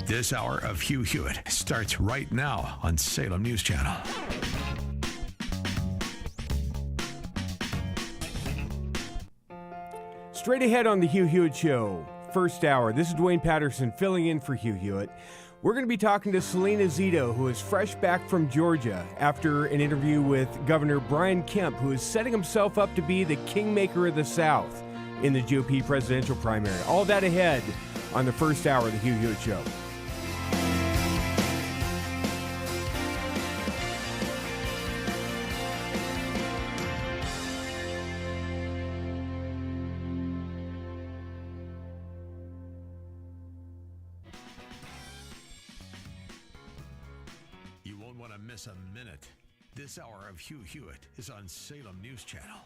This hour of Hugh Hewitt starts right now on Salem News Channel. Straight ahead on the Hugh Hewitt Show, first hour. This is Dwayne Patterson filling in for Hugh Hewitt. We're going to be talking to Salena Zito, who is fresh back from Georgia after an interview with Governor Brian Kemp, who is setting himself up to be the kingmaker of the South in the GOP presidential primary. All that ahead on the first hour of the Hugh Hewitt Show. You won't want to miss a minute. This hour of Hugh Hewitt is on Salem News Channel.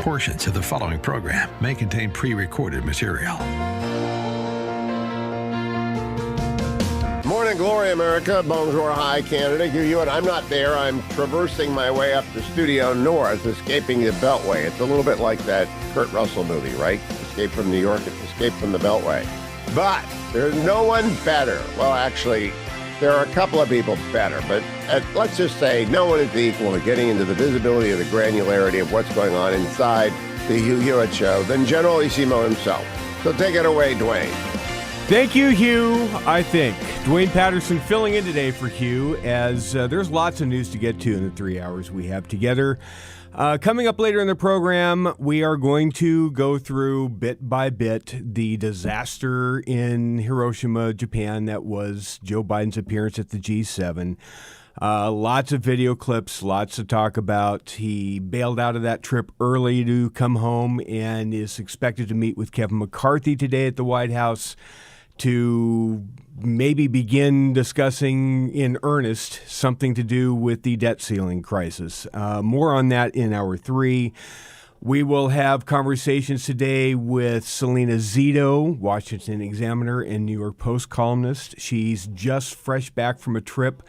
Portions of the following program may contain pre-recorded material. Morning glory, America. Bonjour, hi, Canada. Hugh Hewitt. I'm not there. I'm traversing my way up the studio north, escaping the Beltway. It's a little bit like that Kurt Russell movie, right? Escape from New York, Escape from the Beltway. But there's no one better. Well, actually, there are a couple of people better, but let's just say no one is equal to getting into the visibility of the granularity of what's going on inside the Hugh Hewitt Show than General Isimo himself. So take it away, Dwayne. Thank you, Hugh, I think. Dwayne Patterson filling in today for Hugh, as there's lots of news to get to in the 3 hours we have together. Coming up later in the program, we are going to go through bit by bit the disaster in Hiroshima, Japan, that was Joe Biden's appearance at the G7. Lots of video clips, lots to talk about. He bailed out of that trip early to come home and is expected to meet with Kevin McCarthy today at the White House to maybe begin discussing in earnest something to do with the debt ceiling crisis. More on that in hour 3. We will have conversations today with Salena Zito, Washington Examiner and New York Post columnist. She's just fresh back from a trip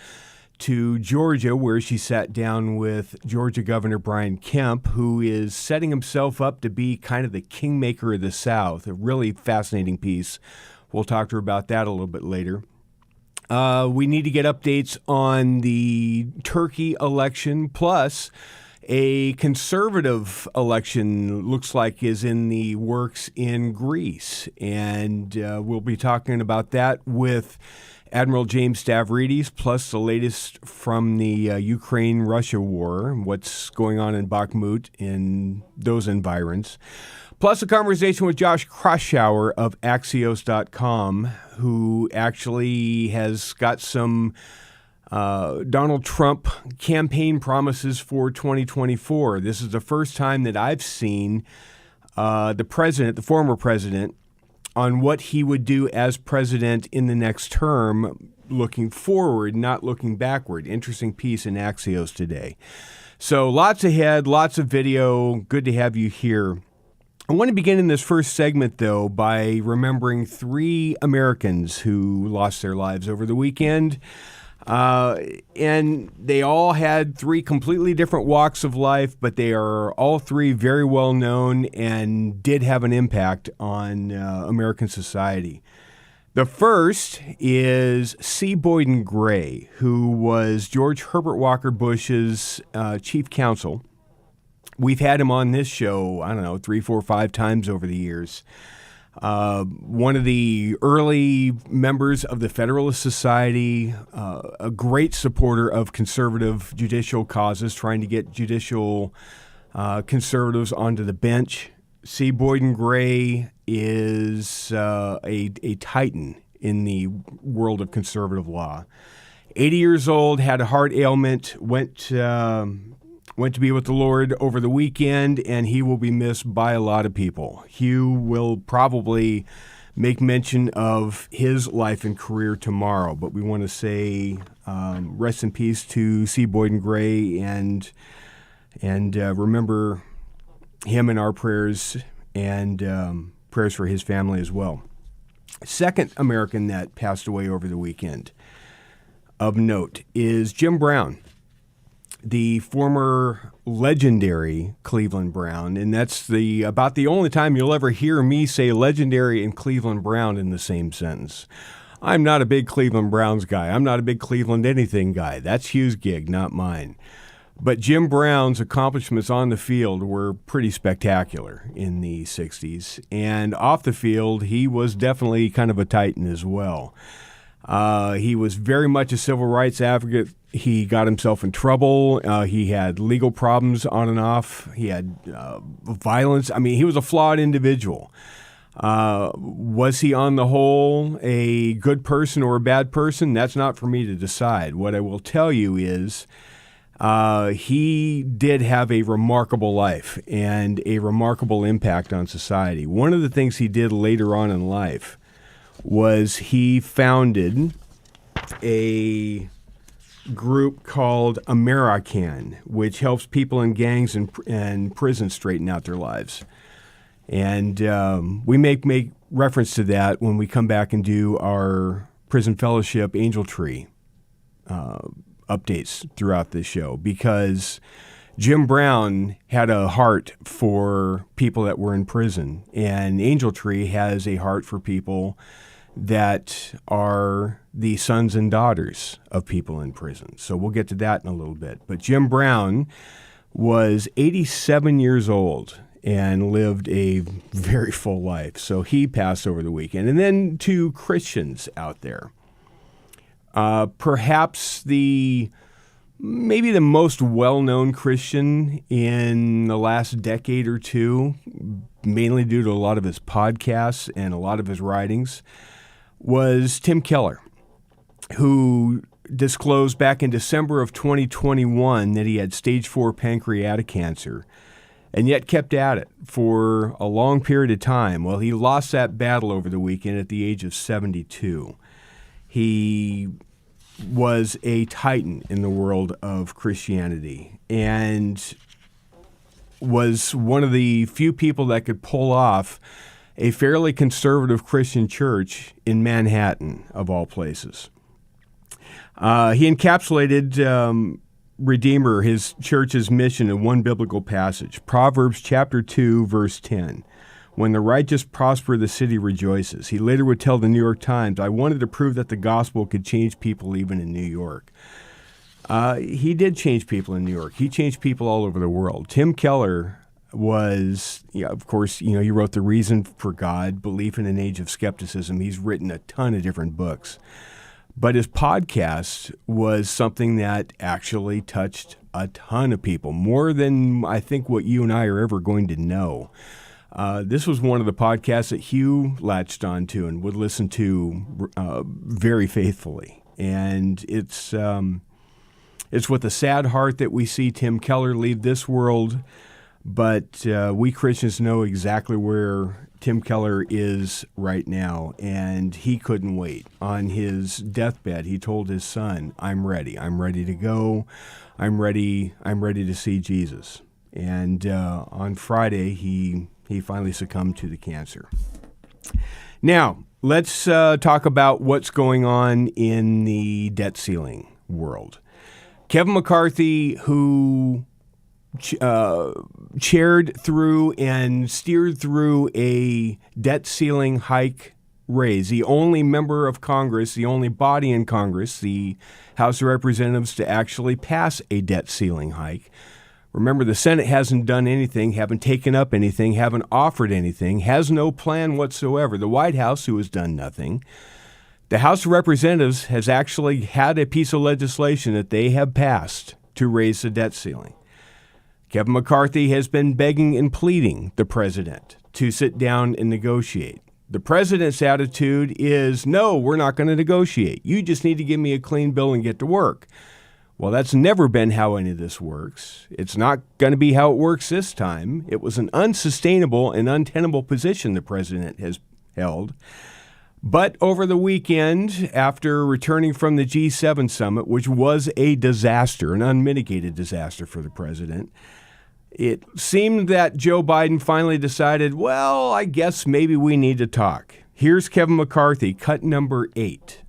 to Georgia, where she sat down with Georgia Governor Brian Kemp, who is setting himself up to be kind of the kingmaker of the South. A really fascinating piece. We'll talk to her about that a little bit later. We need to get updates on the Turkey election, plus a conservative election looks like is in the works in Greece. And we'll be talking about that with Admiral James Stavridis, plus the latest from the Ukraine-Russia war, what's going on in Bakhmut in those environs. Plus a conversation with Josh Kraushaar of Axios.com, who actually has got some Donald Trump campaign promises for 2024. This is the first time that I've seen the former president, on what he would do as president in the next term, looking forward, not looking backward. Interesting piece in Axios today. So lots ahead, lots of video. Good to have you here. I want to begin in this first segment, though, by remembering 3 Americans who lost their lives over the weekend. And they all had 3 completely different walks of life, but they are all 3 very well known and did have an impact on American society. The first is C. Boyden Gray, who was George Herbert Walker Bush's chief counsel. We've had him on this show, 3, 4, 5 times over the years. One of the early members of the Federalist Society, a great supporter of conservative judicial causes, trying to get judicial conservatives onto the bench. C. Boyden Gray is a titan in the world of conservative law. 80 years old, had a heart ailment, went to be with the Lord over the weekend, and he will be missed by a lot of people. Hugh will probably make mention of his life and career tomorrow, but we want to say rest in peace to C. Boyden Gray and remember him in our prayers and prayers for his family as well. Second American that passed away over the weekend of note is Jim Brown, the former legendary Cleveland Brown, and that's about the only time you'll ever hear me say legendary and Cleveland Brown in the same sentence. I'm not a big Cleveland Browns guy. I'm not a big Cleveland anything guy. That's Hugh's gig, not mine. But Jim Brown's accomplishments on the field were pretty spectacular in the 60s, and off the field, he was definitely kind of a titan as well. He was very much a civil rights advocate. He got himself in trouble. He had legal problems on and off. He had violence. I mean, he was a flawed individual. Was he on the whole a good person or a bad person? That's not for me to decide. What I will tell you is he did have a remarkable life and a remarkable impact on society. One of the things he did later on in life was he founded a group called American, which helps people in gangs and prison straighten out their lives. And we make reference to that when we come back and do our Prison Fellowship Angel Tree updates throughout this show, because Jim Brown had a heart for people that were in prison, and Angel Tree has a heart for people that are the sons and daughters of people in prison. So we'll get to that in a little bit. But Jim Brown was 87 years old and lived a very full life. So he passed over the weekend. And then to Christians out there, perhaps maybe the most well-known Christian in the last decade or two, mainly due to a lot of his podcasts and a lot of his writings, was Tim Keller, who disclosed back in December of 2021 that he had stage 4 pancreatic cancer, and yet kept at it for a long period of time. Well, he lost that battle over the weekend at the age of 72. He was a titan in the world of Christianity and was one of the few people that could pull off a fairly conservative Christian church in Manhattan, of all places. He encapsulated Redeemer, his church's mission, in one biblical passage, Proverbs chapter 2, verse 10. When the righteous prosper, the city rejoices. He later would tell the New York Times, I wanted to prove that the gospel could change people even in New York. He did change people in New York. He changed people all over the world. Tim Keller was, of course, he wrote The Reason for God, Belief in an Age of Skepticism. He's written a ton of different books. But his podcast was something that actually touched a ton of people, more than I think what you and I are ever going to know. This was one of the podcasts that Hugh latched onto and would listen to very faithfully. And it's with a sad heart that we see Tim Keller leave this world, but we Christians know exactly where Tim Keller is right now, and he couldn't wait. On his deathbed, he told his son, I'm ready. I'm ready to go. I'm ready to see Jesus. And on Friday, he finally succumbed to the cancer. Now, let's talk about what's going on in the debt ceiling world. Kevin McCarthy, who chaired through and steered through a debt ceiling hike raise, the only member of Congress, the only body in Congress, the House of Representatives, to actually pass a debt ceiling hike. Remember, the Senate hasn't done anything, haven't taken up anything, haven't offered anything, has no plan whatsoever. The White House, who has done nothing. The House of Representatives has actually had a piece of legislation that they have passed to raise the debt ceiling. Kevin McCarthy has been begging and pleading the president to sit down and negotiate. The president's attitude is, no, we're not going to negotiate. You just need to give me a clean bill and get to work. Well, that's never been how any of this works. It's not going to be how it works this time. It was an unsustainable and untenable position the president has held. But over the weekend, after returning from the G7 summit, which was a disaster, an unmitigated disaster for the president, it seemed that Joe Biden finally decided, well, I guess maybe we need to talk. Here's Kevin McCarthy, cut number 8.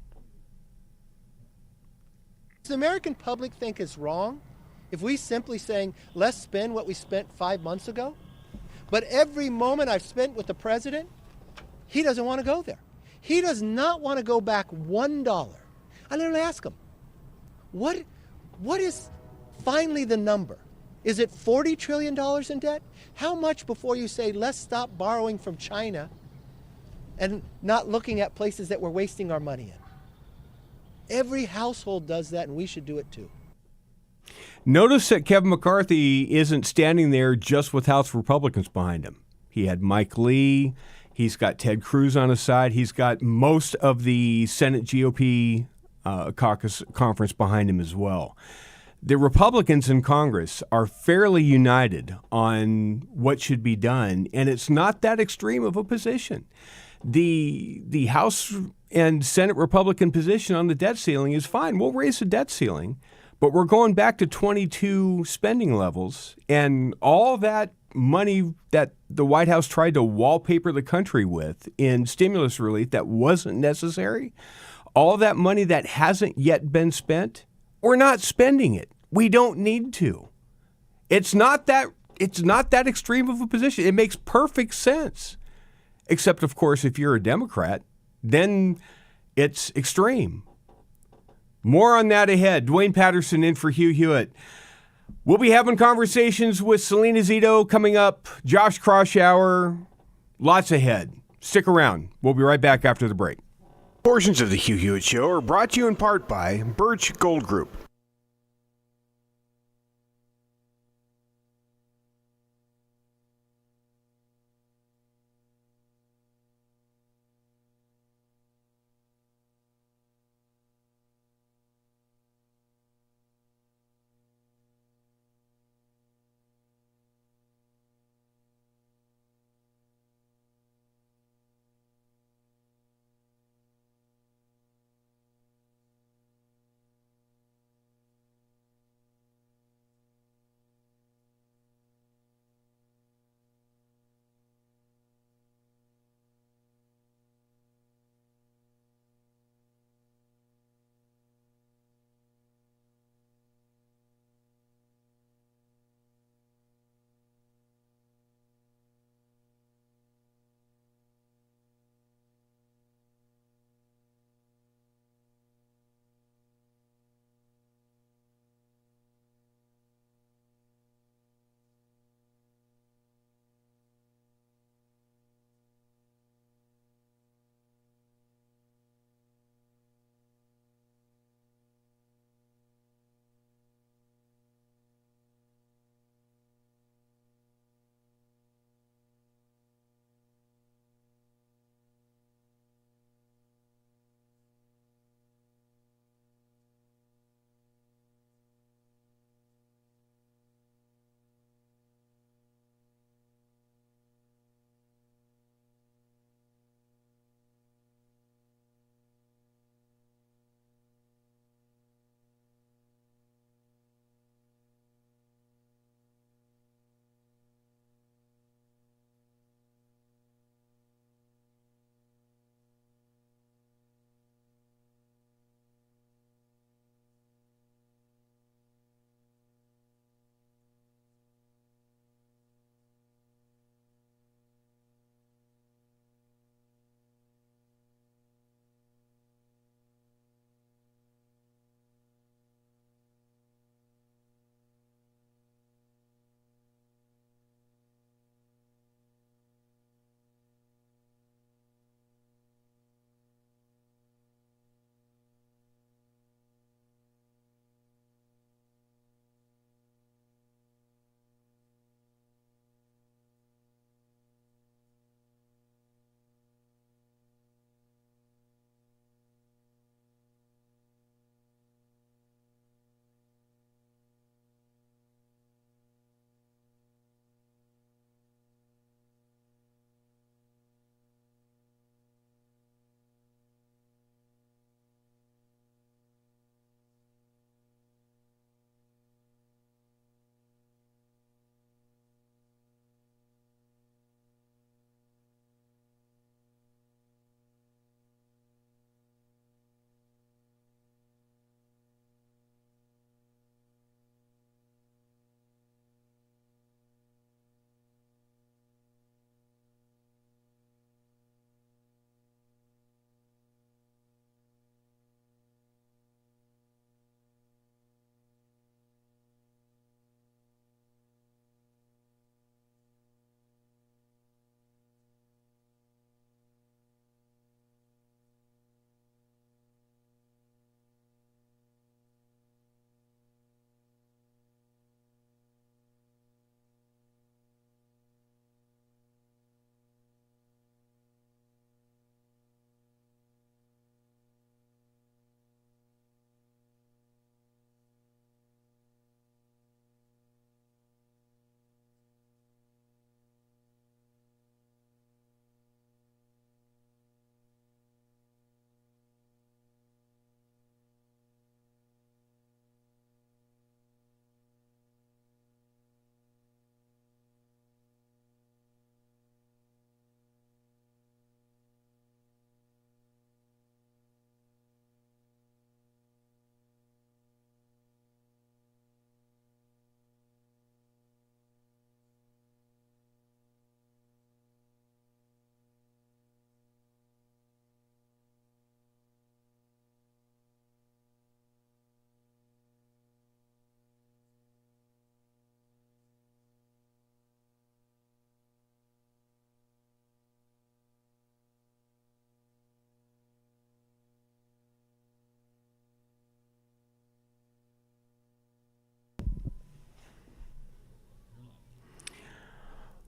Does the American public think it's wrong if we simply saying, let's spend what we spent 5 months ago? But every moment I've spent with the president, he doesn't want to go there. He does not want to go back $1. I literally ask him, what is finally the number? Is it $40 trillion in debt? How much before you say, let's stop borrowing from China and not looking at places that we're wasting our money in? Every household does that, and we should do it too. Notice that Kevin McCarthy isn't standing there just with House Republicans behind him. He had Mike Lee. He's got Ted Cruz on his side. He's got most of the Senate GOP caucus conference behind him as well. The Republicans in Congress are fairly united on what should be done, and it's not that extreme of a position. The House and Senate Republican position on the debt ceiling is fine. We'll raise the debt ceiling, but we're going back to 22 spending levels, and all that money that the White House tried to wallpaper the country with in stimulus relief that wasn't necessary, all that money that hasn't yet been spent, we're not spending it. We don't need to. It's not that extreme of a position. It makes perfect sense. Except, of course, if you're a Democrat, then it's extreme. More on that ahead. Dwayne Patterson in for Hugh Hewitt. We'll be having conversations with Salena Zito coming up, Josh Kraushaar, lots ahead. Stick around. We'll be right back after the break. Portions of the Hugh Hewitt Show are brought to you in part by Birch Gold Group.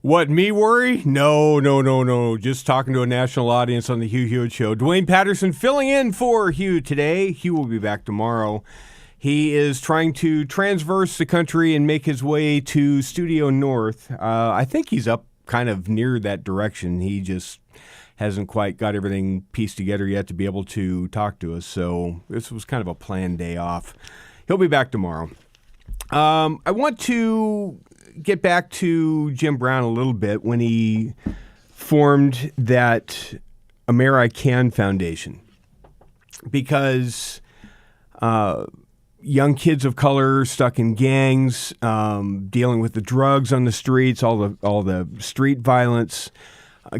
What, me worry? No. Just talking to a national audience on the Hugh Hewitt Show. Dwayne Patterson filling in for Hugh today. Hugh will be back tomorrow. He is trying to transverse the country and make his way to Studio North. I think he's up kind of near that direction. He just hasn't quite got everything pieced together yet to be able to talk to us. So this was kind of a planned day off. He'll be back tomorrow. I want to get back to Jim Brown a little bit when he formed that American Foundation, because young kids of color stuck in gangs, dealing with the drugs on the streets, all the street violence,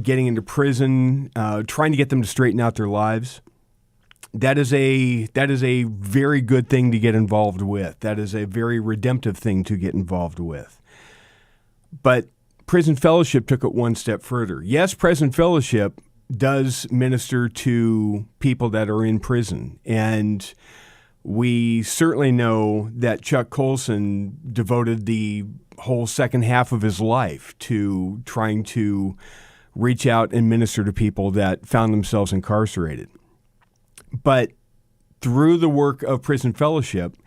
getting into prison, trying to get them to straighten out their lives. That is a very good thing to get involved with. That is a very redemptive thing to get involved with. But Prison Fellowship took it one step further. Yes, Prison Fellowship does minister to people that are in prison, and we certainly know that Chuck Colson devoted the whole second half of his life to trying to reach out and minister to people that found themselves incarcerated. But through the work of Prison Fellowship,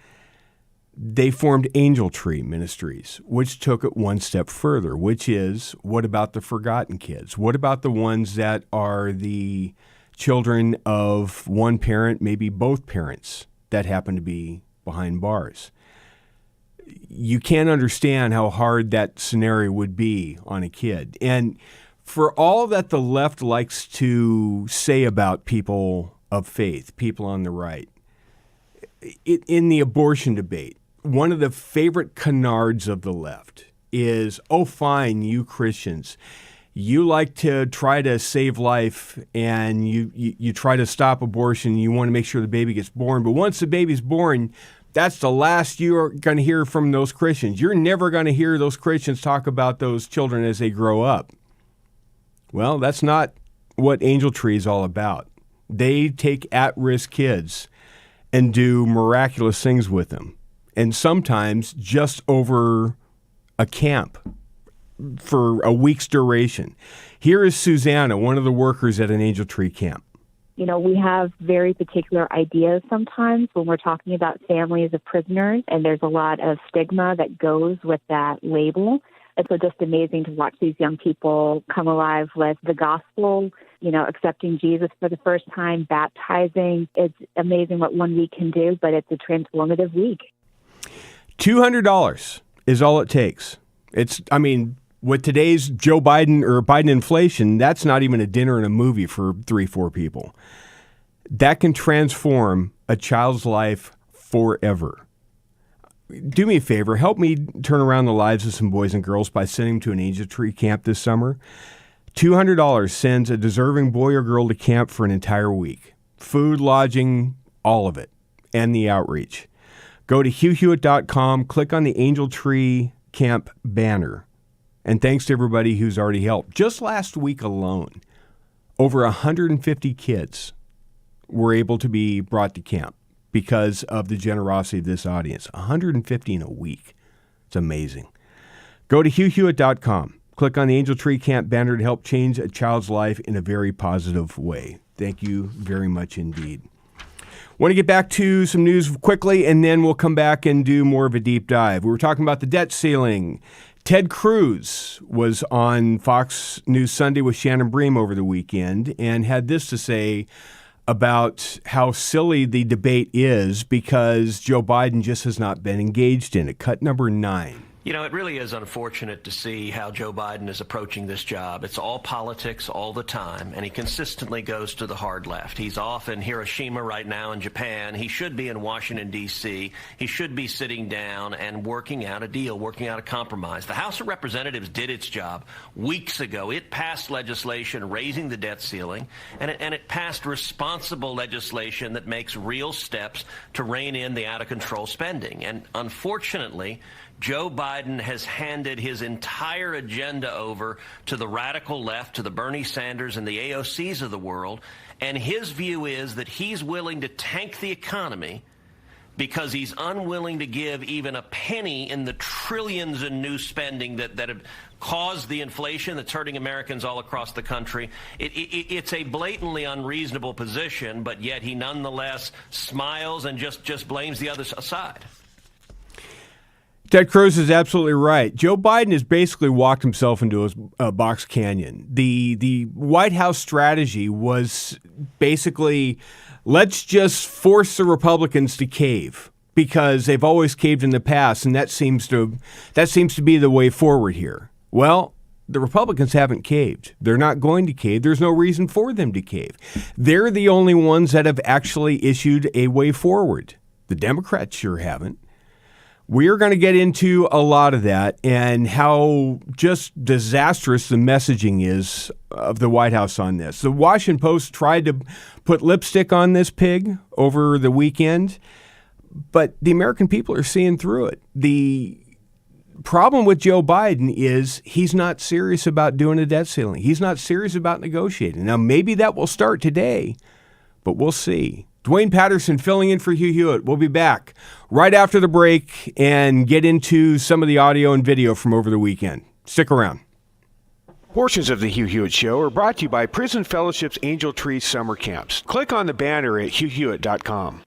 they formed Angel Tree Ministries, which took it one step further, which is, what about the forgotten kids? What about the ones that are the children of one parent, maybe both parents, that happen to be behind bars? You can't understand how hard that scenario would be on a kid. And for all that the left likes to say about people of faith, people on the right, in the abortion debate, one of the favorite canards of the left is, oh, fine, you Christians, you like to try to save life and you try to stop abortion. You want to make sure the baby gets born. But once the baby's born, that's the last you're going to hear from those Christians. You're never going to hear those Christians talk about those children as they grow up. Well, that's not what Angel Tree is all about. They take at-risk kids and do miraculous things with them, and sometimes just over a camp for a week's duration. Here is Susanna, one of the workers at an Angel Tree camp. You know, we have very particular ideas sometimes when we're talking about families of prisoners, and there's a lot of stigma that goes with that label. It's just amazing to watch these young people come alive with the gospel, you know, accepting Jesus for the first time, baptizing. It's amazing what 1 week can do, but it's a transformative week. $200 is all it takes. With today's Joe Biden or Biden inflation, that's not even a dinner and a movie for 3-4 people. That can transform a child's life forever. Do me a favor, help me turn around the lives of some boys and girls by sending them to an Angel Tree camp this summer. $200 sends a deserving boy or girl to camp for an entire week. Food, lodging, all of it, and the outreach. Go to HughHewitt.com, click on the Angel Tree Camp banner. And thanks to everybody who's already helped. Just last week alone, over 150 kids were able to be brought to camp because of the generosity of this audience. 150 in a week. It's amazing. Go to HughHewitt.com. Click on the Angel Tree Camp banner to help change a child's life in a very positive way. Thank you very much indeed. Want to get back to some news quickly, and then we'll come back and do more of a deep dive. We were talking about the debt ceiling. Ted Cruz was on Fox News Sunday with Shannon Bream over the weekend and had this to say about how silly the debate is because Joe Biden just has not been engaged in it. Cut number 9. You know, it really is unfortunate to see how Joe Biden is approaching this job. It's all politics all the time, and he consistently goes to the hard left. He's off in Hiroshima right now in Japan. He should be in Washington, D.C. He should be sitting down and working out a deal, working out a compromise. The House of Representatives did its job weeks ago. It passed legislation raising the debt ceiling, and it passed responsible legislation that makes real steps to rein in the out-of-control spending. And unfortunately, Joe Biden has handed his entire agenda over to the radical left, to the Bernie Sanders and the AOCs of the world. And his view is that he's willing to tank the economy because he's unwilling to give even a penny in the trillions in new spending that caused the inflation that's hurting Americans all across the country. It's a blatantly unreasonable position, but yet he nonetheless smiles and just blames the other side. Ted Cruz is absolutely right. Joe Biden has basically walked himself into a box canyon. The White House strategy was basically, let's just force the Republicans to cave, because they've always caved in the past, and that seems to be the way forward here. Well, the Republicans haven't caved. They're not going to cave. There's no reason for them to cave. They're the only ones that have actually issued a way forward. The Democrats sure haven't. We are going to get into a lot of that and how just disastrous the messaging is of the White House on this. The Washington Post tried to put lipstick on this pig over the weekend, but the American people are seeing through it. The problem with Joe Biden is he's not serious about doing a debt ceiling. He's not serious about negotiating. Now, maybe that will start today, but we'll see. Dwayne Patterson filling in for Hugh Hewitt. We'll be back right after the break and get into some of the audio and video from over the weekend. Stick around. Portions of the Hugh Hewitt Show are brought to you by Prison Fellowship's Angel Tree Summer Camps. Click on the banner at hughhewitt.com.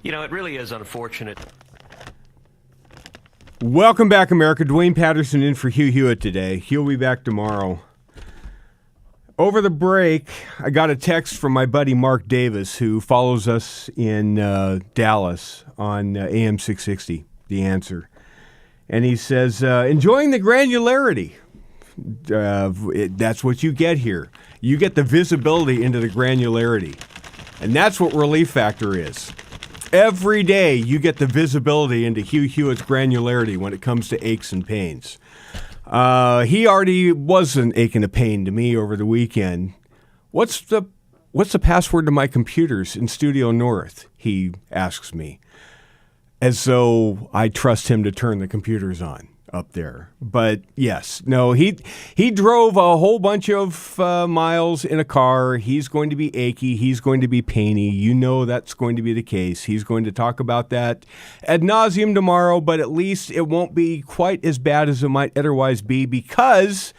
You know, it really is unfortunate. Welcome back, America. Dwayne Patterson in for Hugh Hewitt today. He'll be back tomorrow. Over the break, I got a text from my buddy Mark Davis, who follows us in Dallas on AM 660, The Answer. And he says, enjoying the granularity. That's what you get here. You get the visibility into the granularity. And that's what Relief Factor is. Every day you get the visibility into Hugh Hewitt's granularity when it comes to aches and pains. He already was an ache and a pain to me over the weekend. What's the password to my computers in Studio North? He asks me, as though I trust him to turn the computers on up there. But yes, no, he drove a whole bunch of miles in a car. He's going to be achy. He's going to be painy. You know that's going to be the case. He's going to talk about that ad nauseum tomorrow, but at least it won't be quite as bad as it might otherwise be because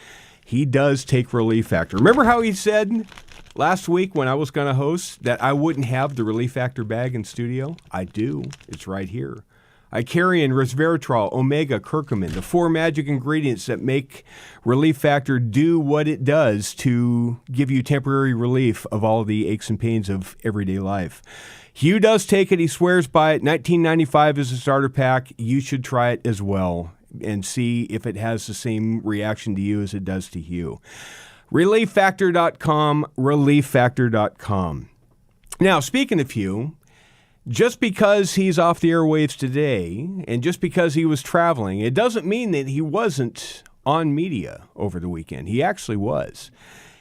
he does take Relief Factor. Remember how he said last week when I was going to host that I wouldn't have the Relief Factor bag in studio? I do. It's right here. Icarian, resveratrol, omega, curcumin, the 4 magic ingredients that make Relief Factor do what it does to give you temporary relief of all the aches and pains of everyday life. Hugh does take it. He swears by it. $19.95 is a starter pack. You should try it as well and see if it has the same reaction to you as it does to Hugh. ReliefFactor.com, ReliefFactor.com. Now, speaking of Hugh, just because he's off the airwaves today and just because he was traveling, it doesn't mean that he wasn't on media over the weekend. He actually was.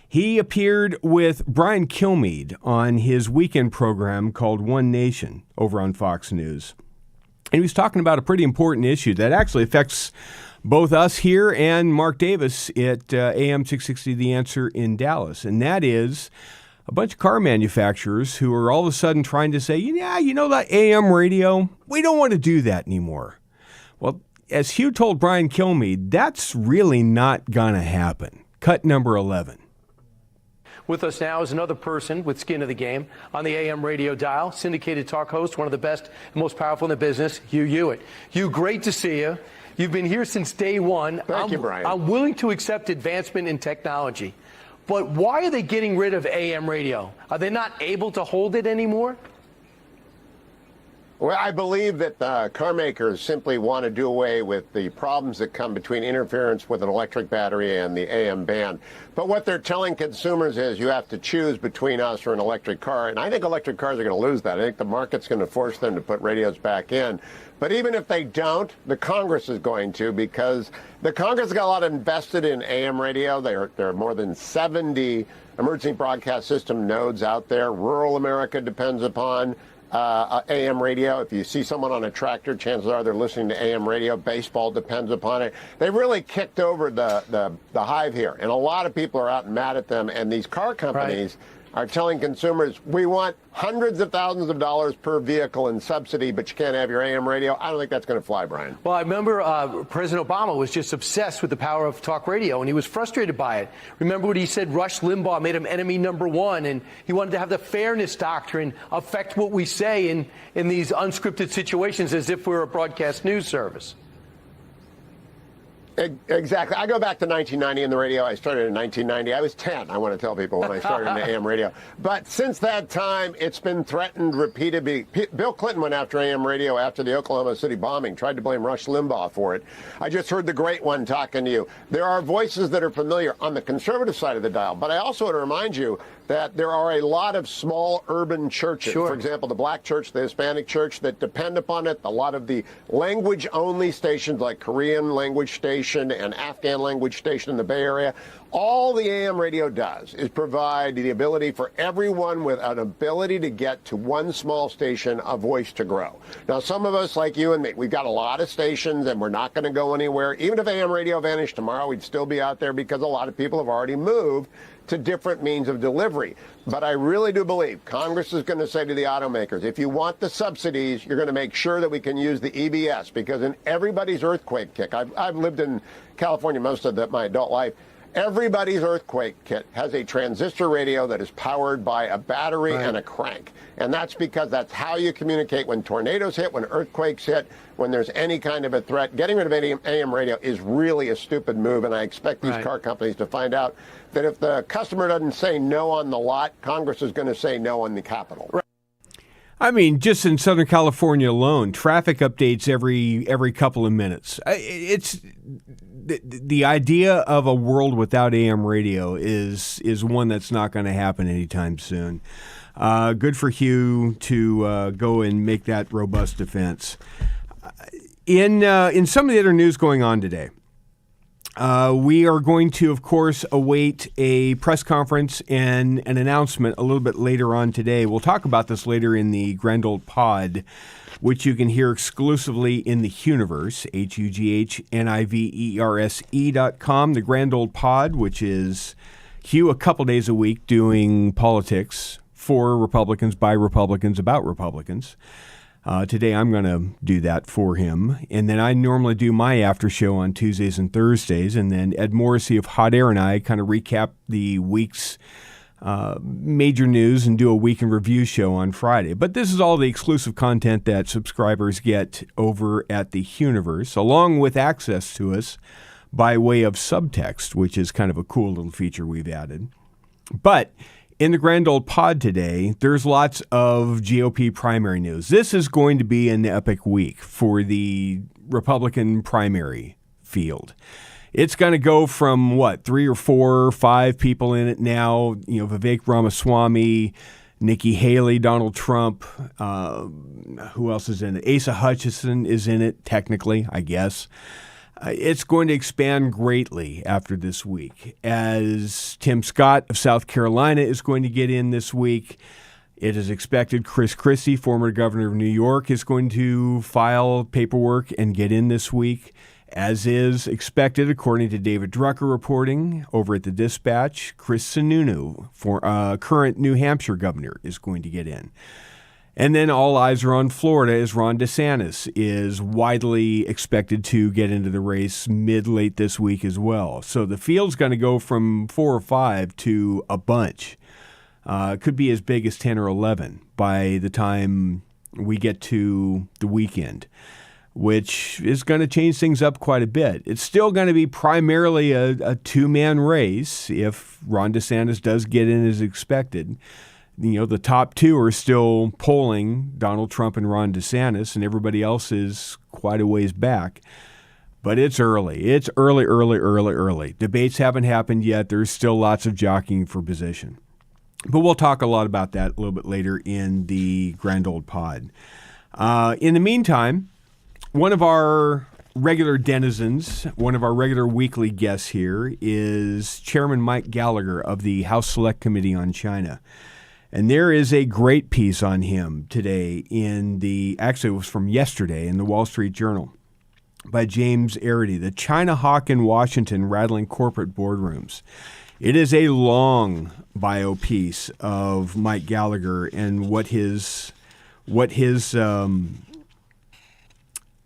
He appeared with Brian Kilmeade on his weekend program called One Nation over on Fox News. And he was talking about a pretty important issue that actually affects both us here and Mark Davis at AM 660 The Answer in Dallas. And that is a bunch of car manufacturers who are all of a sudden trying to say, yeah, you know that AM radio? We don't want to do that anymore. Well, as Hugh told Brian Kilmeade, that's really not going to happen. Cut number 11. With us now is another person with skin in the game on the AM radio dial, syndicated talk host, one of the best and most powerful in the business, Hugh Hewitt. Hugh, great to see you. You've been here since day one. Thank you, Brian. I'm willing to accept advancement in technology. But why are they getting rid of AM radio? Are they not able to hold it anymore? Well, I believe that car makers simply want to do away with the problems that come between interference with an electric battery and the AM band. But what they're telling consumers is you have to choose between us or an electric car. And I think electric cars are going to lose that. I think the market's going to force them to put radios back in. But even if they don't, the Congress is going to, because the Congress has got a lot invested in AM radio. There are more than 70 emergency broadcast system nodes out there. Rural America depends upon AM radio. If you see someone on a tractor, chances are they're listening to AM radio. Baseball depends upon it. They really kicked over the hive here, and a lot of people are out and mad at them. And these car companies are telling consumers, we want hundreds of thousands of dollars per vehicle in subsidy, but you can't have your AM radio. I don't think that's going to fly, Brian. Well, I remember President Obama was just obsessed with the power of talk radio, and he was frustrated by it. Remember what he said? Rush Limbaugh made him enemy number one, and he wanted to have the fairness doctrine affect what we say in these unscripted situations as if we're a broadcast news service. Exactly. I go back to 1990 in the radio. I started in 1990. I was 10, I want to tell people, when I started in the AM radio. But since that time, it's been threatened repeatedly. Bill Clinton went after AM radio after the Oklahoma City bombing, tried to blame Rush Limbaugh for it. I just heard the great one talking to you. There are voices that are familiar on the conservative side of the dial. But I also want to remind you that there are a lot of small urban churches, for example, the black church, the Hispanic church, that depend upon it. A lot of the language-only stations like Korean language station and Afghan language station in the Bay Area. All the AM radio does is provide the ability for everyone with an ability to get to one small station a voice to grow. Now, some of us, like you and me, we've got a lot of stations and we're not going to go anywhere. Even if AM radio vanished tomorrow, we'd still be out there because a lot of people have already moved to different means of delivery. But I really do believe Congress is going to say to the automakers, if you want the subsidies, you're going to make sure that we can use the EBS, because in everybody's earthquake kick, I've lived in California most of my adult life, Everybody's earthquake kit has a transistor radio that is powered by a battery and a crank. And that's because that's how you communicate when tornadoes hit, when earthquakes hit, when there's any kind of a threat. Getting rid of AM radio is really a stupid move, and I expect these car companies to find out that if the customer doesn't say no on the lot, Congress is going to say no on the Capitol. I mean, just in Southern California alone, traffic updates every couple of minutes. It's the idea of a world without AM radio is one that's not going to happen anytime soon. Good for Hugh to go and make that robust defense. In some of the other news going on today, we are going to, of course, await a press conference and an announcement a little bit later on today. We'll talk about this later in the Grand Old Pod, which you can hear exclusively in the Hugniverse, HUGHNIVERSE.com, the Grand Old Pod, which is Hugh a couple days a week doing politics for Republicans, by Republicans, about Republicans. Today I'm going to do that for him. And then I normally do my after show on Tuesdays and Thursdays. And then Ed Morrissey of Hot Air and I kind of recap the week's major news and do a week in review show on Friday. But this is all the exclusive content that subscribers get over at the Hugniverse, along with access to us by way of subtext, which is kind of a cool little feature we've added. But in the Grand Old Pod today, there's lots of GOP primary news. This is going to be an epic week for the Republican primary field. It's going to go from, 3 or 4 or 5 people in it now. Vivek Ramaswamy, Nikki Haley, Donald Trump. Who else is in it? Asa Hutchinson is in it, technically, I guess. It's going to expand greatly after this week, as Tim Scott of South Carolina is going to get in this week. It is expected Chris Christie, former governor of New York, is going to file paperwork and get in this week, as is expected, according to David Drucker reporting over at the Dispatch. Chris Sununu, current New Hampshire governor, is going to get in. And then all eyes are on Florida, as Ron DeSantis is widely expected to get into the race mid-late this week as well. So the field's going to go from 4 or 5 to a bunch. Could be as big as 10 or 11 by the time we get to the weekend, which is going to change things up quite a bit. It's still going to be primarily a two-man race if Ron DeSantis does get in as expected. The top 2 are still polling, Donald Trump and Ron DeSantis, and everybody else is quite a ways back. But it's early. It's early. Debates haven't happened yet. There's still lots of jockeying for position. But we'll talk a lot about that a little bit later in the Grand Old Pod. In the meantime, one of our regular denizens, one of our regular weekly guests here is Chairman Mike Gallagher of the House Select Committee on China. And there is a great piece on him today actually it was from yesterday in the Wall Street Journal by James Stavridis, The China Hawk in Washington Rattling Corporate Boardrooms. It is a long bio piece of Mike Gallagher and what his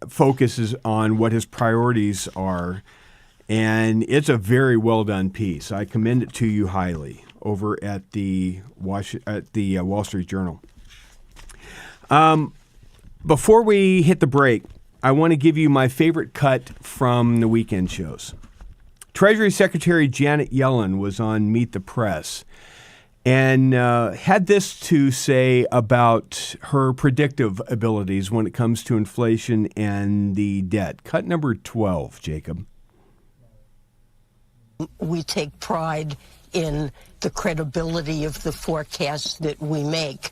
focus is on, what his priorities are. And it's a very well done piece. I commend it to you highly over at the Wall Street Journal. Before we hit the break, I want to give you my favorite cut from the weekend shows. Treasury Secretary Janet Yellen was on Meet the Press and had this to say about her predictive abilities when it comes to inflation and the debt. Cut number 12, Jacob. We take pride in the credibility of the forecasts that we make.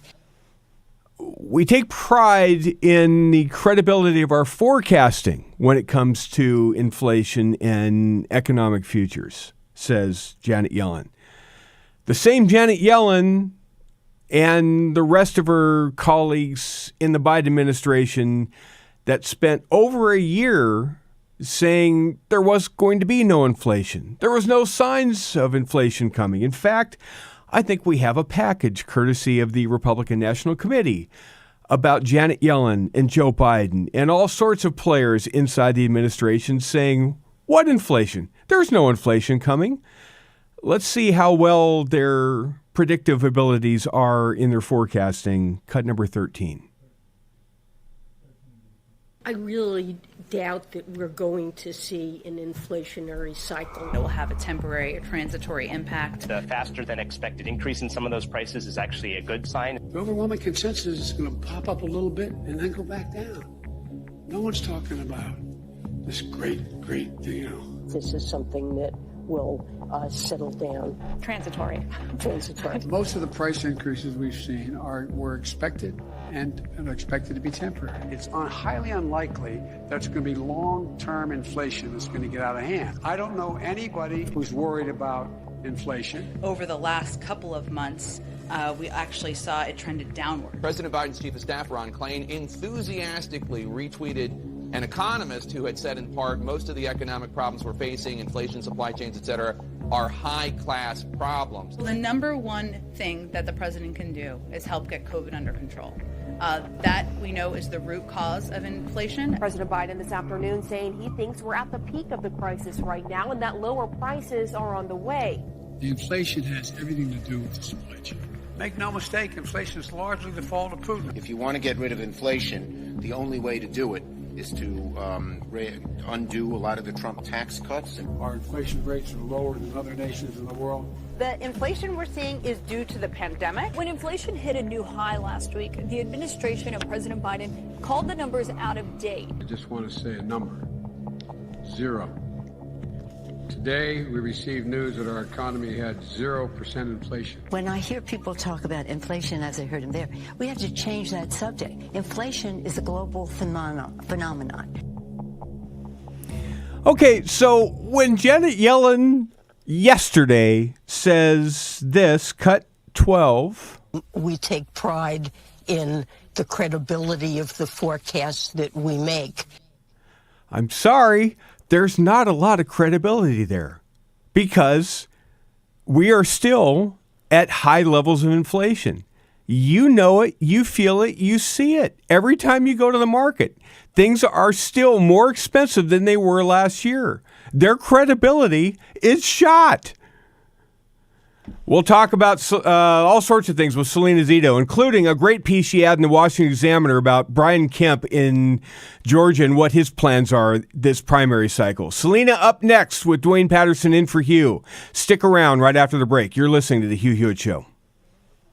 We take pride in the credibility of our forecasting when it comes to inflation and economic futures, says Janet Yellen. The same Janet Yellen and the rest of her colleagues in the Biden administration that spent over a year saying there was going to be no inflation. There was no signs of inflation coming. In fact, I think we have a package courtesy of the Republican National Committee about Janet Yellen and Joe Biden and all sorts of players inside the administration saying, what inflation? There's no inflation coming. Let's see how well their predictive abilities are in their forecasting. Cut number 13. I really doubt that we're going to see an inflationary cycle. It will have a temporary or transitory impact. The faster than expected increase in some of those prices is actually a good sign. The overwhelming consensus is going to pop up a little bit and then go back down. No one's talking about this great, This is something that will settle down. Transitory. Most of the price increases we've seen were expected and are expected to be temporary. It's highly unlikely that's going to be long-term inflation that's going to get out of hand. I don't know anybody who's worried about inflation. Over the last couple of months, we actually saw it trended downward. President Biden's chief of staff, Ron Klain, enthusiastically retweeted an economist who had said in part most of the economic problems we're facing, inflation, supply chains, et cetera, are high-class problems. The number one thing that the president can do is help get COVID under control. That we know is the root cause of inflation. President Biden this afternoon saying he thinks we're at the peak of the crisis right now and that lower prices are on the way. The inflation has everything to do with the supply chain. Make no mistake, inflation is largely the fault of Putin. If you want to get rid of inflation, the only way to do it is to undo a lot of the Trump tax cuts. Our inflation rates are lower than other nations in the world. The inflation we're seeing is due to the pandemic. When inflation hit a new high last week, the administration of President Biden called the numbers out of date. I just want to say a number. 0. Today, we received news that our economy had 0% inflation. When I hear people talk about inflation, as I heard him there, we have to change that subject. Inflation is a global phenomenon. Okay, so when Janet Yellen yesterday says this, cut 12. We take pride in the credibility of the forecasts that we make. I'm sorry, there's not a lot of credibility there because we are still at high levels of inflation. You know it, you feel it, you see it. Every time you go to the market, things are still more expensive than they were last year. Their credibility is shot. We'll talk about all sorts of things with Salena Zito, including a great piece she had in the Washington Examiner about Brian Kemp in Georgia and what his plans are this primary cycle. Salena up next with Dwayne Patterson in for Hugh. Stick around right after the break. You're listening to The Hugh Hewitt Show.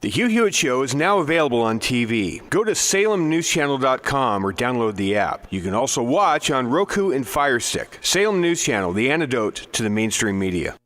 The Hugh Hewitt Show is now available on TV. Go to salemnewschannel.com or download the app. You can also watch on Roku and Fire Stick. Salem News Channel, the antidote to the mainstream media.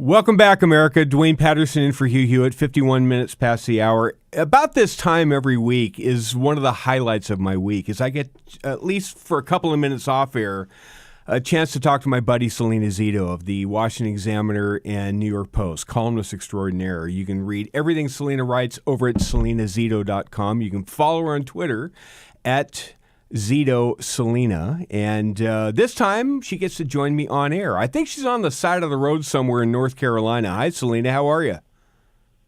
Welcome back, America. Dwayne Patterson in for Hugh Hewitt, 51 minutes past the hour. About this time every week is one of the highlights of my week, as I get, at least for a couple of minutes off air, a chance to talk to my buddy Salena Zito of the Washington Examiner and New York Post, columnist extraordinaire. You can read everything Salena writes over at salenazito.com. You can follow her on Twitter at Zito Salena, and this time she gets to join me on air. I think she's on the side of the road somewhere in North Carolina. Hi, Salena. How are you?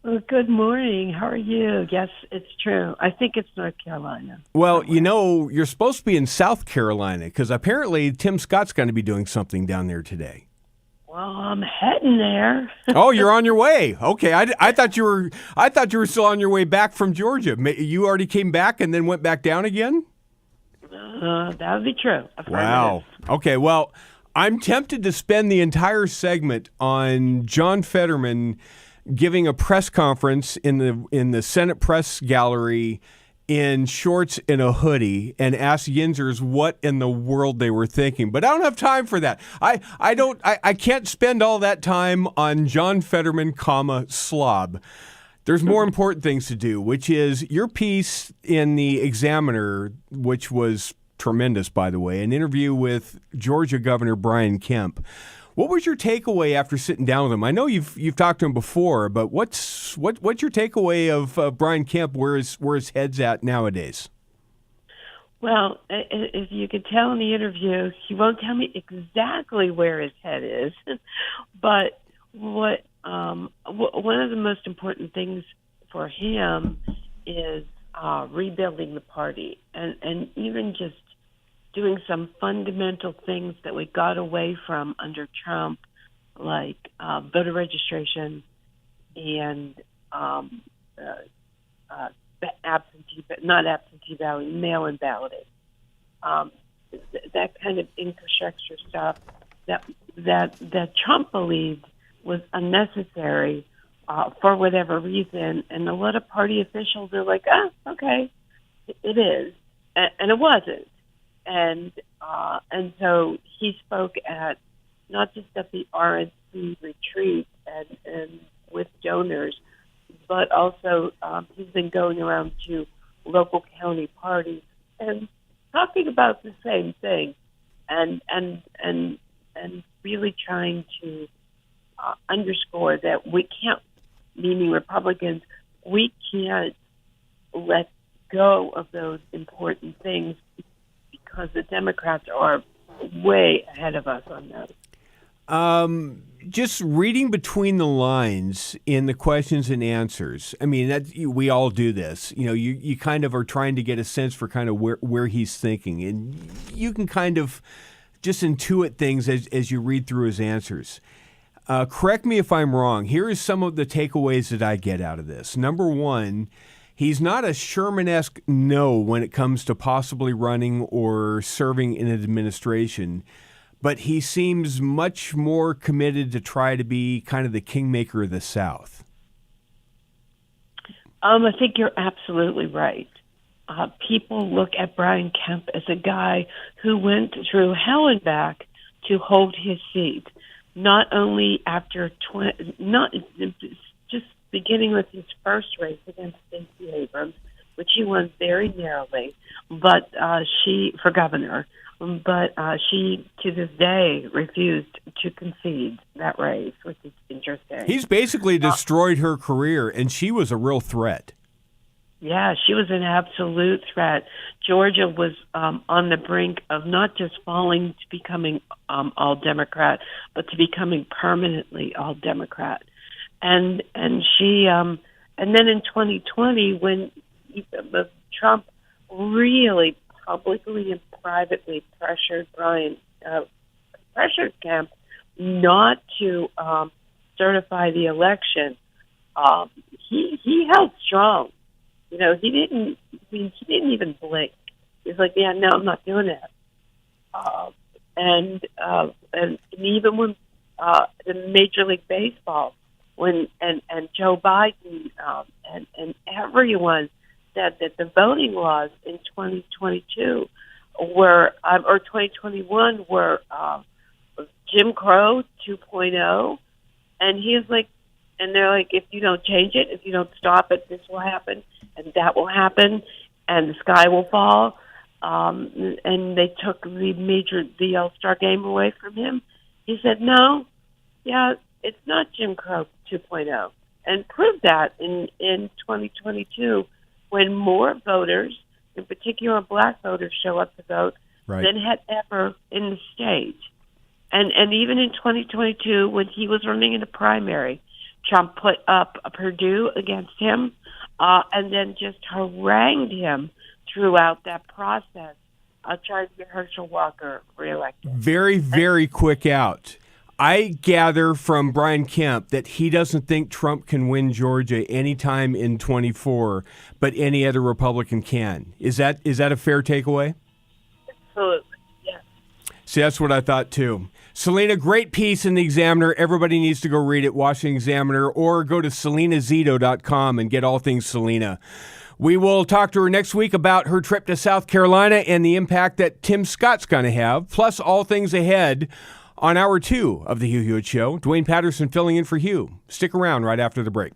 Well, good morning. How are you? Yes, it's true. I think it's North Carolina. Well, you know, you're supposed to be in South Carolina because apparently Tim Scott's going to be doing something down there today. Well, I'm heading there. Oh, you're on your way. Okay, I thought you were still on your way back from Georgia. You already came back and then went back down again? That would be true. Wow. Okay, well, I'm tempted to spend the entire segment on John Fetterman giving a press conference in the Senate press gallery in shorts and a hoodie and ask Yinzers what in the world they were thinking. But I don't have time for that. I can't spend all that time on John Fetterman, slob. There's more important things to do, which is your piece in the Examiner, which was tremendous, by the way, an interview with Georgia Governor Brian Kemp. What was your takeaway after sitting down with him? I know you've talked to him before, but what's your takeaway of Brian Kemp? Where his head's at nowadays? Well, if you could tell in the interview, he won't tell me exactly where his head is, but one of the most important things for him is rebuilding the party and even just doing some fundamental things that we got away from under Trump, like voter registration and not absentee balloting, mail-in balloting. That kind of infrastructure stuff that Trump believed was unnecessary for whatever reason, and a lot of party officials are like, okay, it is, and it wasn't. And so he spoke not just at the RNC retreat and with donors, but also he's been going around to local county parties and talking about the same thing, and really trying to underscore that we can't, meaning Republicans, we can't let go of those important things because the Democrats are way ahead of us on those. Just reading between the lines in the questions and answers. I mean, we all do this. You know, you kind of are trying to get a sense for kind of where he's thinking, and you can kind of just intuit things as you read through his answers. Correct me if I'm wrong. Here is some of the takeaways that I get out of this. Number one, he's not a Sherman-esque no when it comes to possibly running or serving in an administration, but he seems much more committed to try to be kind of the kingmaker of the South. I think you're absolutely right. People look at Brian Kemp as a guy who went through hell and back to hold his seat. Not only after just beginning with his first race against Stacey Abrams, which he won very narrowly, but for governor, but she to this day refused to concede that race, which is interesting. He's basically destroyed her career, and she was a real threat. Yeah, she was an absolute threat. Georgia was on the brink of not just falling to becoming all Democrat, but to becoming permanently all Democrat. And she and then in 2020, when Trump really publicly and privately pressured Kemp not to certify the election, he held strong. You know, he didn't even blink. He's like, yeah, no, I'm not doing that. And even when the Major League Baseball, and Joe Biden and everyone said that the voting laws in 2022 or 2021 were Jim Crow 2.0, And he was like, and they're like, if you don't change it, if you don't stop it, this will happen, and that will happen, and the sky will fall. And they took the All-Star game away from him. He said, no, it's not Jim Crow 2.0, and proved that in 2022 when more voters, in particular black voters, show up to vote than had ever in the state. And even in 2022, when he was running in the primary, Trump put up a Purdue against him and then just harangued him throughout that process, trying to get Herschel Walker reelected. Very, very quick out. I gather from Brian Kemp that he doesn't think Trump can win Georgia anytime in 24, but any other Republican can. Is that a fair takeaway? Absolutely, yes. See, that's what I thought too. Salena, great piece in the Examiner. Everybody needs to go read it, Washington Examiner, or go to SalenaZito.com and get all things Salena. We will talk to her next week about her trip to South Carolina and the impact that Tim Scott's going to have, plus all things ahead on Hour 2 of the Hugh Hewitt Show. Dwayne Patterson filling in for Hugh. Stick around right after the break.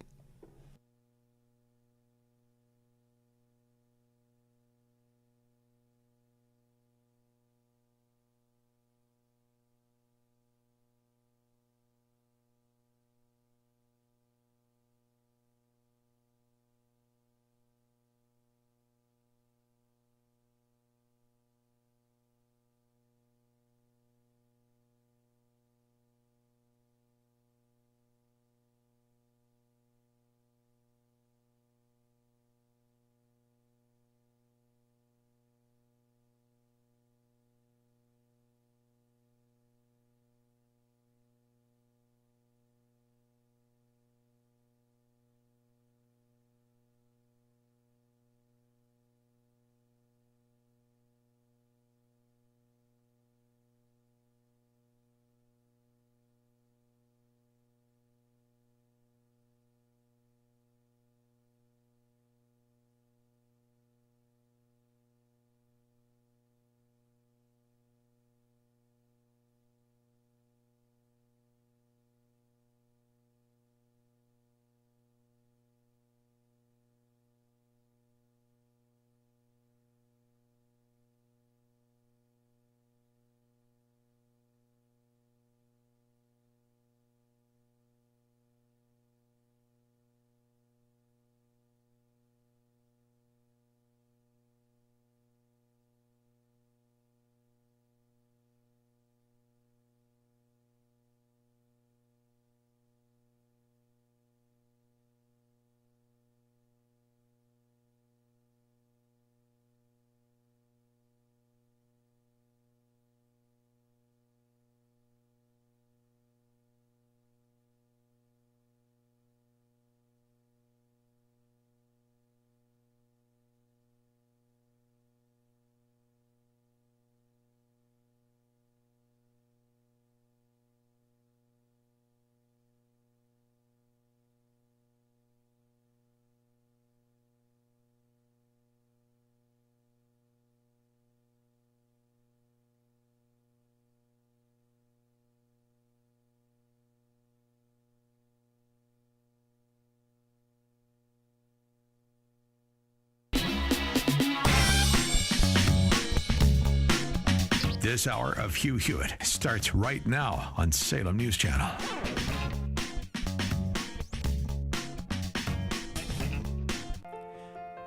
This hour of Hugh Hewitt starts right now on Salem News Channel.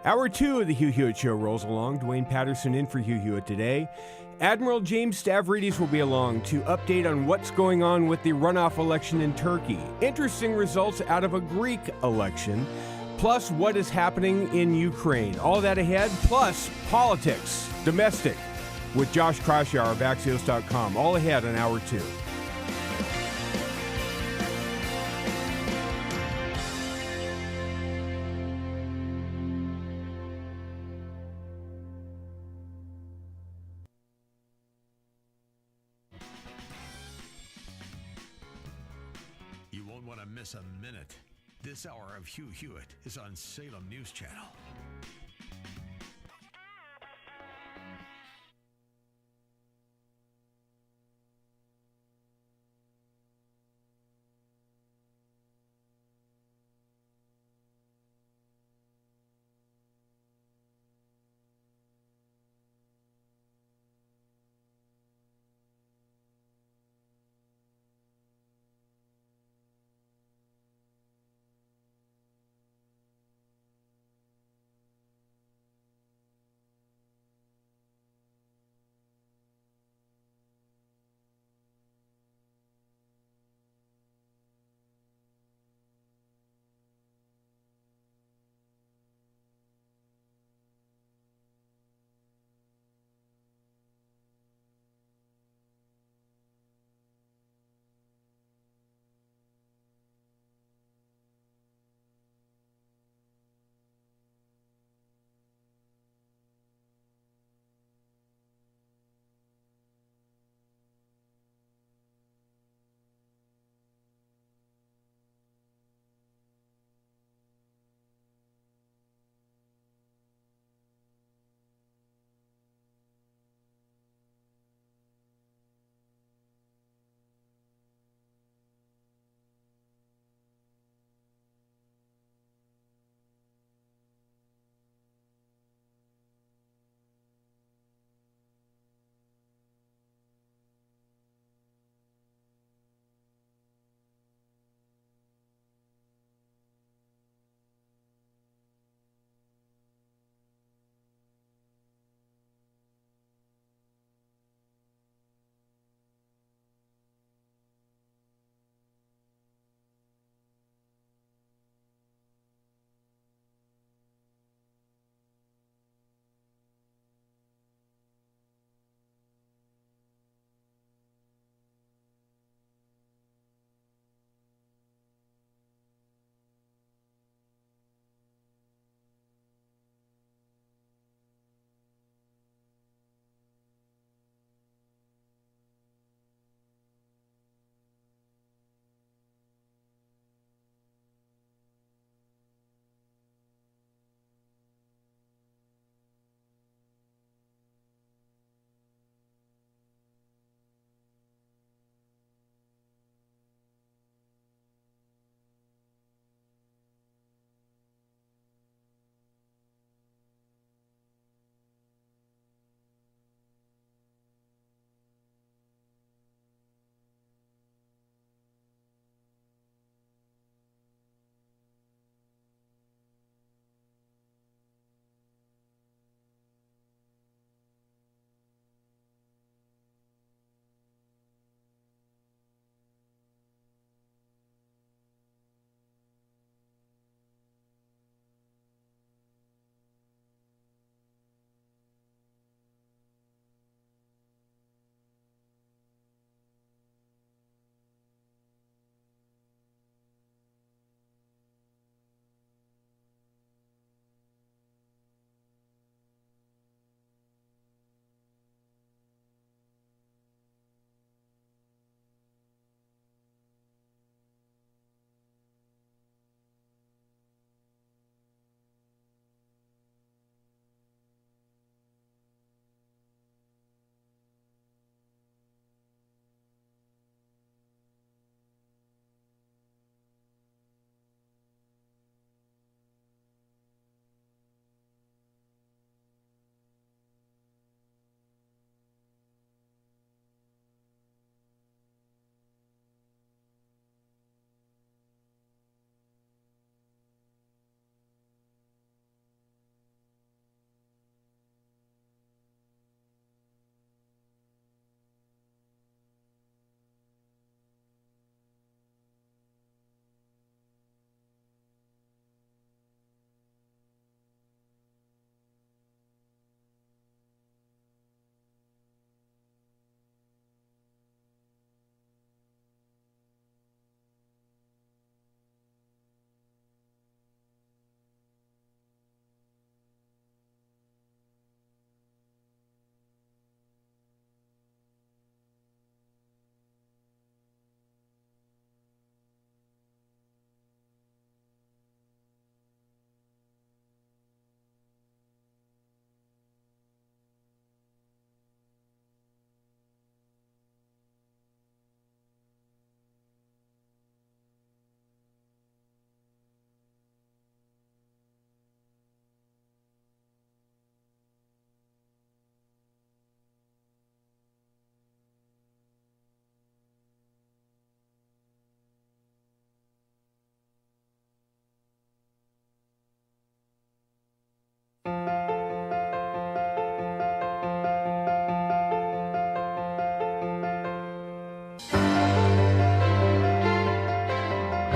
Hour 2 of the Hugh Hewitt Show rolls along. Dwayne Patterson in for Hugh Hewitt today. Admiral James Stavridis will be along to update on what's going on with the runoff election in Turkey. Interesting results out of a Greek election, plus what is happening in Ukraine. All that ahead, plus politics, domestic, with Josh Kraushaar of Axios.com. All ahead on Hour 2. You won't want to miss a minute. This hour of Hugh Hewitt is on Salem News Channel.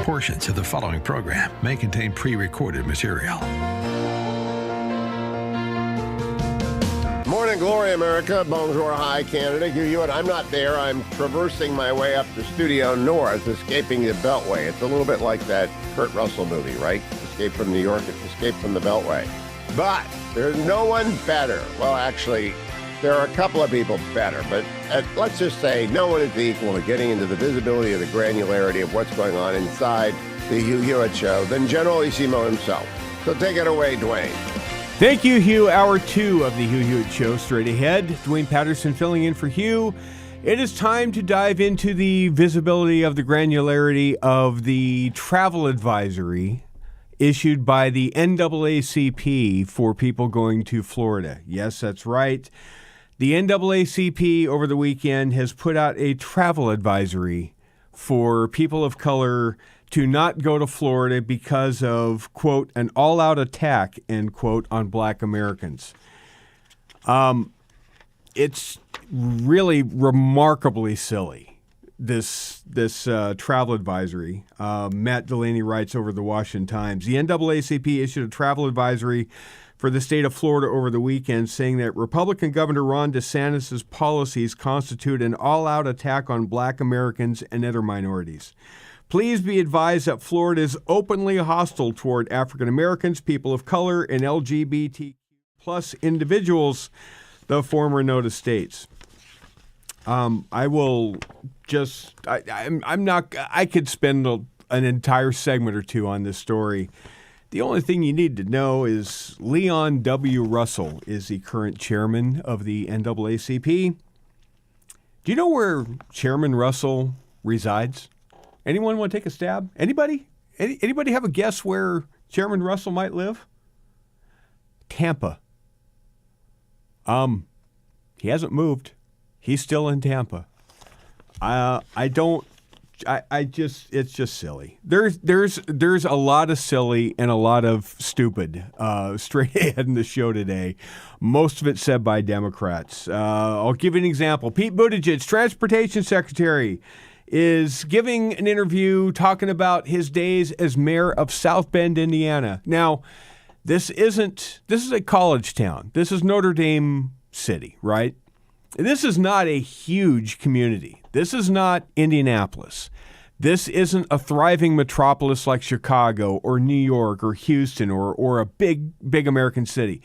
Portions of the following program may contain pre-recorded material. Morning glory, America. Bonjour, hi, Canada. Hugh Hewitt. I'm not there. I'm traversing my way up the studio north, escaping the Beltway. It's a little bit like that Kurt Russell movie, right? Escape from New York, Escape from the Beltway. But there's no one better. Well, actually, there are a couple of people better, but let's just say no one is equal to getting into the visibility of the granularity of what's going on inside the Hugh Hewitt Show than Generalissimo himself. So take it away, Dwayne. Thank you, Hugh. Hour 2 of the Hugh Hewitt Show straight ahead. Dwayne Patterson filling in for Hugh. It is time to dive into the visibility of the granularity of the travel advisory issued by the NAACP for people going to Florida. Yes, that's right. The NAACP over the weekend has put out a travel advisory for people of color to not go to Florida because of, quote, an all-out attack, end quote, on black Americans. It's really remarkably silly, this travel advisory. Matt Delaney writes over the Washington Times. The NAACP issued a travel advisory for the state of Florida over the weekend, saying that Republican Governor Ron DeSantis' policies constitute an all-out attack on black Americans and other minorities. Please be advised that Florida is openly hostile toward African Americans, people of color, and LGBT plus individuals, the former notice states. I could spend an entire segment or two on this story. The only thing you need to know is Leon W. Russell is the current chairman of the NAACP. Do you know where Chairman Russell resides? Anyone want to take a stab? Anybody? Anybody have a guess where Chairman Russell might live? Tampa. He hasn't moved. He's still in Tampa. It's just silly. There's a lot of silly and a lot of stupid straight ahead in the show today. Most of it said by Democrats. I'll give you an example. Pete Buttigieg, transportation secretary, is giving an interview talking about his days as mayor of South Bend, Indiana. Now, this is a college town. This is Notre Dame City, right? This is not a huge community. This is not Indianapolis. This isn't a thriving metropolis like Chicago or New York or Houston or a big American city.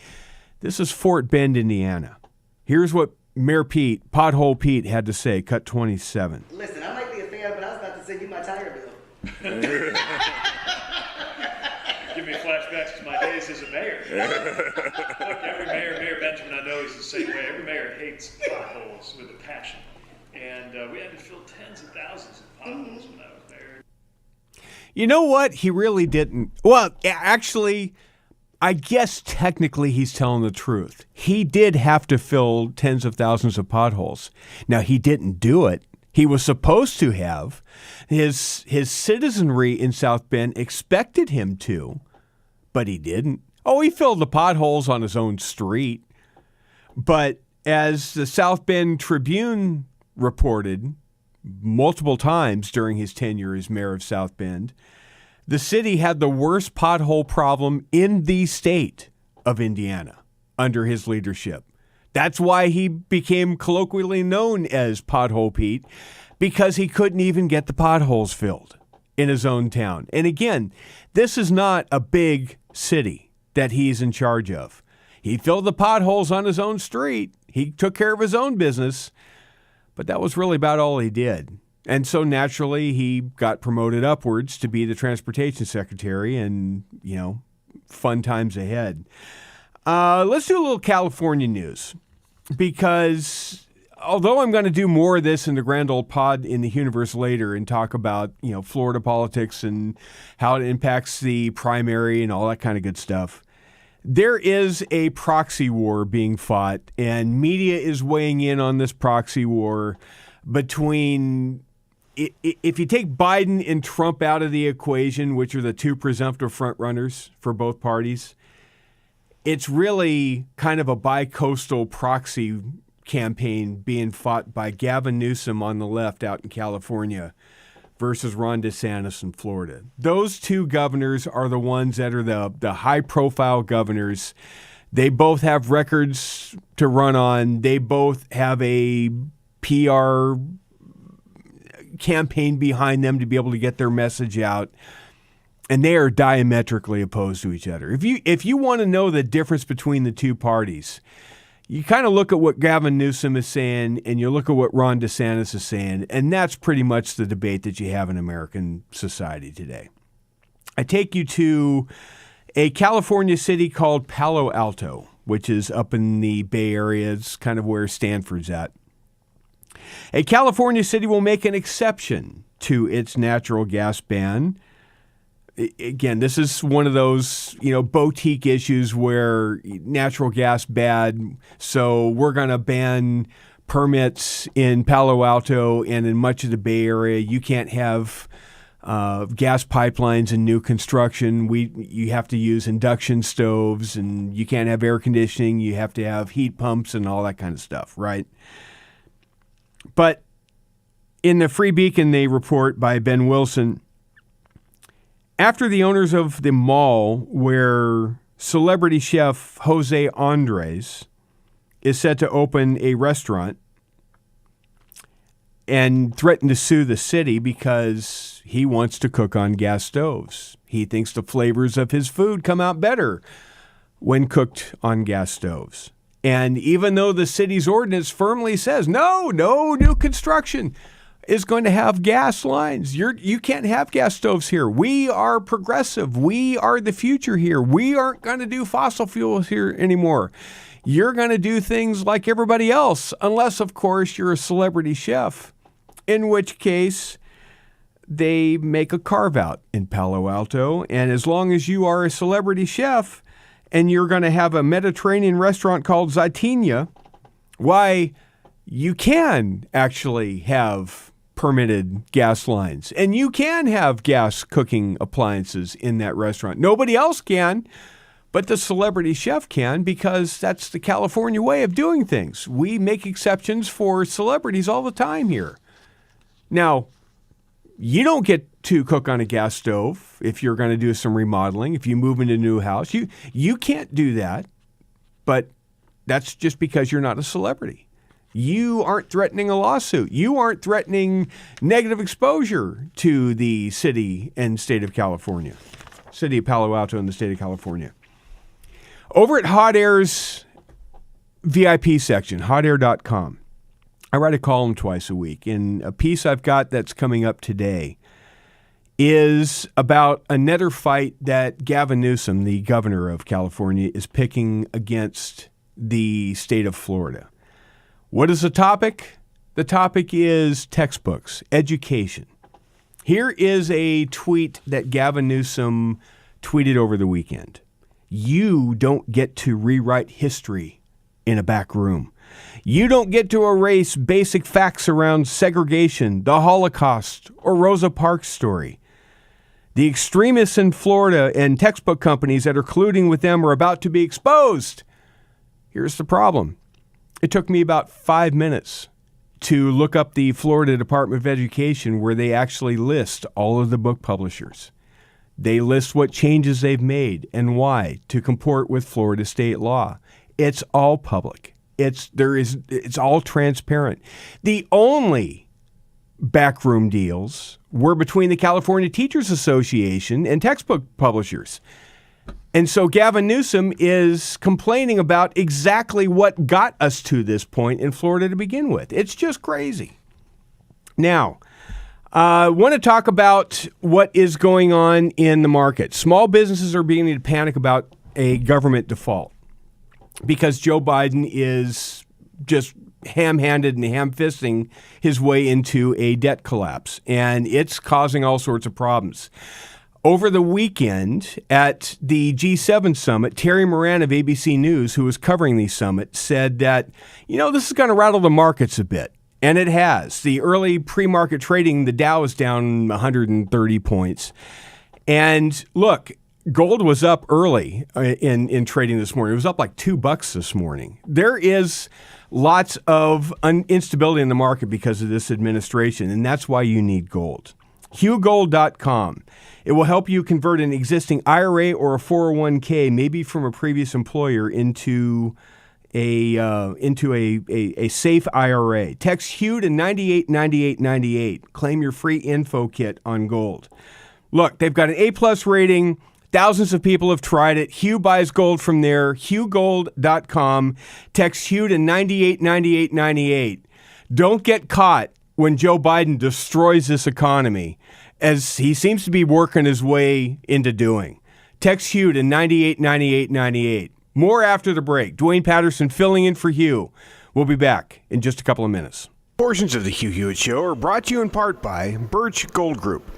This is Fort Bend, Indiana. Here's what Mayor Pete, Pothole Pete, had to say, cut 27. Listen, I might be a fan, but I was about to send you my tire bill. Give me flashbacks to my days as a mayor. Look, every Mayor Benjamin I know is the same way. Every mayor hates potholes with a passion. And we had to fill tens of thousands of potholes when I was mayor. You know what? He really didn't. Well, actually, I guess technically he's telling the truth. He did have to fill tens of thousands of potholes. Now, he didn't do it. He was supposed to have. His citizenry in South Bend expected him to, but he didn't. Oh, he filled the potholes on his own street. But as the South Bend Tribune reported multiple times during his tenure as mayor of South Bend, the city had the worst pothole problem in the state of Indiana under his leadership. That's why he became colloquially known as Pothole Pete, because he couldn't even get the potholes filled in his own town. And again, this is not a big city that he's in charge of. He filled the potholes on his own street. He took care of his own business, but that was really about all he did. And so naturally, he got promoted upwards to be the transportation secretary, and, fun times ahead. Let's do a little California news, because although I'm going to do more of this in the grand old pod in the universe later and talk about, Florida politics and how it impacts the primary and all that kind of good stuff, there is a proxy war being fought, and media is weighing in on this proxy war between, if you take Biden and Trump out of the equation, which are the two presumptive frontrunners for both parties, it's really kind of a bi-coastal proxy campaign being fought by Gavin Newsom on the left out in California versus Ron DeSantis in Florida. Those two governors are the ones that are the high-profile governors. They both have records to run on. They both have a PR campaign behind them to be able to get their message out. And they are diametrically opposed to each other. If you want to know the difference between the two parties, you kind of look at what Gavin Newsom is saying and you look at what Ron DeSantis is saying, and that's pretty much the debate that you have in American society today. I take you to a California city called Palo Alto, which is up in the Bay Area. It's kind of where Stanford's at. A California city will make an exception to its natural gas ban. Again, this is one of those, boutique issues where natural gas bad, so we're going to ban permits in Palo Alto and in much of the Bay Area. You can't have gas pipelines in new construction. You have to use induction stoves, and you can't have air conditioning. You have to have heat pumps and all that kind of stuff, right? But in the Free Beacon, they report by Ben Wilson, after the owners of the mall where celebrity chef Jose Andres is set to open a restaurant and threatened to sue the city because he wants to cook on gas stoves. He thinks the flavors of his food come out better when cooked on gas stoves. And even though the city's ordinance firmly says, no new construction is going to have gas lines. You can't have gas stoves here. We are progressive. We are the future here. We aren't going to do fossil fuels here anymore. You're going to do things like everybody else, unless, of course, you're a celebrity chef, in which case they make a carve-out in Palo Alto. And as long as you are a celebrity chef and you're going to have a Mediterranean restaurant called Zito, why, you can actually have permitted gas lines, and you can have gas cooking appliances in that restaurant. Nobody else can, but the celebrity chef can, because that's the California way of doing things. We make exceptions for celebrities all the time here. Now, you don't get to cook on a gas stove if you're going to do some remodeling. If you move into a new house, you can't do that, but that's just because you're not a celebrity. You aren't threatening a lawsuit. You aren't threatening negative exposure to the city and state of California, city of Palo Alto and the state of California. Over at Hot Air's VIP section, hotair.com, I write a column twice a week, and a piece I've got that's coming up today is about another fight that Gavin Newsom, the governor of California, is picking against the state of Florida. What is the topic? The topic is textbooks, education. Here is a tweet that Gavin Newsom tweeted over the weekend. You don't get to rewrite history in a back room. You don't get to erase basic facts around segregation, the Holocaust, or Rosa Parks' story. The extremists in Florida and textbook companies that are colluding with them are about to be exposed. Here's the problem. It took me about 5 minutes to look up the Florida Department of Education, where they actually list all of the book publishers. They list what changes they've made and why to comport with Florida state law. It's all public. It's all transparent. The only backroom deals were between the California Teachers Association and textbook publishers. And so Gavin Newsom is complaining about exactly what got us to this point in Florida to begin with. It's just crazy. Now, I want to talk about what is going on in the market. Small businesses are beginning to panic about a government default because Joe Biden is just ham-handed and ham-fisting his way into a debt collapse, and it's causing all sorts of problems. Over the weekend at the G7 summit, Terry Moran of ABC News, who was covering the summit, said that, this is going to rattle the markets a bit. And it has. The early pre-market trading, the Dow is down 130 points. And look, Gold was up early in trading this morning. It was up like $2 this morning. There is lots of instability in the market because of this administration, and that's why you need gold. HughGold.com. It will help you convert an existing IRA or a 401k, maybe from a previous employer, into a safe IRA. Text Hugh to 989898. Claim your free info kit on gold. Look, they've got an A+ rating. Thousands of people have tried it. Hugh buys gold from there. HughGold.com. Text Hugh to 989898. Don't get caught when Joe Biden destroys this economy, as he seems to be working his way into doing. Text Hugh to 989898. More after the break. Dwayne Patterson filling in for Hugh. We'll be back in just a couple of minutes. Portions of the Hugh Hewitt Show are brought to you in part by Birch Gold Group.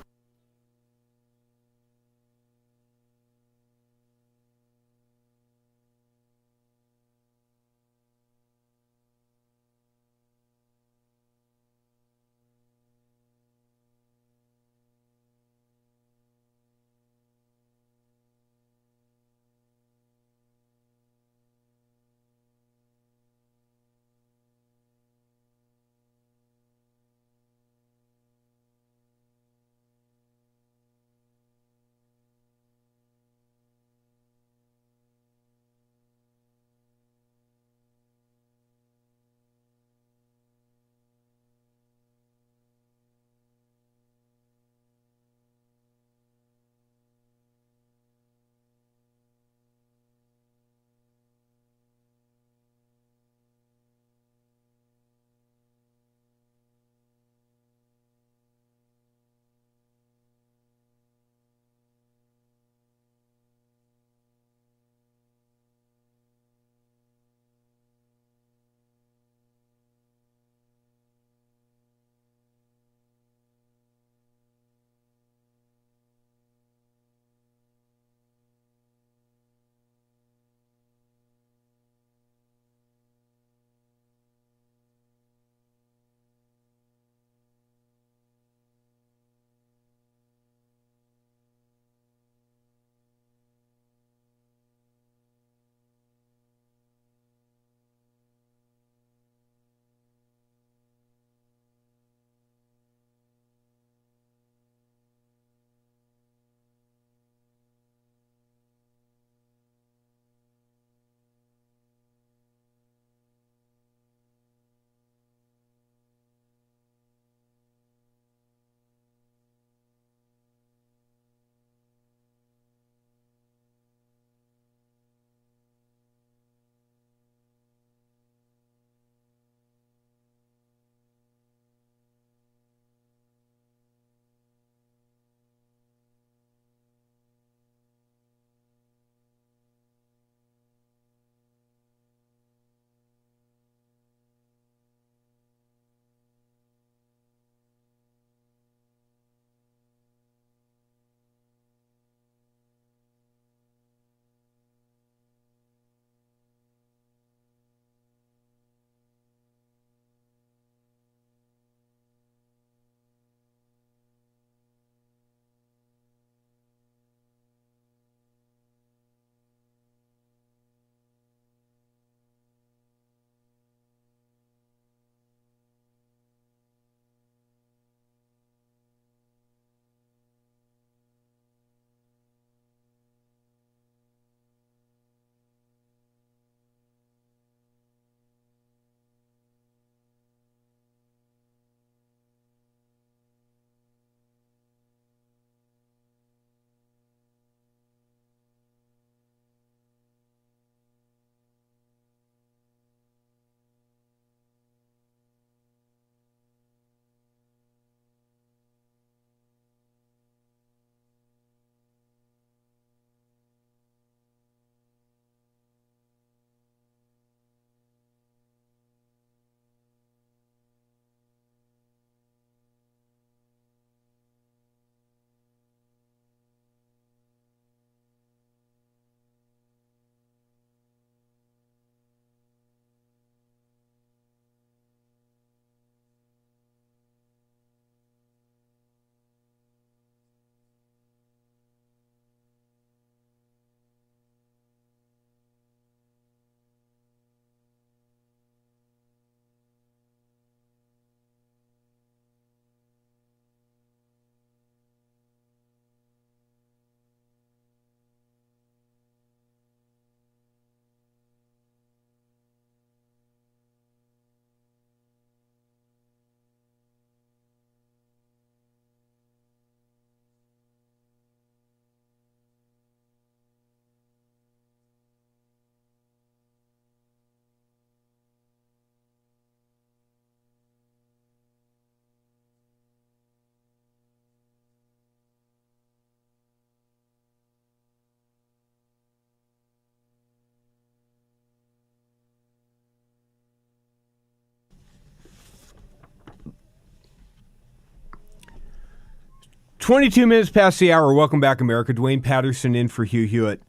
22 minutes past the hour. Welcome back, America. Dwayne Patterson in for Hugh Hewitt.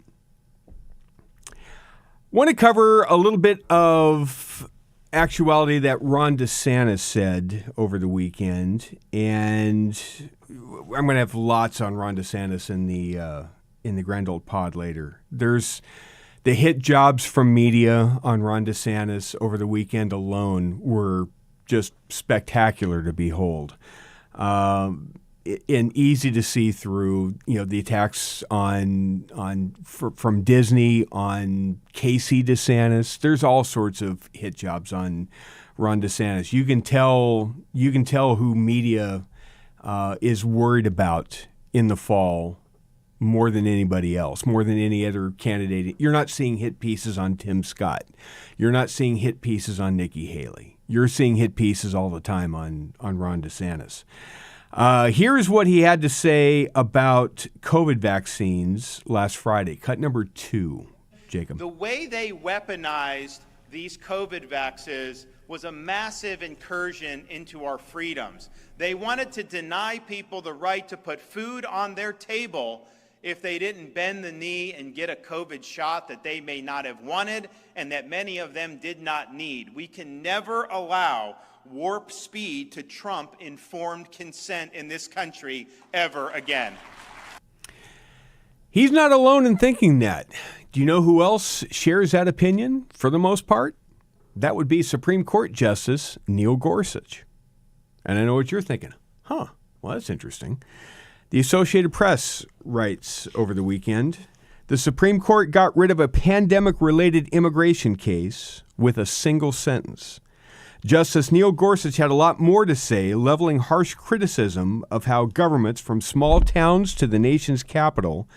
Want to cover a little bit of actuality that Ron DeSantis said over the weekend, and I'm going to have lots on Ron DeSantis in the Grand Old Pod later. There's the hit jobs from media on Ron DeSantis over the weekend alone were just spectacular to behold. And easy to see through, the attacks from Disney on Casey DeSantis. There's all sorts of hit jobs on Ron DeSantis. You can tell who media is worried about in the fall more than anybody else, more than any other candidate. You're not seeing hit pieces on Tim Scott. You're not seeing hit pieces on Nikki Haley. You're seeing hit pieces all the time on Ron DeSantis. Here's what he had to say about COVID vaccines last Friday. Cut number 2, Jacob. The way they weaponized these COVID vaccines was a massive incursion into our freedoms. They wanted to deny people the right to put food on their table if they didn't bend the knee and get a COVID shot that they may not have wanted and that many of them did not need. We can never allow warp speed to trump informed consent in this country ever again. He's not alone in thinking that. Do you know who else shares that opinion for the most part? That would be Supreme Court Justice Neil Gorsuch. And I know what you're thinking. Well, that's interesting. The Associated Press writes over the weekend, the Supreme Court got rid of a pandemic-related immigration case with a single sentence. Justice Neil Gorsuch had a lot more to say, leveling harsh criticism of how governments from small towns to the nation's capital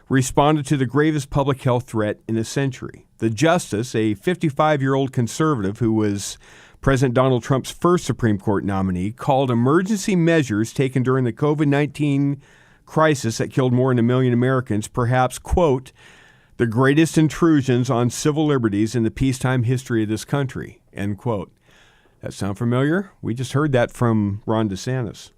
responded to the gravest public health threat in a century. The justice, a 55-year-old conservative who was President Donald Trump's first Supreme Court nominee, called emergency measures taken during the COVID-19 crisis that killed more than 1 million Americans perhaps, quote, the greatest intrusions on civil liberties in the peacetime history of this country, end quote. That sound familiar? We just heard that from Ron DeSantis.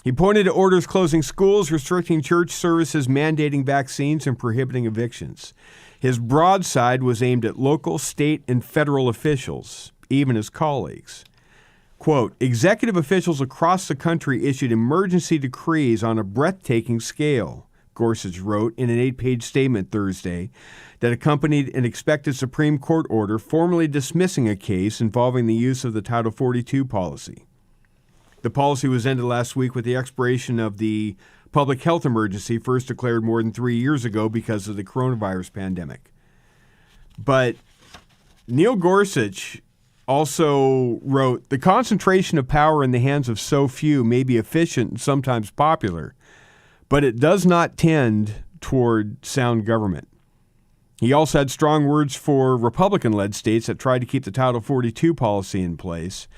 He pointed to orders closing schools, restricting church services, mandating vaccines, and prohibiting evictions. His broadside was aimed at local, state, and federal officials, even his colleagues. Quote, executive officials across the country issued emergency decrees on a breathtaking scale, Gorsuch wrote in an 8-page statement Thursday that accompanied an expected Supreme Court order formally dismissing a case involving the use of the Title 42 policy. The policy was ended last week with the expiration of the public health emergency first declared more than 3 years ago because of the coronavirus pandemic. But Neil Gorsuch also wrote, the concentration of power in the hands of so few may be efficient and sometimes popular, but it does not tend toward sound government. He also had strong words for Republican-led states that tried to keep the Title 42 policy in place,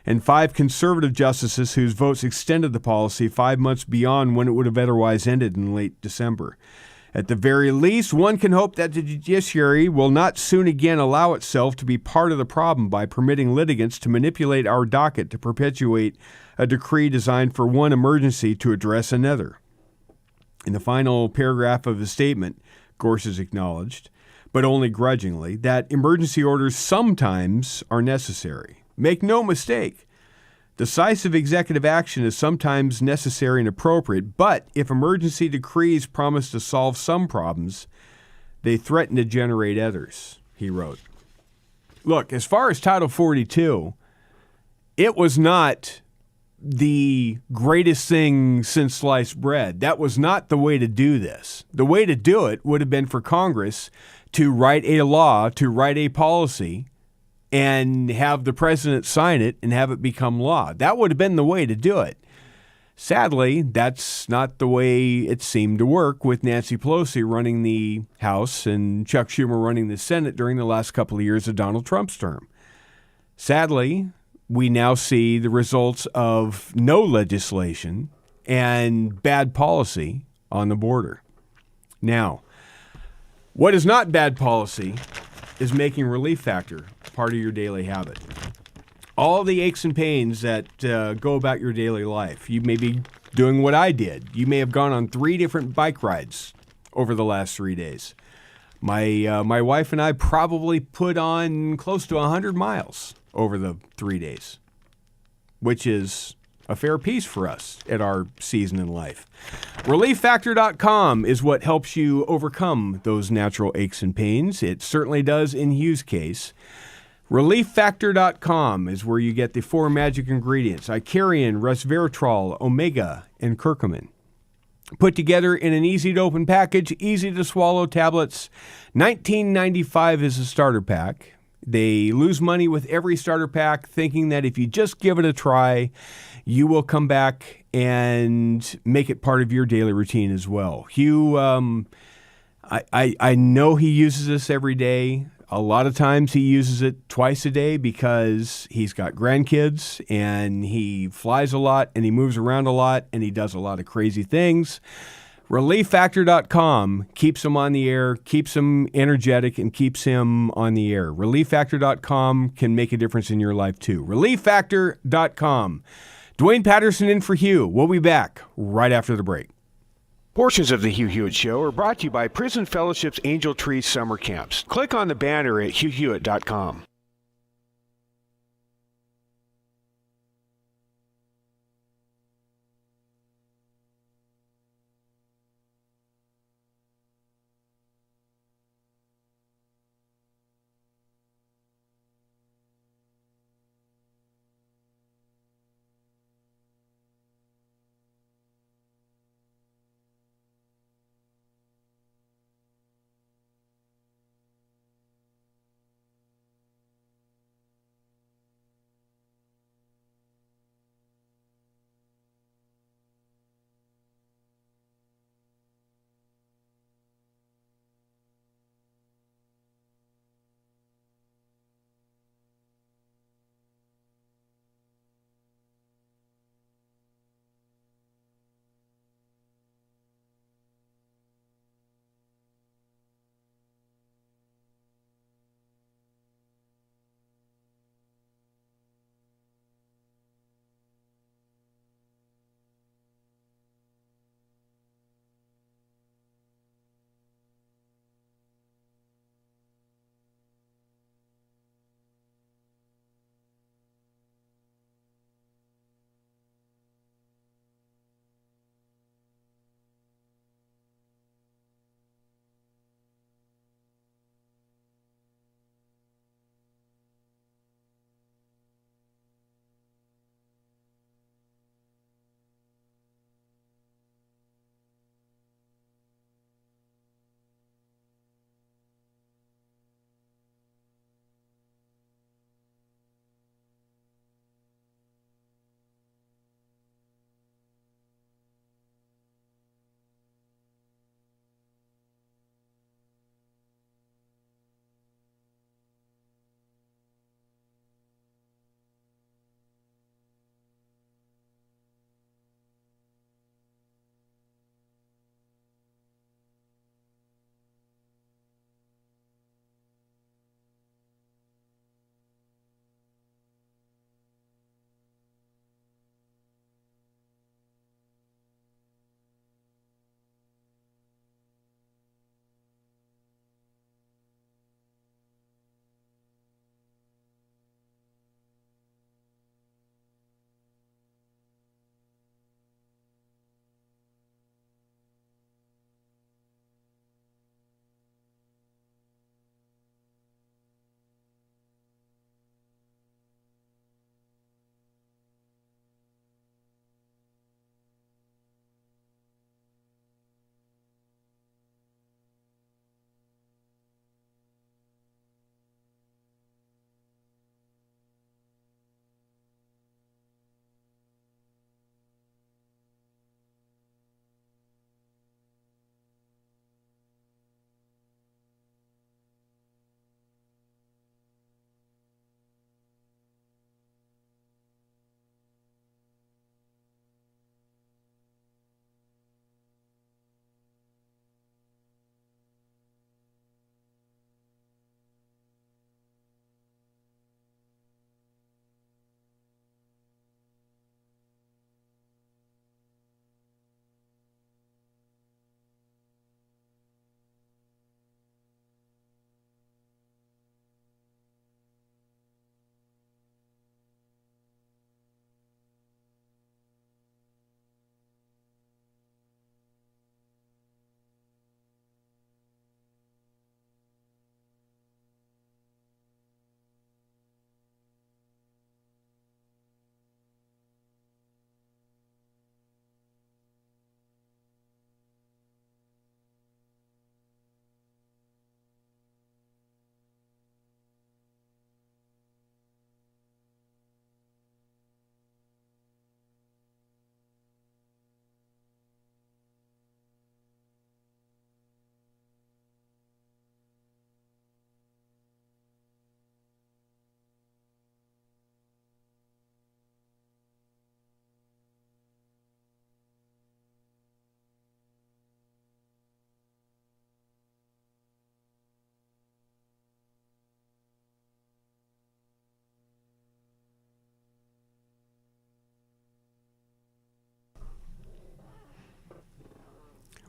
and 5 conservative justices whose votes extended the policy 5 months beyond when it would have otherwise ended in late December. At the very least, one can hope that the judiciary will not soon again allow itself to be part of the problem by permitting litigants to manipulate our docket to perpetuate a decree designed for one emergency to address another. In the final paragraph of his statement, Gorsuch acknowledged, but only grudgingly, that emergency orders sometimes are necessary. Make no mistake, decisive executive action is sometimes necessary and appropriate, but if emergency decrees promise to solve some problems, they threaten to generate others, he wrote. Look, as far as Title 42, it was not the greatest thing since sliced bread. That was not the way to do this. The way to do it would have been for Congress to write a law, to write a policy, and have the president sign it and have it become law. That would have been the way to do it. Sadly, that's not the way it seemed to work with Nancy Pelosi running the House and Chuck Schumer running the Senate during the last couple of years of Donald Trump's term. Sadly, we now see the results of no legislation and bad policy on the border. Now, what is not bad policy is making Relief Factor part of your daily habit. All the aches and pains that go about your daily life. You may be doing what I did. You may have gone on 3 different bike rides over the last 3 days. My wife and I probably put on close to 100 miles over the 3 days, which is a fair piece for us at our season in life. ReliefFactor.com is what helps you overcome those natural aches and pains. It certainly does in Hugh's case. ReliefFactor.com is where you get the 4 magic ingredients: Icarian, resveratrol, omega, and curcumin. Put together in an easy-to-open package, easy-to-swallow tablets. $19.95 is a starter pack. They lose money with every starter pack, thinking that if you just give it a try, you will come back and make it part of your daily routine as well. Hugh, I know he uses this every day. A lot of times he uses it twice a day because he's got grandkids and he flies a lot and he moves around a lot and he does a lot of crazy things. ReliefFactor.com keeps him on the air, keeps him energetic, and keeps him on the air. ReliefFactor.com can make a difference in your life too. ReliefFactor.com. Dwayne Patterson in for Hugh. We'll be back right after the break. Portions of the Hugh Hewitt Show are brought to you by Prison Fellowship's Angel Tree Summer Camps. Click on the banner at HughHewitt.com.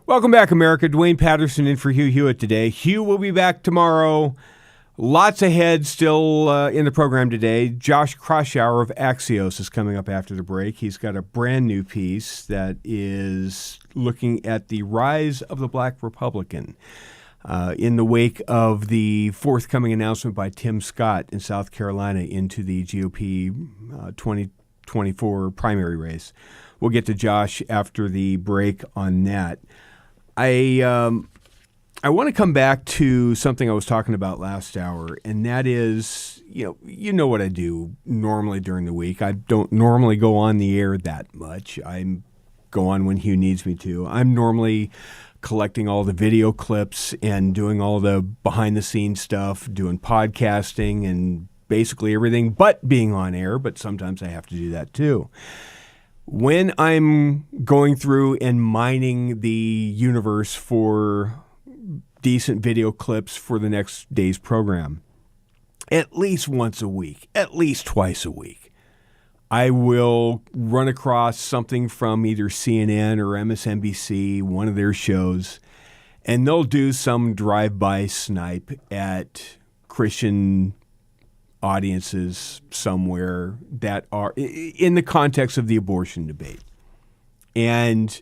Welcome back, America. Dwayne Patterson in for Hugh Hewitt today. Hugh will be back tomorrow. Lots ahead still in the program today. Josh Kraushaar of Axios is coming up after the break. He's got a brand new piece that is looking at the rise of the black Republican in the wake of the forthcoming announcement by Tim Scott in South Carolina into the GOP 2024 primary race. We'll get to Josh after the break on that. I want to come back to something I was talking about last hour, and that is, you know what I do normally during the week. I don't normally go on the air that much. I go on when Hugh needs me to. I'm normally collecting all the video clips and doing all the behind-the-scenes stuff, doing podcasting and basically everything but being on air, but sometimes I have to do that too. When I'm going through and mining the universe for decent video clips for the next day's program, at least once a week, at least twice a week, I will run across something from either CNN or MSNBC, one of their shows, and they'll do some drive-by snipe at Christian audiences somewhere that are in the context of the abortion debate. And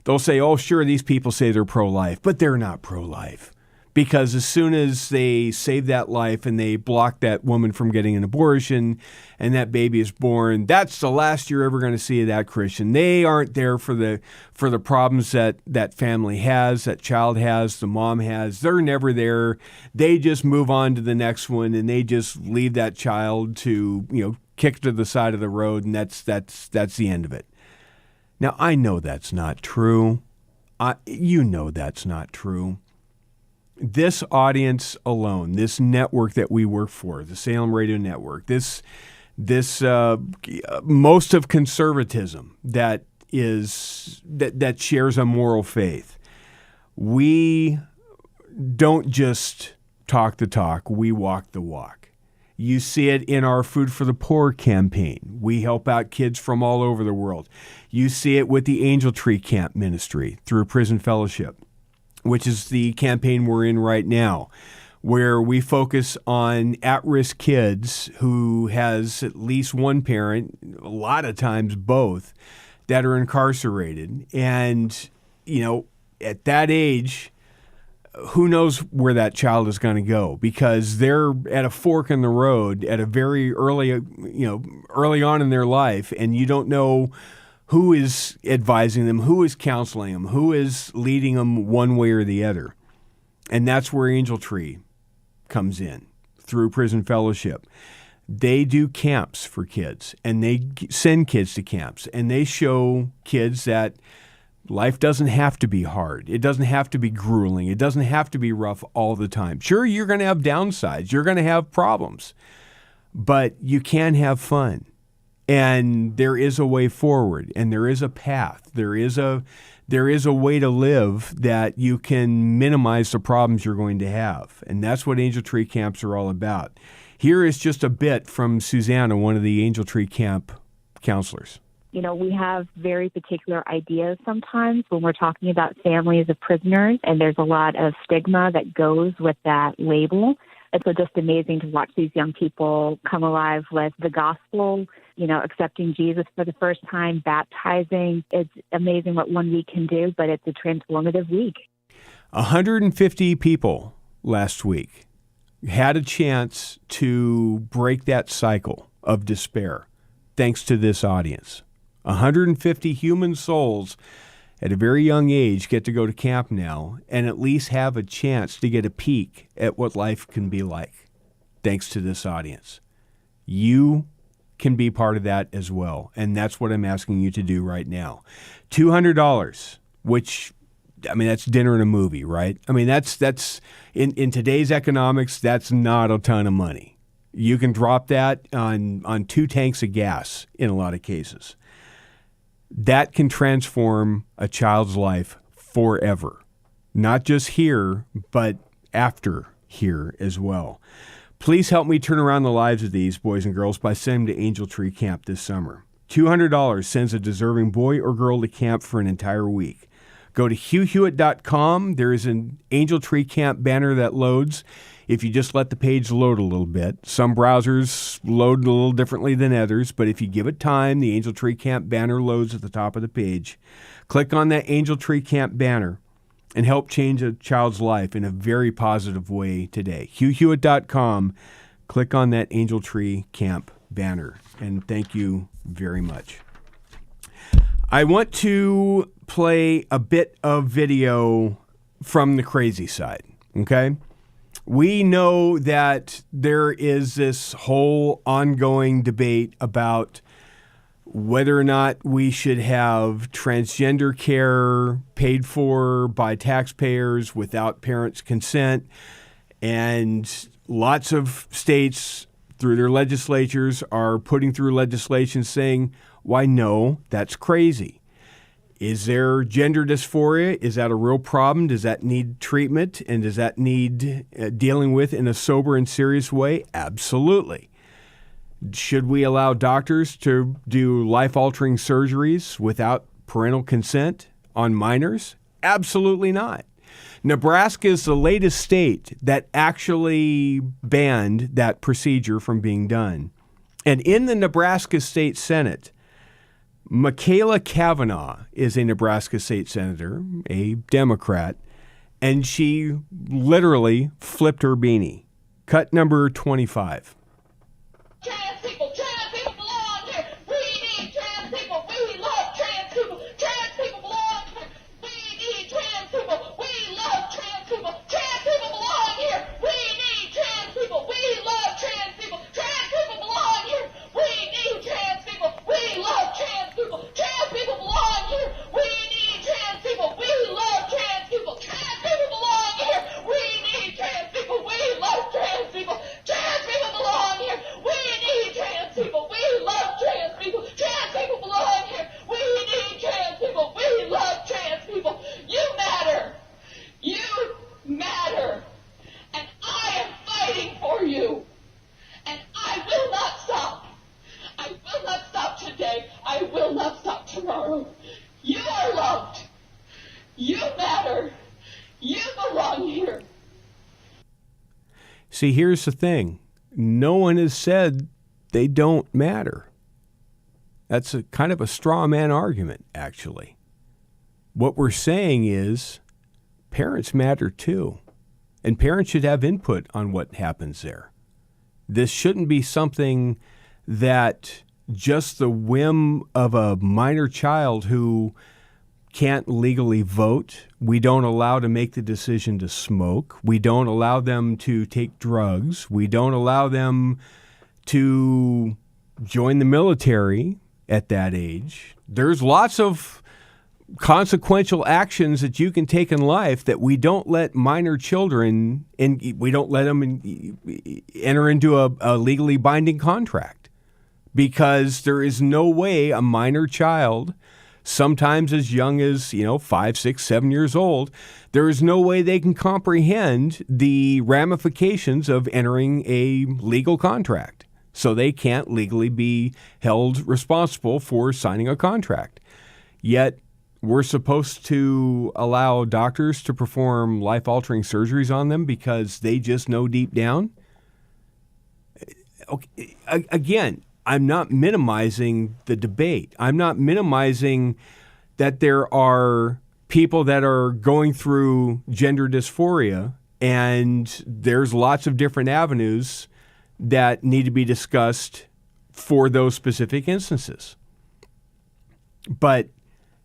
they'll say, oh, sure, these people say they're pro-life, but they're not pro-life. Because as soon as they save that life and they block that woman from getting an abortion and that baby is born, that's the last you're ever going to see of that Christian. They aren't there for the problems that that family has, that child has, the mom has. They're never there. They just move on to the next one and they just leave that child to, kick to the side of the road, and that's the end of it. Now, I know that's not true. You know that's not true. This audience alone, this network that we work for, the Salem Radio Network, this most of conservatism that shares a moral faith, we don't just talk the talk, we walk the walk. You see it in our Food for the Poor campaign. We help out kids from all over the world. You see it with the Angel Tree Camp Ministry through Prison Fellowship, which is the campaign we're in right now, where we focus on at-risk kids who has at least one parent, a lot of times both, that are incarcerated. And, at that age, who knows where that child is going to go, because they're at a fork in the road at a very early on in their life, and you don't know who is advising them, who is counseling them, who is leading them one way or the other. And that's where Angel Tree comes in, through Prison Fellowship. They do camps for kids, and they send kids to camps, and they show kids that life doesn't have to be hard. It doesn't have to be grueling. It doesn't have to be rough all the time. Sure, you're going to have downsides. You're going to have problems, but you can have fun. And there is a way forward, and there is a path. There is a way to live that you can minimize the problems you're going to have. And that's what Angel Tree camps are all about. Here is just a bit from Susanna, one of the Angel Tree camp counselors. We have very particular ideas sometimes when we're talking about families of prisoners, and there's a lot of stigma that goes with that label. It's just amazing to watch these young people come alive with the gospel, accepting Jesus for the first time, baptizing. It's amazing what 1 week can do, but it's a transformative week. 150 people last week had a chance to break that cycle of despair thanks to this audience. 150 human souls at a very young age get to go to camp now and at least have a chance to get a peek at what life can be like, thanks to this audience. You can be part of that as well, and that's what I'm asking you to do right now. $200, which, that's dinner and a movie, right? That's in today's economics, that's not a ton of money. You can drop that on 2 tanks of gas in a lot of cases. That can transform a child's life forever, not just here, but after here as well. Please help me turn around the lives of these boys and girls by sending them to Angel Tree Camp this summer. $200 sends a deserving boy or girl to camp for an entire week. Go to HughHewitt.com. There is an Angel Tree Camp banner that loads if you just let the page load a little bit. Some browsers load a little differently than others, but if you give it time, the Angel Tree Camp banner loads at the top of the page. Click on that Angel Tree Camp banner and help change a child's life in a very positive way today. HughHewitt.com. Click on that Angel Tree Camp banner, and thank you very much. I want to play a bit of video from the crazy side, okay? We know that there is this whole ongoing debate about whether or not we should have transgender care paid for by taxpayers without parents' consent. And lots of states, through their legislatures, are putting through legislation saying, why, no, that's crazy. Is there gender dysphoria? Is that a real problem? Does that need treatment? And does that need dealing with in a sober and serious way? Absolutely. Should we allow doctors to do life-altering surgeries without parental consent on minors? Absolutely not. Nebraska is the latest state that actually banned that procedure from being done. And in the Nebraska State Senate, Michaela Cavanaugh is a Nebraska state senator, a Democrat, and she literally flipped her beanie. Cut number 25. Trans people belong here. We need trans people. We love trans people. Trans people belong here. We need trans people. We love trans people. Trans people belong here. We need trans people. We love trans people. Trans people belong here. We need trans people. We love trans people. Trans people belong here. We need trans people. We love trans people. Trans people belong here. We need trans people. We love trans people. Trans people belong here. We need trans people. We love trans people. Trans people belong here. We need trans people. We love trans people. You matter. You matter. And I am fighting for you. And I will not stop. I will not stop today. I will not stop tomorrow. You are loved. You matter. You belong here. See, here's the thing. No one has said they don't matter. That's a kind of a straw man argument, actually. What we're saying is parents matter too, and parents should have input on what happens there. This shouldn't be something that just the whim of a minor child who can't legally vote, we don't allow to make the decision to smoke, we don't allow them to take drugs, we don't allow them to join the military at that age. There's lots of consequential actions that you can take in life that we don't let minor children, and we don't let them enter into a legally binding contract, because there is no way a minor child, sometimes as young as 5, 6, 7 years old, there is no way they can comprehend the ramifications of entering a legal contract. So they can't legally be held responsible for signing a contract. Yet we're supposed to allow doctors to perform life-altering surgeries on them because they just know deep down? Okay. Again, I'm not minimizing the debate. I'm not minimizing that there are people that are going through gender dysphoria, and there's lots of different avenues that need to be discussed for those specific instances. But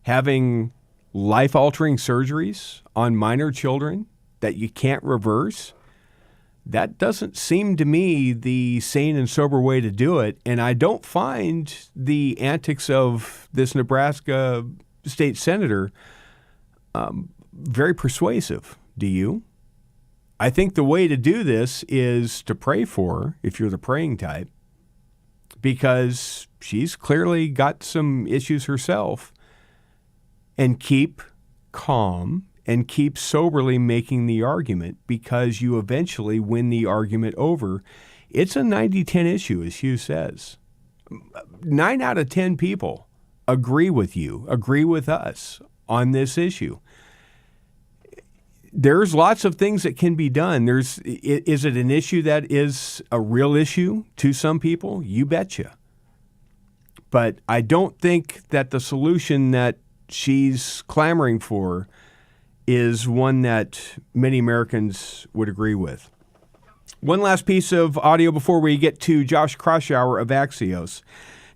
having life-altering surgeries on minor children that you can't reverse, that doesn't seem to me the sane and sober way to do it. And I don't find the antics of this Nebraska state senator very persuasive. Do you? I think the way to do this is to pray for her, if you're the praying type, because she's clearly got some issues herself, and keep calm and keep soberly making the argument, because you eventually win the argument over. It's a 90-10 issue, as Hugh says. 9 out of 10 people agree with you, agree with us on this issue. there's lots of things that can be done. Is it an issue that is a real issue to some people? You betcha. But I don't think that the solution that she's clamoring for is one that many Americans would agree with. One last piece of audio before we get to Josh Kraushaar of Axios.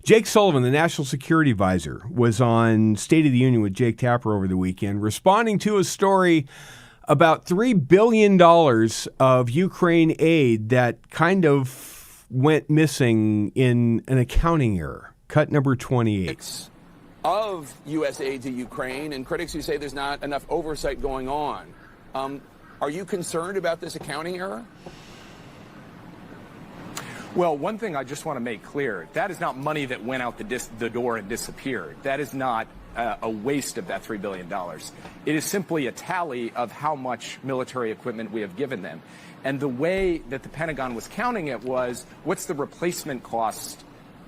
Jake Sullivan, the National Security Advisor, was on State of the Union with Jake Tapper over the weekend, responding to a story about $3 billion of Ukraine aid that kind of went missing in an accounting error. Cut number 28. Of U.S. aid to Ukraine, and critics who say there's not enough oversight going on. Are you concerned about this accounting error? Well, one thing I just want to make clear, that is not money that went out the door and disappeared. That is not a waste of that $3 billion. It is simply a tally of how much military equipment we have given them. And the way that the Pentagon was counting it was, what's the replacement cost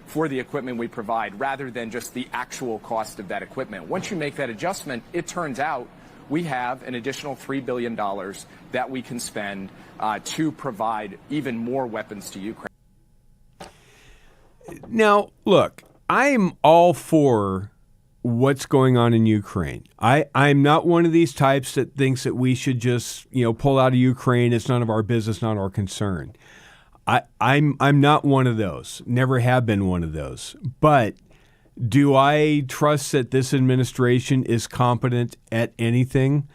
for the equipment we provide, rather than just the actual cost of that equipment. Once you make that adjustment, it turns out we have an additional $3 billion that we can spend to provide even more weapons to Ukraine. Now, look, I'm all for what's going on in Ukraine. I'm not one of these types that thinks that we should just, pull out of Ukraine. It's none of our business, not our concern. I'm not one of those. Never have been one of those. But do I trust that this administration is competent at anything?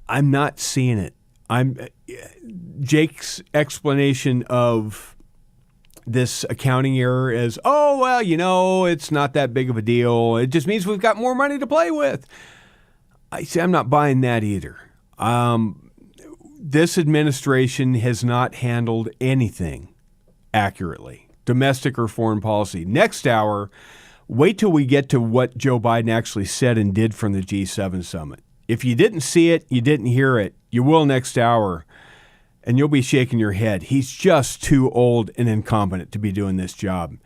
I'm not seeing it. Jake's explanation of this accounting error is, it's not that big of a deal. It just means we've got more money to play with. I'm not buying that either. This administration has not handled anything accurately, domestic or foreign policy. Next hour, wait till we get to what Joe Biden actually said and did from the G7 summit. If you didn't see it, you didn't hear it, you will next hour, and you'll be shaking your head. He's just too old and incompetent to be doing this job.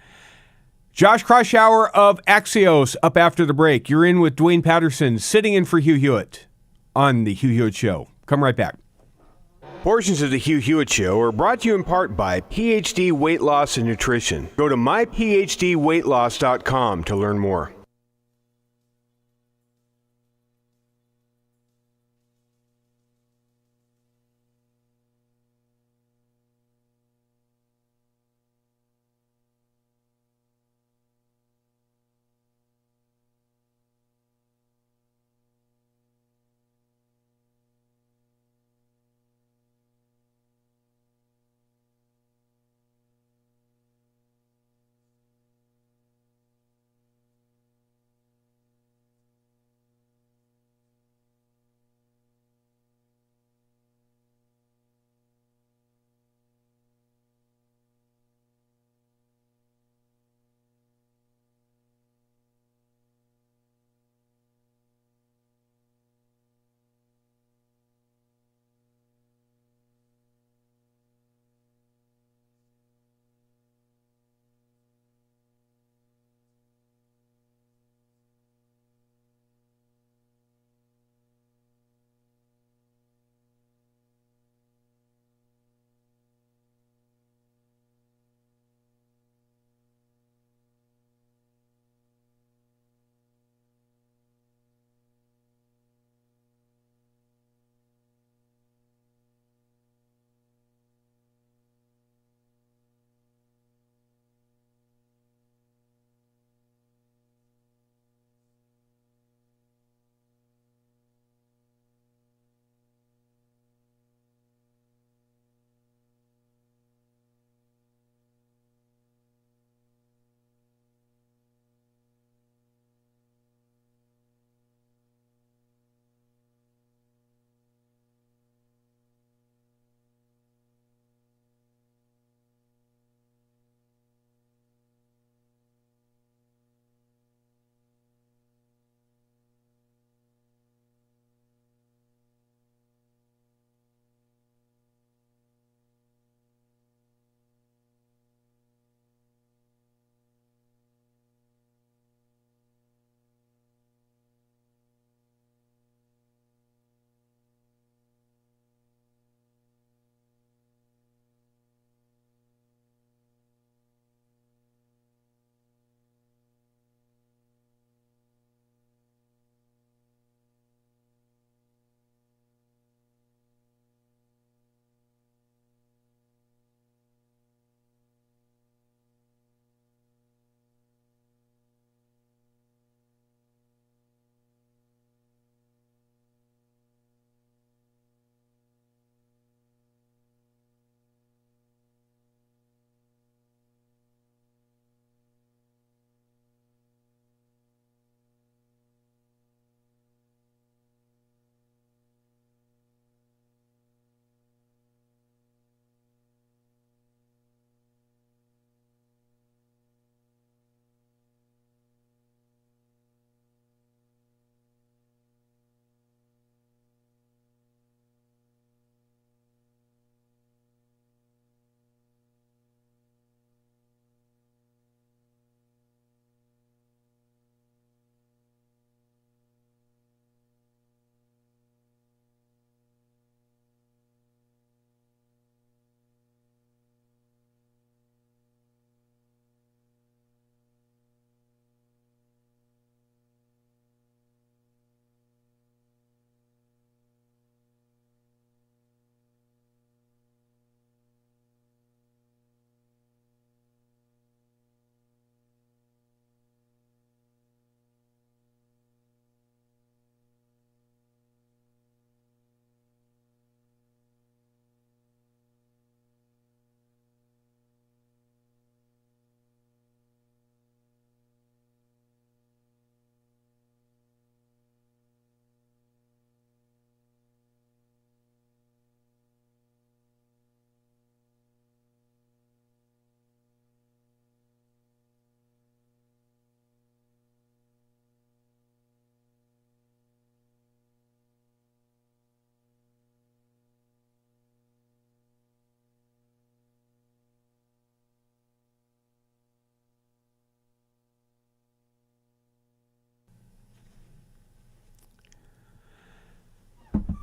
Josh Kraushaar of Axios up after the break. You're in with Dwayne Patterson, sitting in for Hugh Hewitt on The Hugh Hewitt Show. Come right back. Portions of The Hugh Hewitt Show are brought to you in part by PhD Weight Loss and Nutrition. Go to myphdweightloss.com to learn more.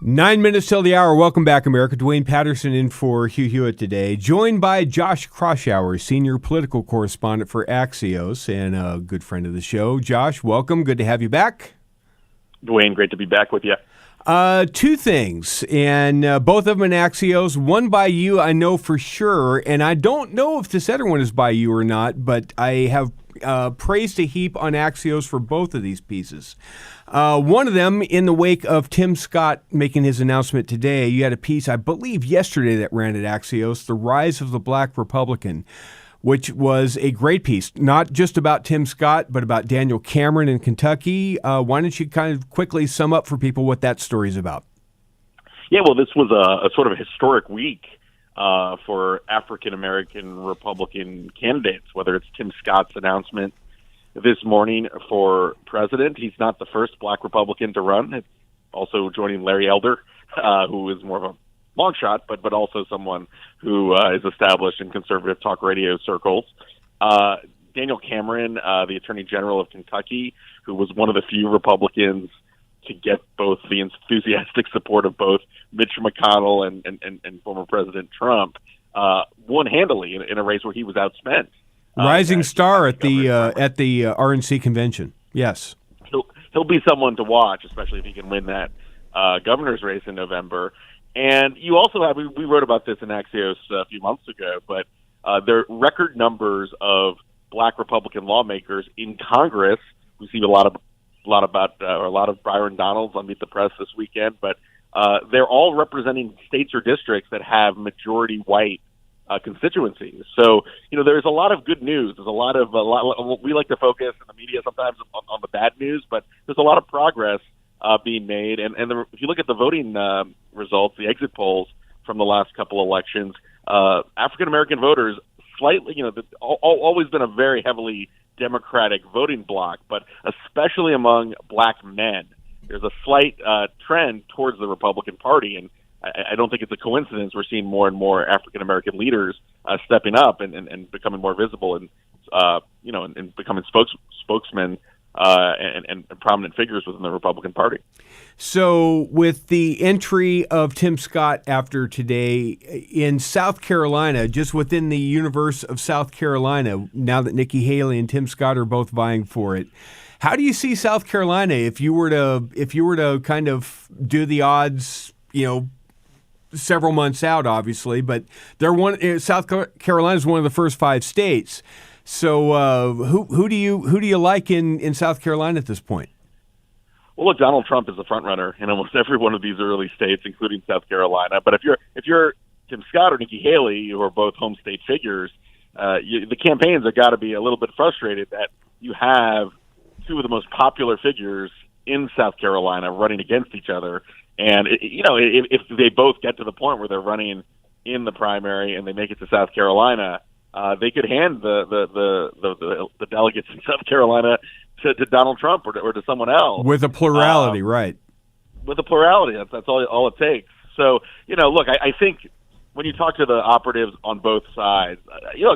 9 minutes till the hour. Welcome back, America. Dwayne Patterson in for Hugh Hewitt today. Joined by Josh Kraushaar, senior political correspondent for Axios and a good friend of the show. Josh, welcome. Good to have you back. Dwayne, great to be back with you. Two things, and both of them in Axios. One by you, I know for sure, and I don't know if this other one is by you or not, but I have praise to heap on Axios for both of these pieces. One of them, in the wake of Tim Scott making his announcement today, you had a piece, I believe, yesterday that ran at Axios, The Rise of the Black Republican, which was a great piece, not just about Tim Scott, but about Daniel Cameron in Kentucky. Why don't you kind of quickly sum up for people what that story is about? Yeah, well, this was a sort of a historic week for African-American Republican candidates, whether it's Tim Scott's announcement this morning for president. He's not the first black Republican to run. It's also joining Larry Elder, who is more of a long shot, but also someone who is established in conservative talk radio circles. Daniel Cameron, the Attorney General of Kentucky, who was one of the few Republicans to get both the enthusiastic support of both Mitch McConnell and former President Trump, won handily in a race where he was outspent. Rising star at the RNC convention. Yes, he'll be someone to watch, especially if he can win that governor's race in November. And you also have, we wrote about this in Axios a few months ago, but there are record numbers of black Republican lawmakers in Congress. We see a lot of Byron Donalds on Meet the Press this weekend, but they're all representing states or districts that have majority white constituencies. So, there's a lot of good news. There's a lot. We like to focus in the media sometimes on the bad news, but there's a lot of progress being made. And if you look at the voting results, the exit polls from the last couple elections, African-American voters slightly, always been a very heavily Democratic voting bloc, but especially among black men, there's a slight trend towards the Republican Party. And I don't think it's a coincidence we're seeing more and more African-American leaders stepping up and becoming more visible and, and becoming spokesmen and prominent figures within the Republican Party. So with the entry of Tim Scott after today in South Carolina, just within the universe of South Carolina, now that Nikki Haley and Tim Scott are both vying for it, how do you see South Carolina if you were to kind of do the odds, several months out, obviously, but South Carolina is one of the first 5 states. So who do you like in South Carolina at this point? Well, look, Donald Trump is the front runner in almost every one of these early states, including South Carolina. But if you're Tim Scott or Nikki Haley, who are both home state figures, the campaigns have got to be a little bit frustrated that you have two of the most popular figures in South Carolina running against each other. And if they both get to the point where they're running in the primary and they make it to South Carolina, they could hand the delegates in South Carolina to Donald Trump or to someone else with a plurality, right? With a plurality, that's all it takes. So look, I think when you talk to the operatives on both sides,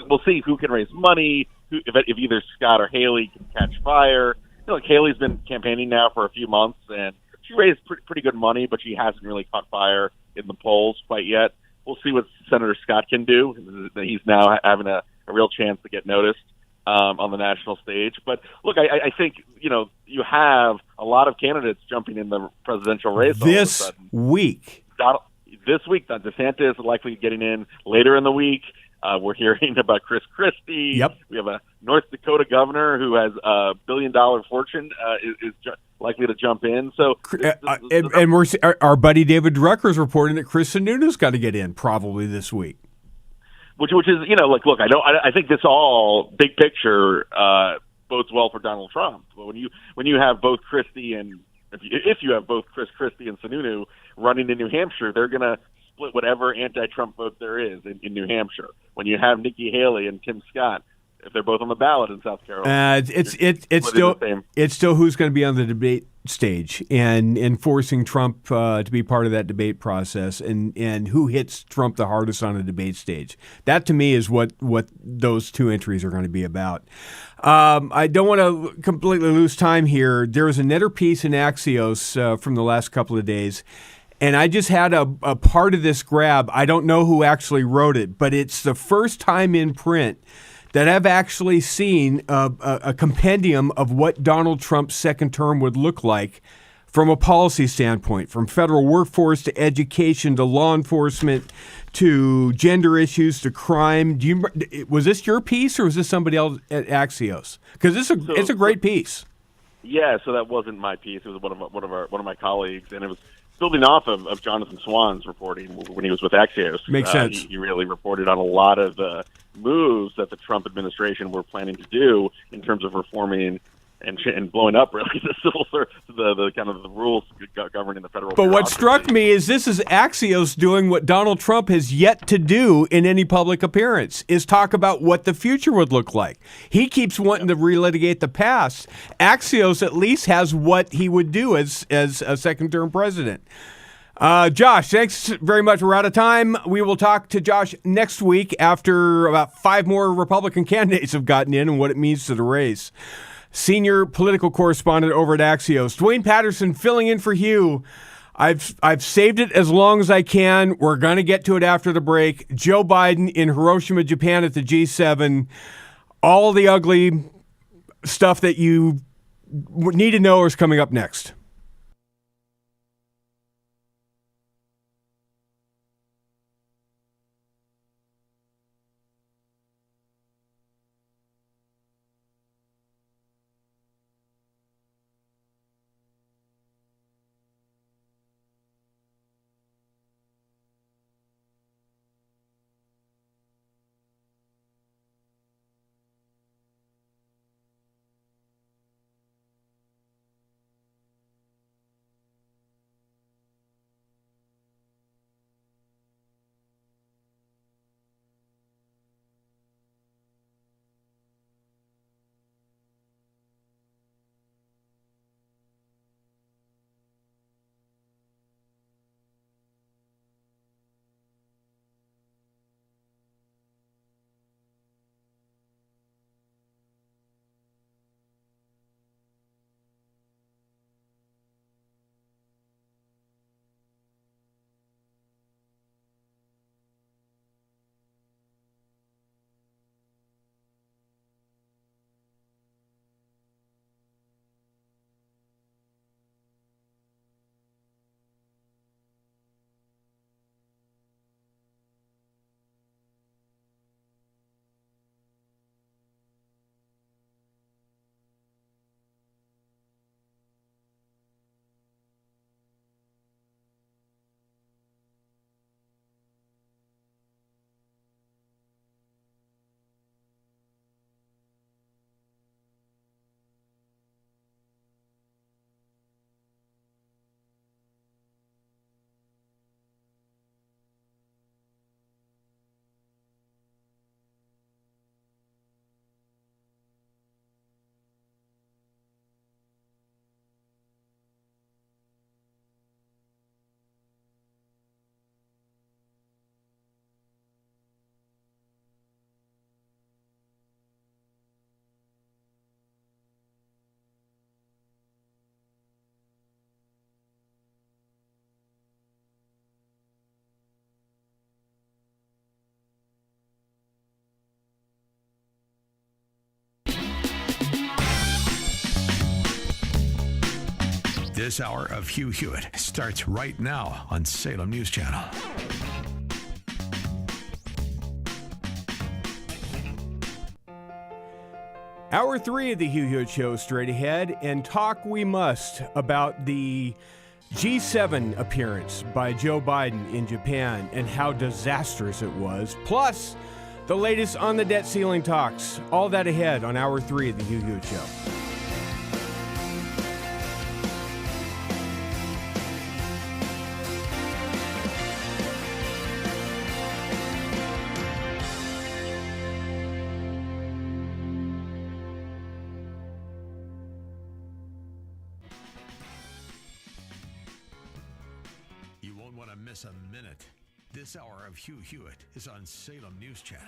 we'll see who can raise money, if either Scott or Haley can catch fire. Haley's been campaigning now for a few months and she raised pretty good money, but she hasn't really caught fire in the polls quite yet. We'll see what Senator Scott can do. He's now having a real chance to get noticed on the national stage. But look, I think, you have a lot of candidates jumping in the presidential race this week. This week, DeSantis is likely getting in later in the week. We're hearing about Chris Christie. Yep. We have a North Dakota governor who has a billion-dollar fortune is likely to jump in. So, and our buddy David Drucker is reporting that Chris Sununu's got to get in probably this week. Which is look, I think this all big picture bodes well for Donald Trump. But when you have both Christie and if you have both Chris Christie and Sununu running in New Hampshire, they're going to split whatever anti-Trump vote there is in New Hampshire. When you have Nikki Haley and Tim Scott, if they're both on the ballot in South Carolina, it's still who's going to be on the debate stage and forcing Trump to be part of that debate process and who hits Trump the hardest on a debate stage. That to me is what those two entries are going to be about. I don't want to completely lose time here. There was another piece in Axios from the last couple of days. And I just had a part of this grab. I don't know who actually wrote it, but it's the first time in print that I've actually seen a compendium of what Donald Trump's second term would look like from a policy standpoint, from federal workforce to education to law enforcement to gender issues to crime. Was this your piece or was this somebody else at Axios? Because it's a great piece. Yeah, so that wasn't my piece. It was one of my colleagues, and it was building off of Jonathan Swan's reporting when he was with Axios. Makes sense. He really reported on a lot of the moves that the Trump administration were planning to do in terms of reforming and blowing up really the civil service, the kind of the rules governing the federal. But what struck me is this is Axios doing what Donald Trump has yet to do in any public appearance, is talk about what the future would look like. He keeps wanting to relitigate the past. Axios at least has what he would do as a second-term president. Josh, thanks very much. We're out of time. We will talk to Josh next week after about 5 more Republican candidates have gotten in and what it means to the race. Senior political correspondent over at Axios, Dwayne Patterson filling in for Hugh. I've saved it as long as I can. We're going to get to it after the break. Joe Biden in Hiroshima, Japan at the G7. All the ugly stuff that you need to know is coming up next. This hour of Hugh Hewitt starts right now on Salem News Channel. Hour 3 of the Hugh Hewitt Show straight ahead, and talk we must about the G7 appearance by Joe Biden in Japan and how disastrous it was, plus the latest on the debt ceiling talks. All that ahead on Hour 3 of the Hugh Hewitt Show. Miss a minute. This hour of Hugh Hewitt is on Salem News Channel.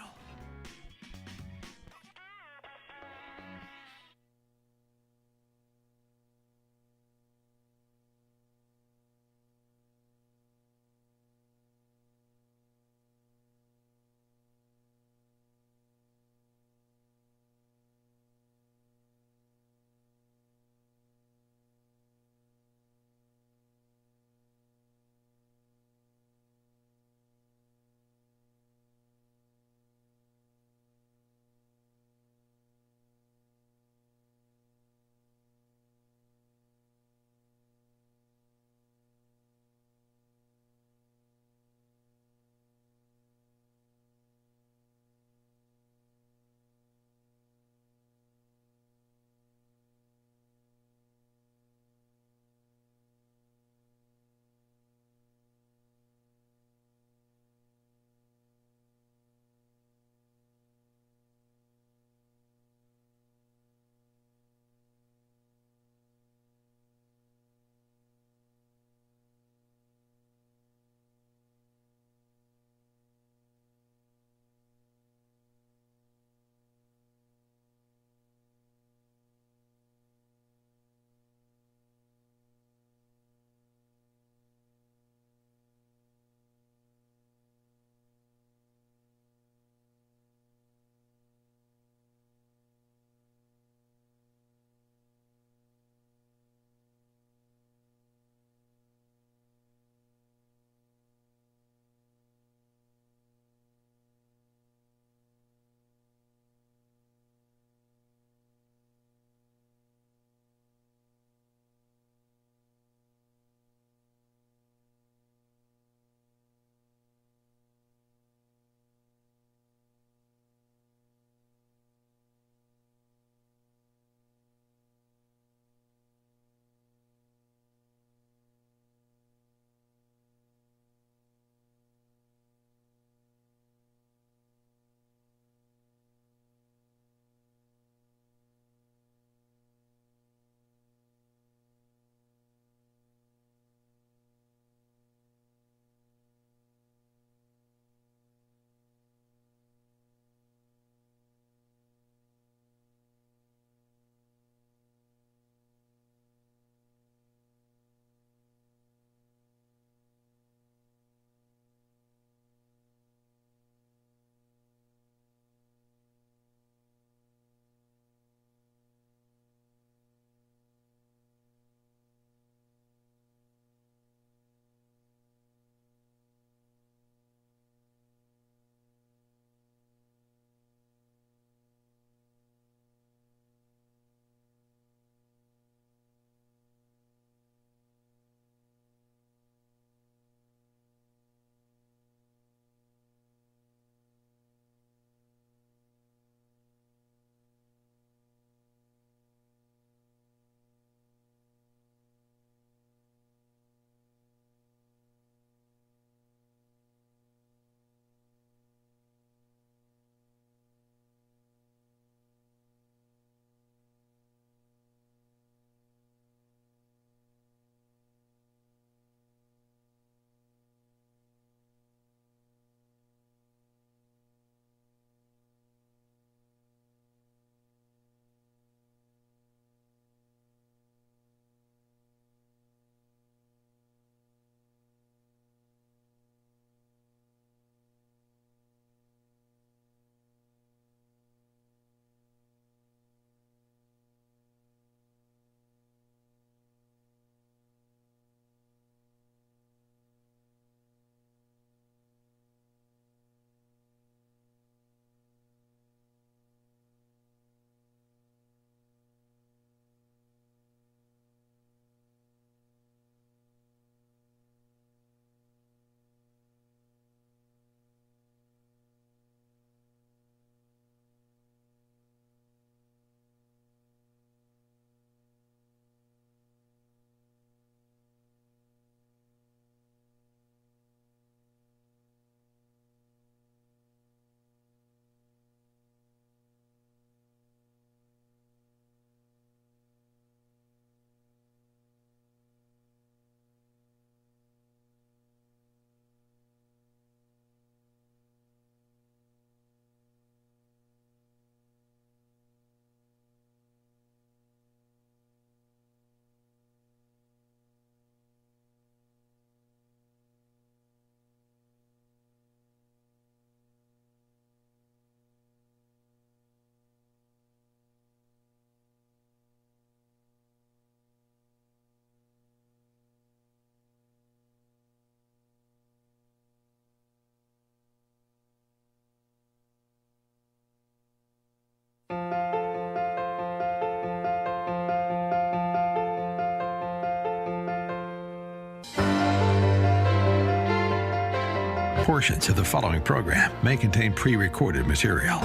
Portions of the following program may contain pre-recorded material.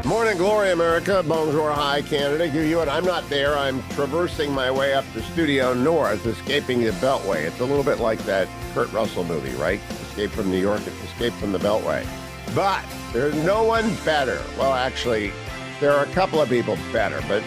Morning glory, America. Bonjour, hi, Canada. Hugh Hewitt. I'm not there. I'm traversing my way up the studio north, escaping the Beltway. It's a little bit like that Kurt Russell movie, right? Escape from New York, Escape from the Beltway. But there's no one better. Well, actually, there are a couple of people better, but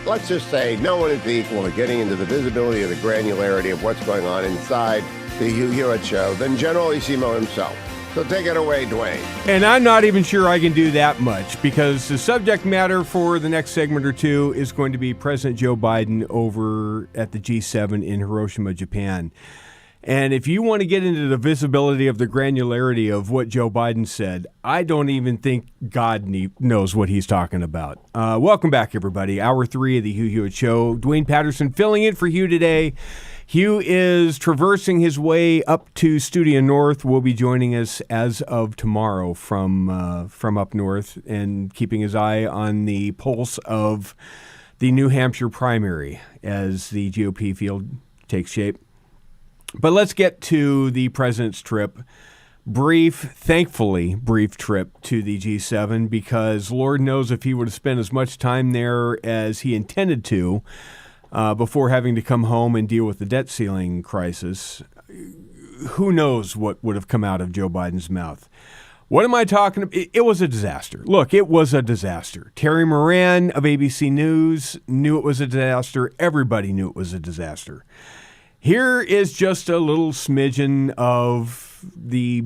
let's just say no one is equal to getting into the visibility of the granularity of what's going on inside the Hugh Hewitt Show than Generalissimo himself. So take it away, Dwayne. And I'm not even sure I can do that much, because the subject matter for the next segment or two is going to be President Joe Biden over at the G7 in Hiroshima, Japan. And if you want to get into the visibility of the granularity of what Joe Biden said, I don't even think God knows what he's talking about. Welcome back, everybody. Hour 3 of the Hugh Hewitt Show. Dwayne Patterson filling in for Hugh today. Hugh is traversing his way up to Studio North. Will be joining us as of tomorrow from up north and keeping his eye on the pulse of the New Hampshire primary as the GOP field takes shape. But let's get to the president's trip. Thankfully brief trip to the G7, because Lord knows if he would have spent as much time there as he intended to before having to come home and deal with the debt ceiling crisis, who knows what would have come out of Joe Biden's mouth. What am I talking about? It was a disaster. Look, it was a disaster. Terry Moran of ABC News knew it was a disaster. Everybody knew it was a disaster. Here is just a little smidgen of the,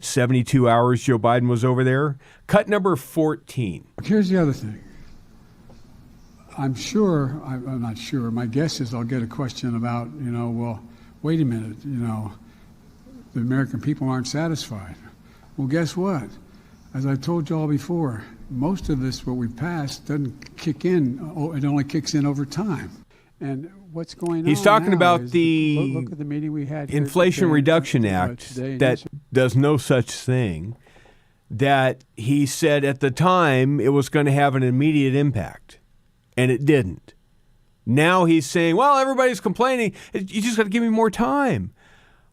72 hours Joe Biden was over there? Cut number 14. Here's the other thing. I'm not sure, my guess is I'll get a question about, well, wait a minute, the American people aren't satisfied. Well, guess what? As I've told you all before, most of this, what we've passed, doesn't kick in. It only kicks in over time. And what's going on? He's talking about look at the meeting we had here Inflation today, Reduction Act that does no such thing, that he said at the time it was going to have an immediate impact, and it didn't. Now he's saying, well, everybody's complaining. You just got to give me more time.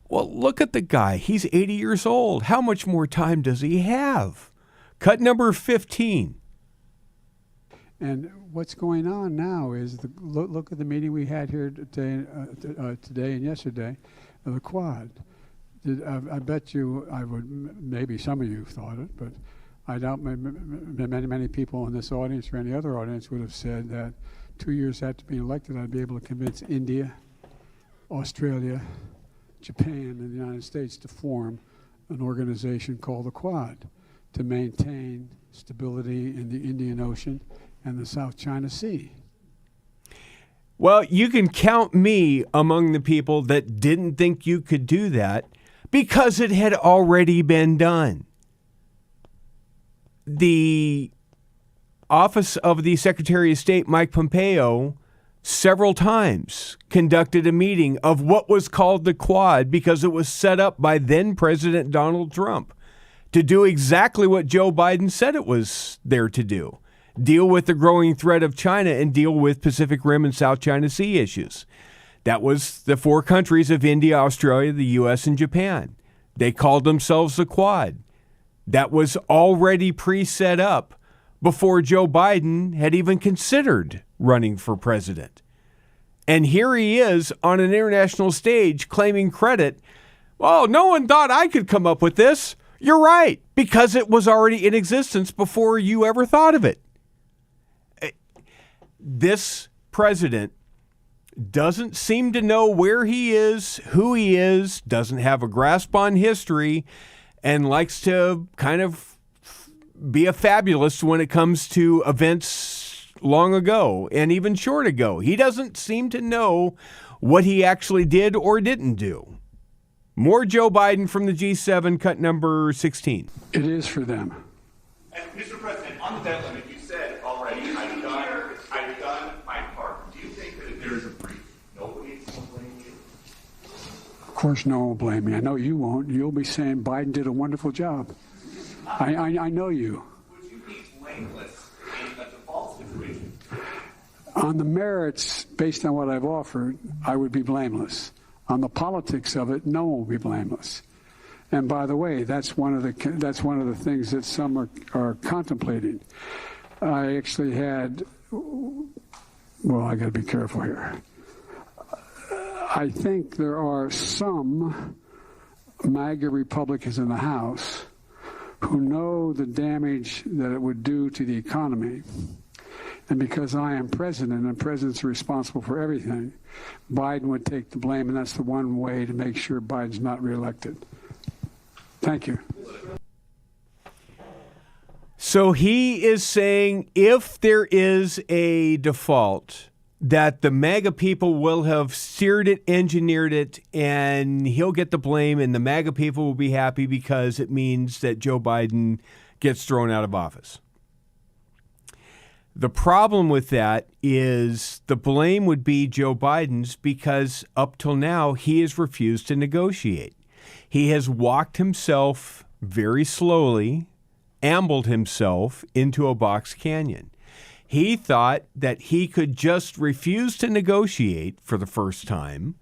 Well, look at the guy. He's 80 years old. How much more time does he have? Cut number 15. And what's going on now is look at the meeting we had here today and yesterday, the Quad. I bet you, maybe some of you thought it, but I doubt many people in this audience or any other audience would have said that 2 years after being elected, I'd be able to convince India, Australia, Japan, and the United States to form an organization called the Quad to maintain stability in the Indian Ocean and the South China Sea. Well, you can count me among the people that didn't think you could do that because it had already been done. The Office of the Secretary of State, Mike Pompeo, several times conducted a meeting of what was called the Quad because it was set up by then President Donald Trump to do exactly what Joe Biden said it was there to do. Deal with the growing threat of China and deal with Pacific Rim and South China Sea issues. That was the four countries of India, Australia, the U.S., and Japan. They called themselves the Quad. That was already pre-set up before Joe Biden had even considered running for president. And here he is on an international stage claiming credit. Oh, no one thought I could come up with this. You're right, because it was already in existence before you ever thought of it. This president doesn't seem to know where he is, who he is, doesn't have a grasp on history, and likes to kind of be a fabulist when it comes to events long ago and even short ago. He doesn't seem to know what he actually did or didn't do. More Joe Biden from the G7, cut number 16. It is for them. And Mr. President, on the debt limit, you said already, I've done my part. Do you think that if there is a breach, nobody will blame you? Of course, no one will blame me. I know you won't. You'll be saying Biden did a wonderful job. I know you. Would you be blameless in a default situation? On the merits, based on what I've offered, I would be blameless. On the politics of it, no one will be blameless. And by the way, that's one of the things that some are contemplating. I actually had, well, I got to be careful here. I think there are some MAGA Republicans in the House who know the damage that it would do to the economy. And because I am president and president's responsible for everything, Biden would take the blame, and that's the one way to make sure Biden's not reelected. Thank you. So he is saying if there is a default, that the MAGA people will have steered it, engineered it, and he'll get the blame, and the MAGA people will be happy because it means that Joe Biden gets thrown out of office. The problem with that is the blame would be Joe Biden's because up till now he has refused to negotiate. He has walked himself very slowly, ambled himself into a box canyon. He thought that he could just refuse to negotiate for the first time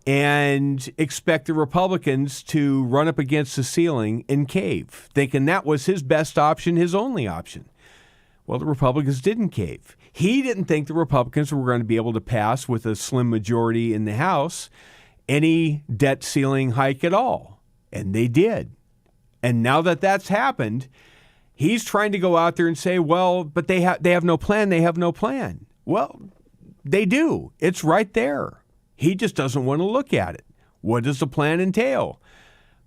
and expect the Republicans to run up against the ceiling and cave, thinking that was his best option, his only option. Well, the Republicans didn't cave. He didn't think the Republicans were going to be able to pass with a slim majority in the House any debt ceiling hike at all. And they did. And now that that's happened, he's trying to go out there and say, well, but they have no plan. They have no plan. Well, they do. It's right there. He just doesn't want to look at it. What does the plan entail?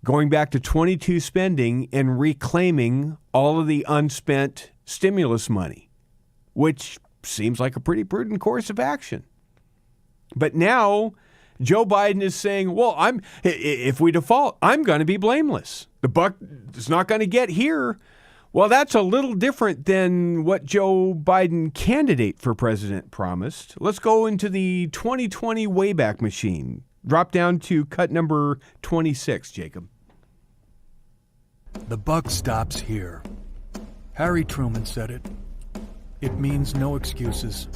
Going back to 22 spending and reclaiming all of the unspent stimulus money, which seems like a pretty prudent course of action. But now Joe Biden is saying, well, if we default, I'm going to be blameless. The buck is not going to get here. Well, that's a little different than what Joe Biden, candidate for president, promised. Let's go into the 2020 Wayback Machine. Drop down to cut number 26, Jacob. The buck stops here. Harry Truman said it. It means no excuses.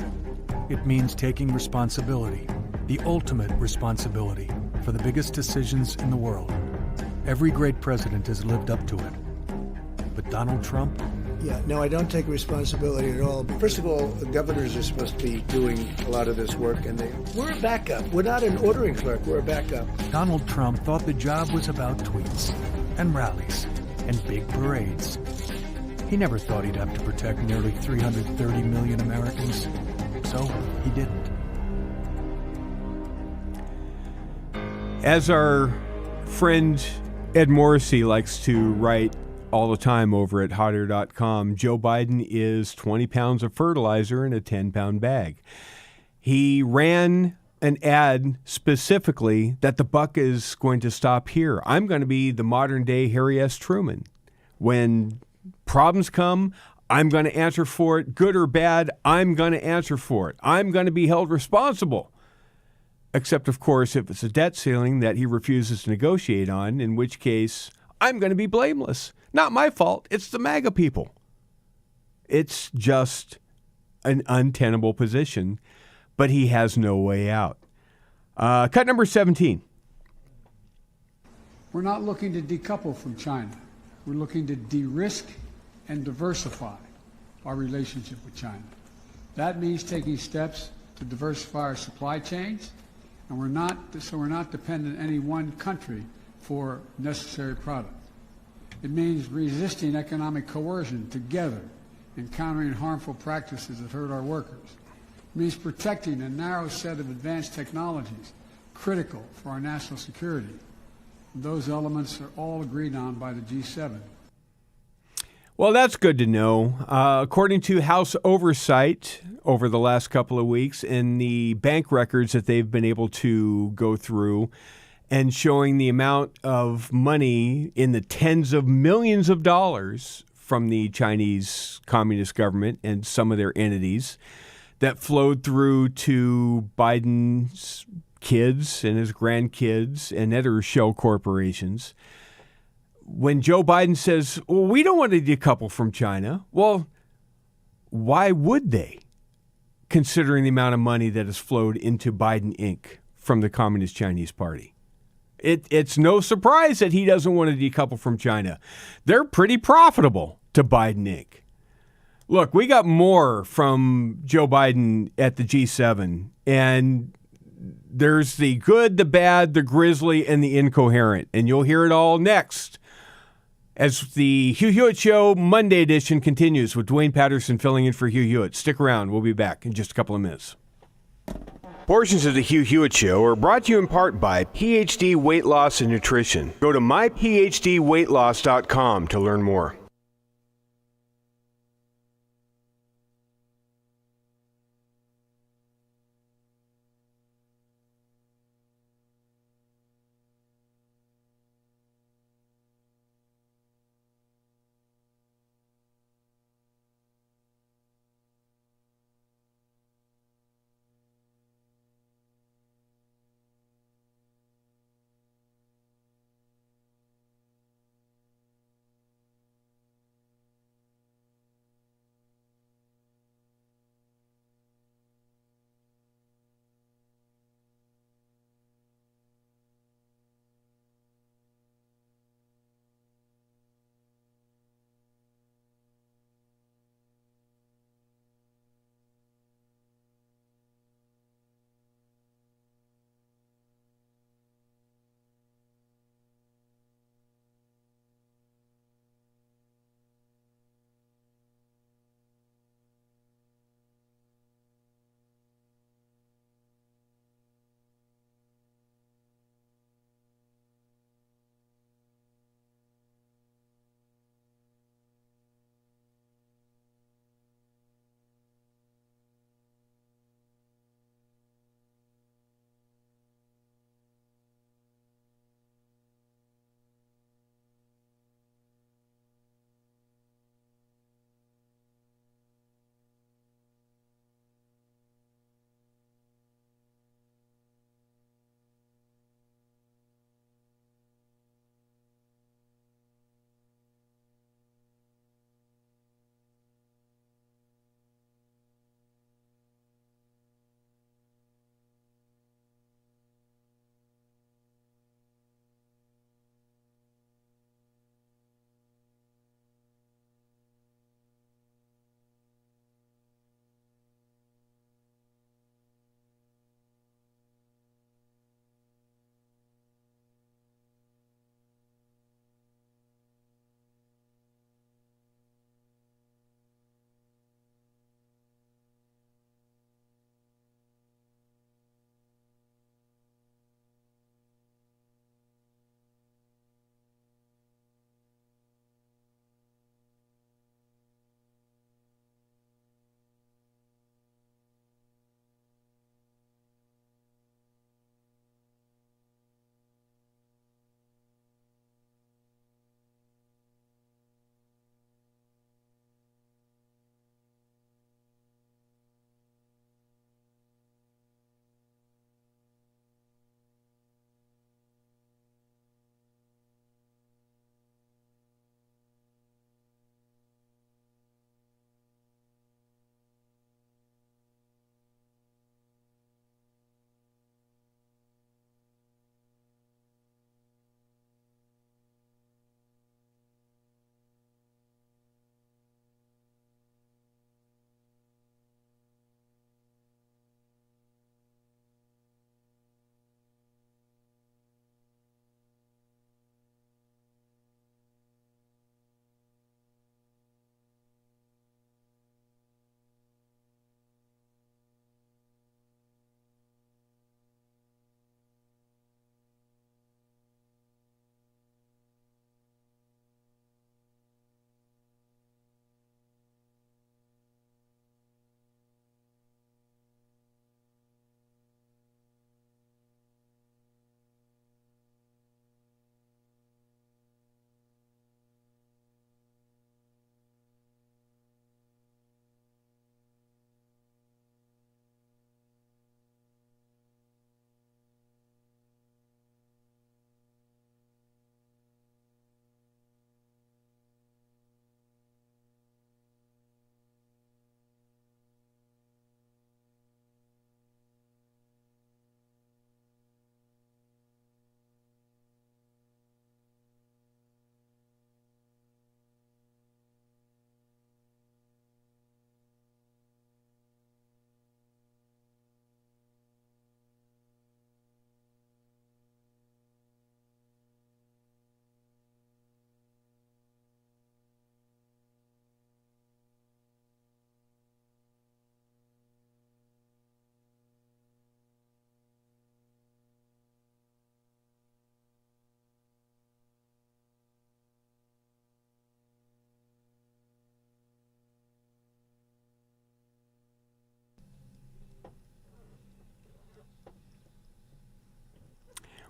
It means taking responsibility, the ultimate responsibility, for the biggest decisions in the world. Every great president has lived up to it. But Donald Trump? Yeah, no, I don't take responsibility at all. First of all, the governors are supposed to be doing a lot of this work, and we're a backup. We're not an ordering clerk, we're a backup. Donald Trump thought the job was about tweets and rallies and big parades. He never thought he'd have to protect nearly 330 million Americans, so he didn't. As our friend Ed Morrissey likes to write all the time over at hotair.com, Joe Biden is 20 pounds of fertilizer in a 10-pound bag. He ran an ad specifically that the buck is going to stop here. I'm going to be the modern-day Harry S. Truman. When problems come, I'm going to answer for it. Good or bad, I'm going to answer for it. I'm going to be held responsible. Except, of course, if it's a debt ceiling that he refuses to negotiate on, in which case I'm going to be blameless. Not my fault. It's the MAGA people. It's just an untenable position, but he has no way out. Cut number 17. We're not looking to decouple from China. We're looking to de-risk and diversify our relationship with China. That means taking steps to diversify our supply chains, and we're not dependent on any one country for necessary product. It means resisting economic coercion together and countering harmful practices that hurt our workers. It means protecting a narrow set of advanced technologies critical for our national security. And those elements are all agreed on by the G7. Well, that's good to know. According to House Oversight over the last couple of weeks and the bank records that they've been able to go through and showing the amount of money in the tens of millions of dollars from the Chinese Communist government and some of their entities that flowed through to Biden's kids and his grandkids and other shell corporations. when Joe Biden says, well, we don't want to decouple from China, well, why would they, considering the amount of money that has flowed into Biden Inc. from the Communist Chinese Party? It's no surprise that he doesn't want to decouple from China. They're pretty profitable to Biden Inc. Look, we got more from Joe Biden at the G7, and there's the good, the bad, the grisly, and the incoherent, and you'll hear it all next as the Hugh Hewitt Show Monday edition continues with Dwayne Patterson filling in for Hugh Hewitt. Stick around. We'll be back in just a couple of minutes. Portions of the Hugh Hewitt Show are brought to you in part by PhD Weight Loss and Nutrition. Go to myphdweightloss.com to learn more.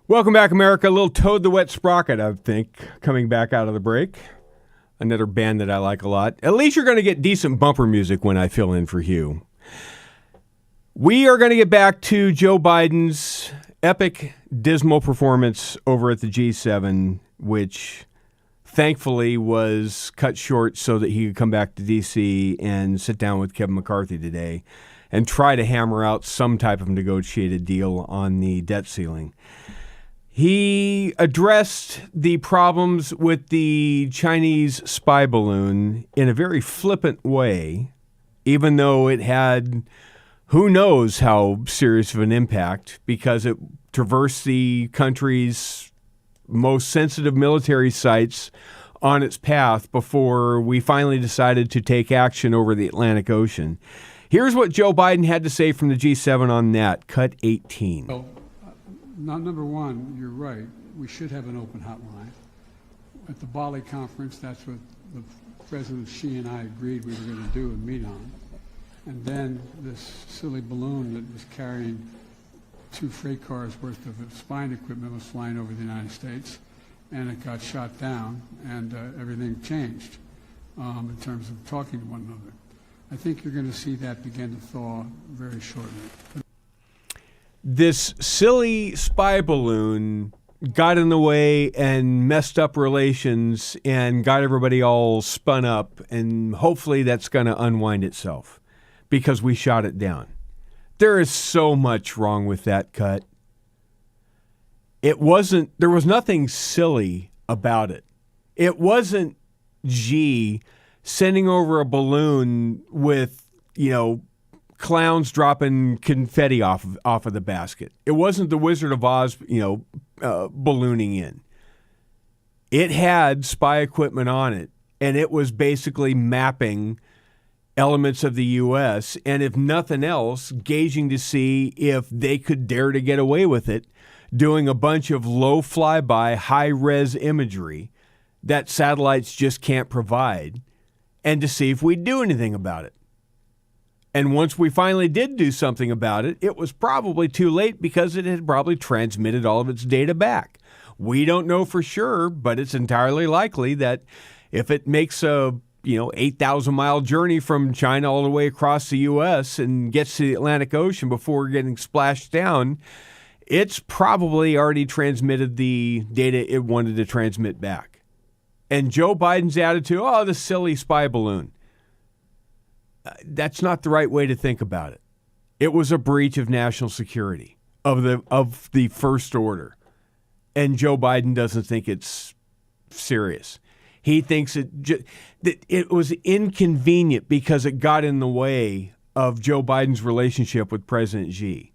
Welcome back, America. A little Toad the Wet Sprocket, I think, coming back out of the break. Another band that I like a lot. At least you're going to get decent bumper music when I fill in for Hugh. We are going to get back to Joe Biden's epic, dismal performance over at the G7, which thankfully was cut short so that he could come back to D.C. and sit down with Kevin McCarthy today and try to hammer out some type of negotiated deal on the debt ceiling. He addressed the problems with the Chinese spy balloon in a very flippant way, even though it had who knows how serious of an impact because it traversed the country's most sensitive military sites on its path before we finally decided to take action over the Atlantic Ocean. Here's what Joe Biden had to say from the G7 on that. Cut 18. Well, number one, you're right. We should have an open hotline. At the Bali conference, that's what the President Xi and I agreed we were going to do and meet on. And then this silly balloon that was carrying 2 freight cars worth of spine equipment was flying over the United States, and it got shot down, and everything changed in terms of talking to one another. I think you're going to see that begin to thaw very shortly. This silly spy balloon got in the way and messed up relations and got everybody all spun up, and hopefully that's going to unwind itself because we shot it down. There is so much wrong with that cut. There was nothing silly about it. It wasn't G sending over a balloon with, clowns dropping confetti off of the basket. It wasn't the Wizard of Oz, ballooning in. It had spy equipment on it, and it was basically mapping elements of the U.S., and if nothing else, gauging to see if they could dare to get away with it, doing a bunch of low flyby, high-res imagery that satellites just can't provide, and to see if we'd do anything about it. And once we finally did do something about it, it was probably too late because it had probably transmitted all of its data back. We don't know for sure, but it's entirely likely that if it makes a 8,000-mile journey from China all the way across the U.S. and gets to the Atlantic Ocean before getting splashed down, it's probably already transmitted the data it wanted to transmit back. And Joe Biden's attitude, the silly spy balloon. That's not the right way to think about it. It was a breach of national security of the first order. And Joe Biden doesn't think it's serious. He thinks that it was inconvenient because it got in the way of Joe Biden's relationship with President Xi.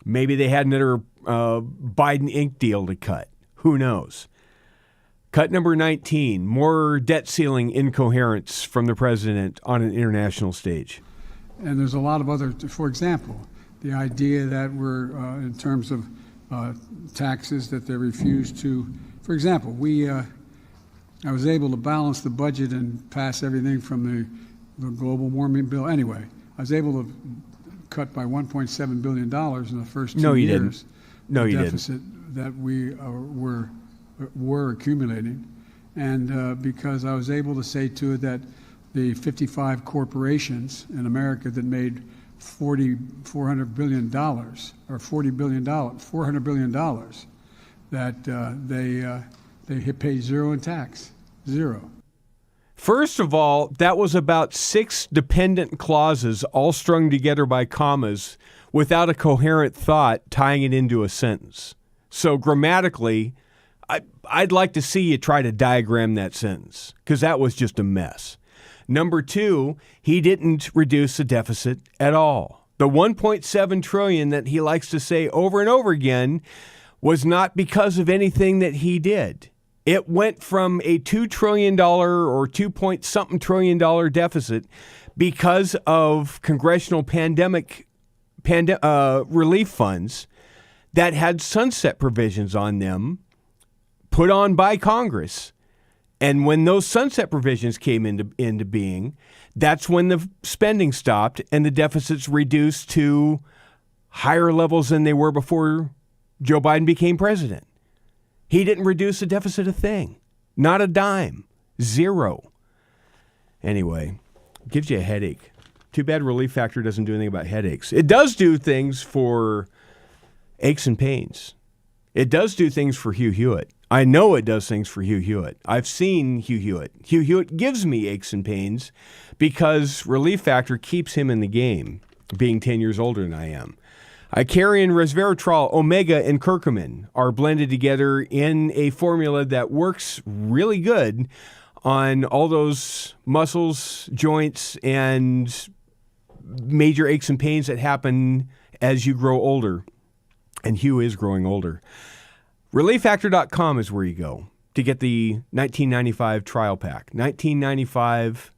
Maybe they had another Biden Inc. deal to cut. Who knows? Cut number 19, more debt ceiling incoherence from the president on an international stage. And there's a lot of other, for example, the idea that we're, in terms of taxes, that they refuse to, for example, I was able to balance the budget and pass everything from the global warming bill. Anyway, I was able to cut by $1.7 billion in the first 2 years. No, you didn't. No, you didn't. The deficit that we were accumulating. And because I was able to say to it that the 55 corporations in America that made $400 billion, or $40 billion, $400 billion, that they paid zero in tax. Zero. First of all, that was about 6 dependent clauses all strung together by commas without a coherent thought tying it into a sentence. So grammatically, I'd like to see you try to diagram that sentence because that was just a mess. Number 2, he didn't reduce the deficit at all. The $1.7 trillion that he likes to say over and over again was not because of anything that he did. It went from a $2 trillion or 2-point-something trillion dollar deficit because of congressional pandemic relief funds that had sunset provisions on them put on by Congress. And when those sunset provisions came into being, that's when the spending stopped and the deficits reduced to higher levels than they were before Joe Biden became president. He didn't reduce the deficit a thing. Not a dime. Zero. Anyway, gives you a headache. Too bad Relief Factor doesn't do anything about headaches. It does do things for aches and pains. It does do things for Hugh Hewitt. I know it does things for Hugh Hewitt. I've seen Hugh Hewitt. Hugh Hewitt gives me aches and pains because Relief Factor keeps him in the game, being 10 years older than I am. Icarian, resveratrol, omega, and curcumin are blended together in a formula that works really good on all those muscles, joints, and major aches and pains that happen as you grow older. And Hugh is growing older. ReliefFactor.com is where you go to get the 1995 trial pack. $19.95,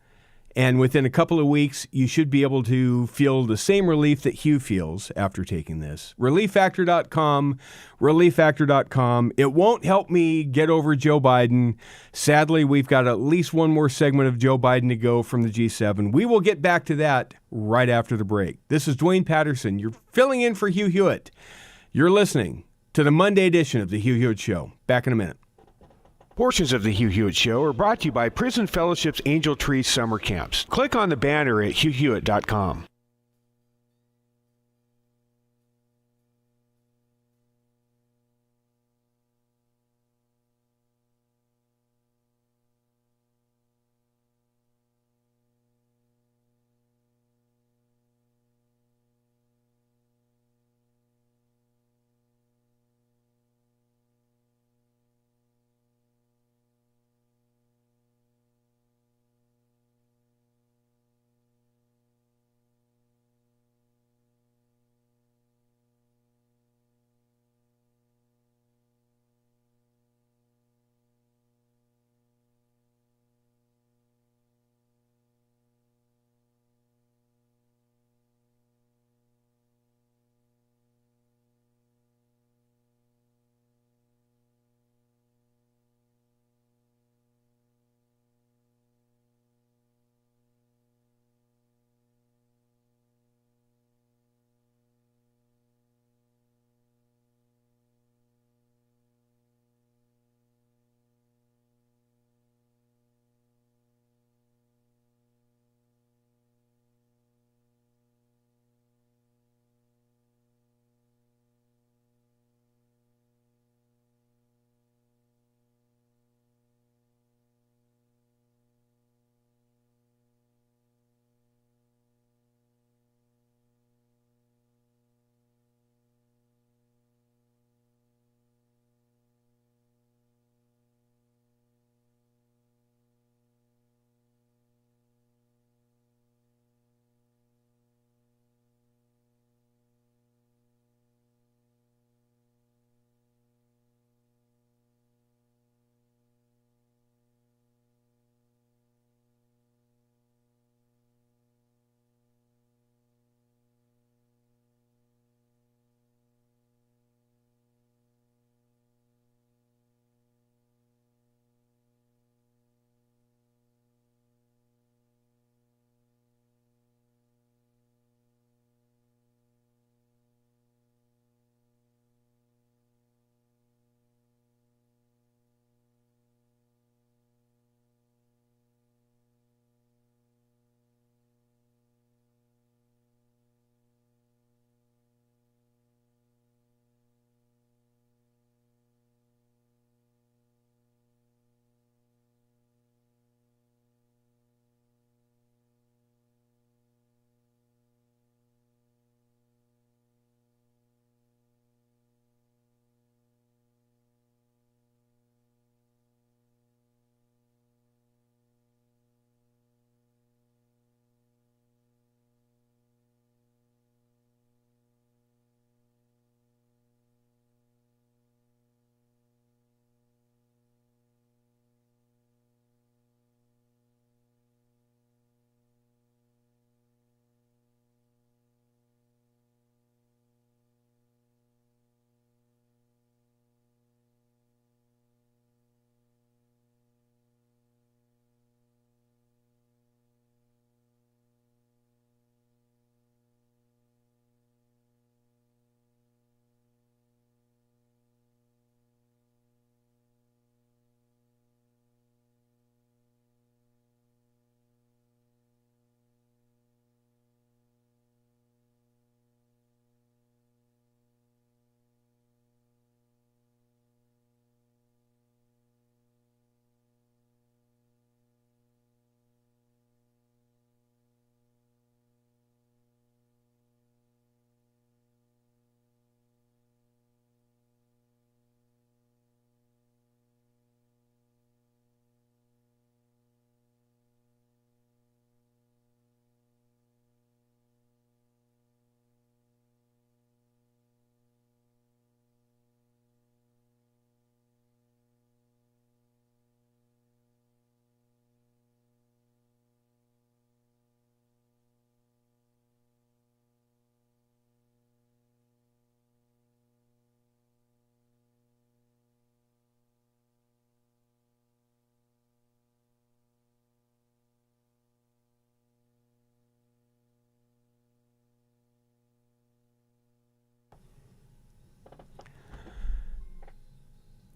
and within a couple of weeks, you should be able to feel the same relief that Hugh feels after taking this. ReliefFactor.com, ReliefFactor.com. It won't help me get over Joe Biden. Sadly, we've got at least one more segment of Joe Biden to go from the G7. We will get back to that right after the break. This is Dwayne Patterson. You're filling in for Hugh Hewitt. You're listening to the Monday edition of the Hugh Hewitt Show. Back in a minute. Portions of the Hugh Hewitt Show are brought to you by Prison Fellowship's Angel Tree Summer Camps. Click on the banner at hughhewitt.com.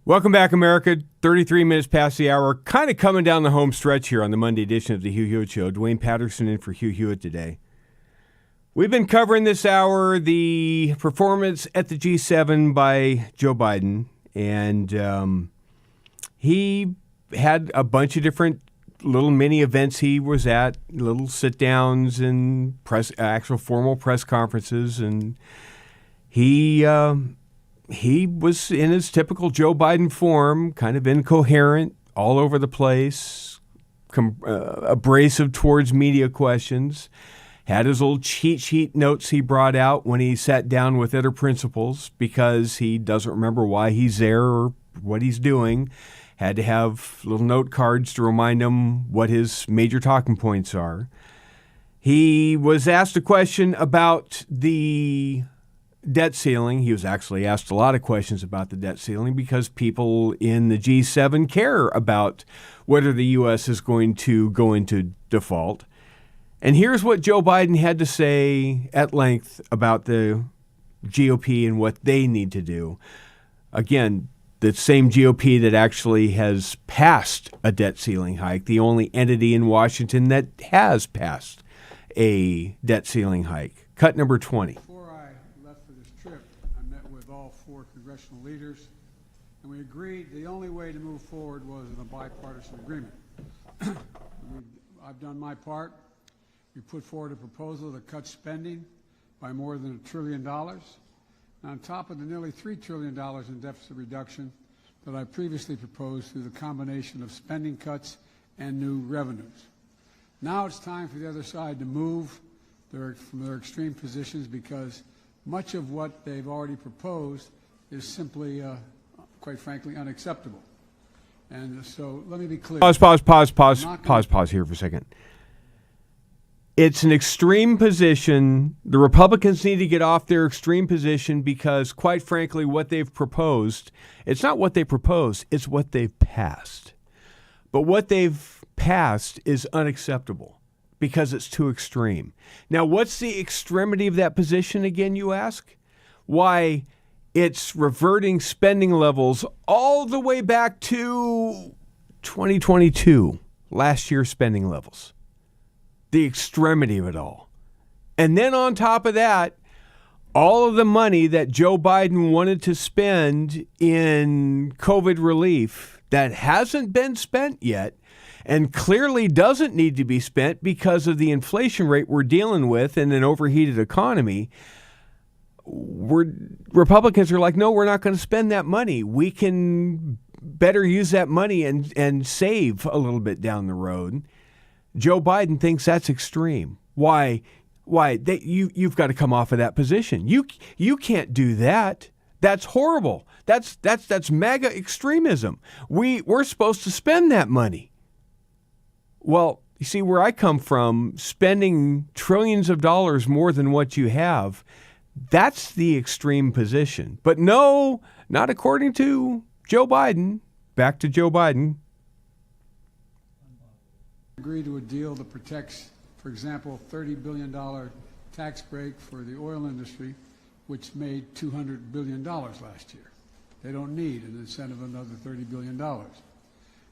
Welcome back, America. 33 minutes past the hour. Kind of coming down the home stretch here on the Monday edition of the Hugh Hewitt Show. Dwayne Patterson in for Hugh Hewitt today. We've been covering this hour the performance at the G7 by Joe Biden. And he had a bunch of different little mini events he was at, little sit-downs and actual formal press conferences. And he was in his typical Joe Biden form, kind of incoherent, all over the place, abrasive towards media questions, had his old cheat sheet notes he brought out when he sat down with other principals because he doesn't remember why he's there or what he's doing. Had to have little note cards to remind him what his major talking points are. He was asked a question about the debt ceiling. He was actually asked a lot of questions about the debt ceiling because people in the G7 care about whether the U.S. is going to go into default. And here's what Joe Biden had to say at length about the GOP and what they need to do. Again, the same GOP that actually has passed a debt ceiling hike, the only entity in Washington that has passed a debt ceiling hike. Cut number 20. Before I left for this trip, I met with all 4 congressional leaders, and we agreed the only way to move forward was in a bipartisan agreement. I've done my part. We put forward a proposal to cut spending by more than $1 trillion. On top of the nearly $3 trillion in deficit reduction that I previously proposed through the combination of spending cuts and new revenues. Now it's time for the other side to move from their extreme positions because much of what they've already proposed is simply, quite frankly, unacceptable. And so let me be clear. Pause here for a second. It's an extreme position. The Republicans need to get off their extreme position because, quite frankly, what they've proposed, it's not what they proposed, it's what they've passed. But what they've passed is unacceptable because it's too extreme. Now, what's the extremity of that position again, you ask? Why, it's reverting spending levels all the way back to 2022, last year's spending levels. The extremity of it all. And then on top of that, all of the money that Joe Biden wanted to spend in COVID relief that hasn't been spent yet and clearly doesn't need to be spent because of the inflation rate we're dealing with and an overheated economy, Republicans are like, no, we're not going to spend that money. We can better use that money and save a little bit down the road. Joe Biden thinks that's extreme. Why? You've got to come off of that position. You can't do that. That's horrible. That's MAGA extremism. We're supposed to spend that money. Well, you see, where I come from, spending trillions of dollars more than what you have, that's the extreme position. But no, not according to Joe Biden. Back to Joe Biden. Agree to a deal that protects, for example, $30 billion tax break for the oil industry, which made $200 billion last year. They don't need an incentive of another $30 billion,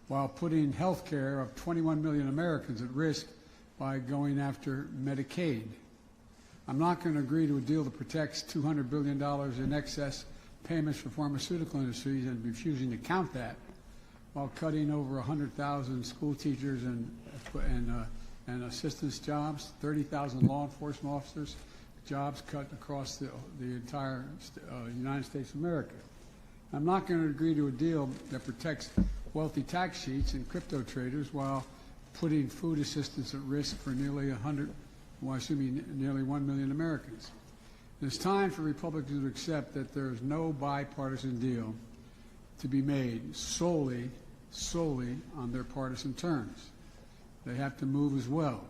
while putting health care of 21 million Americans at risk by going after Medicaid. I'm not going to agree to a deal that protects $200 billion in excess payments for pharmaceutical industries and refusing to count that, while cutting over 100,000 school teachers and assistance jobs, 30,000 law enforcement officers, jobs cut across the entire United States of America. I'm not going to agree to a deal that protects wealthy tax sheets and crypto traders while putting food assistance at risk for nearly 1 million Americans. It's time for Republicans to accept that there is no bipartisan deal to be made solely on their partisan terms. They have to move as well.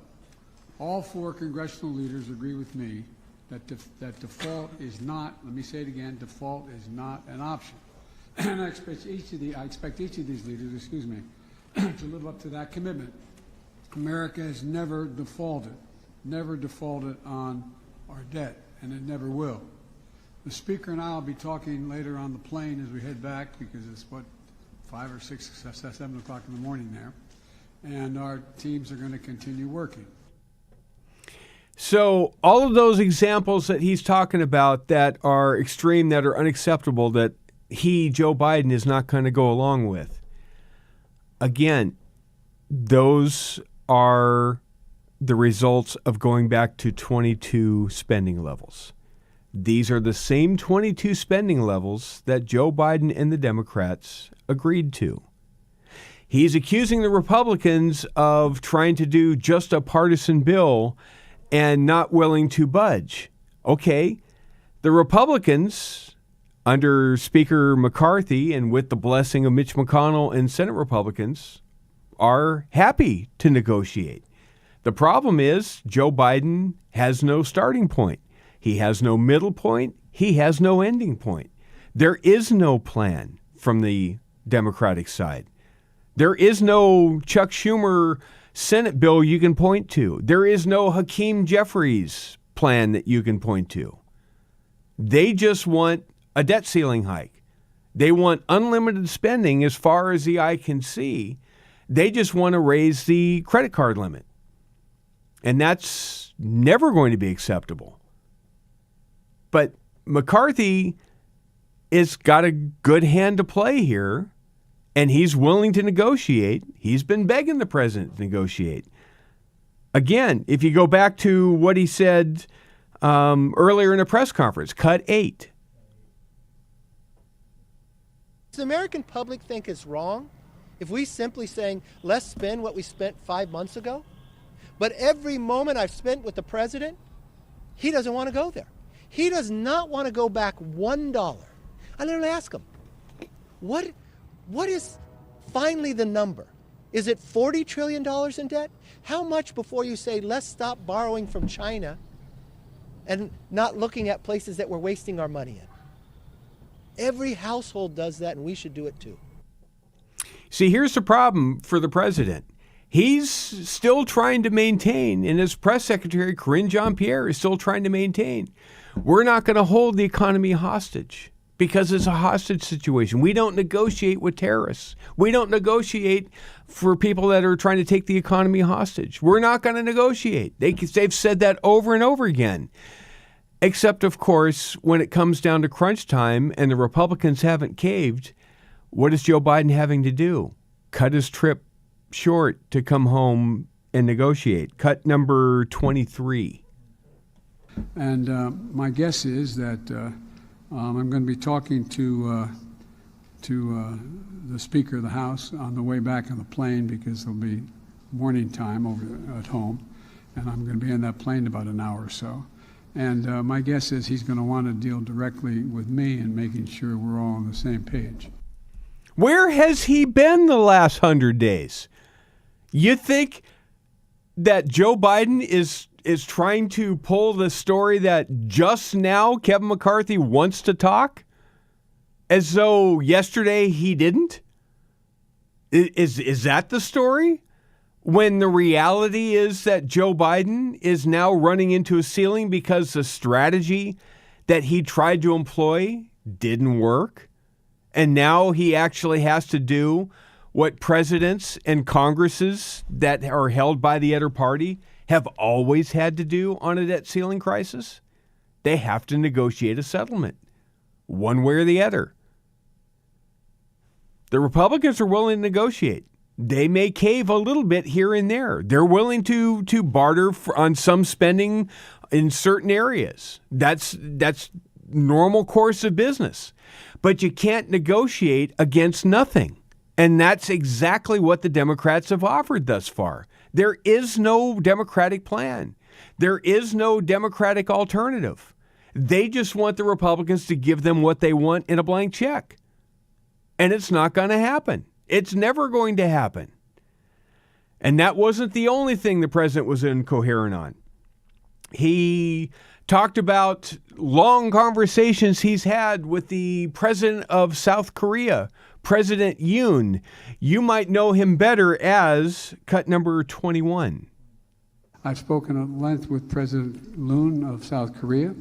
All 4 congressional leaders agree with me that default is not, let me say it again, default is not an option. And I expect each of these leaders, to live up to that commitment. America has never defaulted on our debt, and it never will. The Speaker and I will be talking later on the plane as we head back because it's what 5 or 6, 7 o'clock in the morning there. And our teams are going to continue working. So all of those examples that he's talking about that are extreme, that are unacceptable, that Joe Biden, is not going to go along with. Again, those are the results of going back to 22 spending levels. These are the same 22 spending levels that Joe Biden and the Democrats agreed to. He's accusing the Republicans of trying to do just a partisan bill and not willing to budge. Okay, the Republicans, under Speaker McCarthy and with the blessing of Mitch McConnell and Senate Republicans, are happy to negotiate. The problem is Joe Biden has no starting point. He has no middle point. He has no ending point. There is no plan from the Democratic side. There is no Chuck Schumer Senate bill you can point to. There is no Hakeem Jeffries plan that you can point to. They just want a debt ceiling hike. They want unlimited spending as far as the eye can see. They just want to raise the credit card limit. And that's never going to be acceptable. But McCarthy has got a good hand to play here, and he's willing to negotiate. He's been begging the president to negotiate. Again, if you go back to what he said earlier in a press conference, cut 8. Does the American public think it's wrong if we simply saying, let's spend what we spent 5 months ago? But every moment I've spent with the president, he doesn't want to go there. He does not want to go back $1. I literally ask him, what is finally the number? Is it $40 trillion in debt? How much before you say, let's stop borrowing from China and not looking at places that we're wasting our money in? Every household does that, and we should do it too. See, here's the problem for the president. He's still trying to maintain, and his press secretary, Karine Jean-Pierre, is still trying to maintain, we're not going to hold the economy hostage because it's a hostage situation. We don't negotiate with terrorists. We don't negotiate for people that are trying to take the economy hostage. We're not going to negotiate. They've said that over and over again. Except, of course, when it comes down to crunch time and the Republicans haven't caved, what is Joe Biden having to do? Cut his trip short to come home and negotiate. Cut number 23. And my guess is that I'm going to be talking to the Speaker of the House on the way back on the plane because it'll be morning time over at home, and I'm going to be in that plane about an hour or so. And my guess is he's going to want to deal directly with me and making sure we're all on the same page. Where has he been the last 100 days? You think that Joe Biden is trying to pull the story that just now Kevin McCarthy wants to talk? As though yesterday he didn't? Is that the story? When the reality is that Joe Biden is now running into a ceiling because the strategy that he tried to employ didn't work? And now he actually has to do what presidents and Congresses that are held by the other party have always had to do on a debt ceiling crisis? They have to negotiate a settlement, one way or the other. The Republicans are willing to negotiate. They may cave a little bit here and there. They're willing to barter on some spending in certain areas. That's normal course of business. But you can't negotiate against nothing. And that's exactly what the Democrats have offered thus far. There is no Democratic plan. There is no Democratic alternative. They just want the Republicans to give them what they want in a blank check. And it's not going to happen. It's never going to happen. And that wasn't the only thing the president was incoherent on. He talked about long conversations he's had with the president of South Korea, President Yoon. You might know him better as cut number 21. I've spoken at length with President Yoon of South Korea.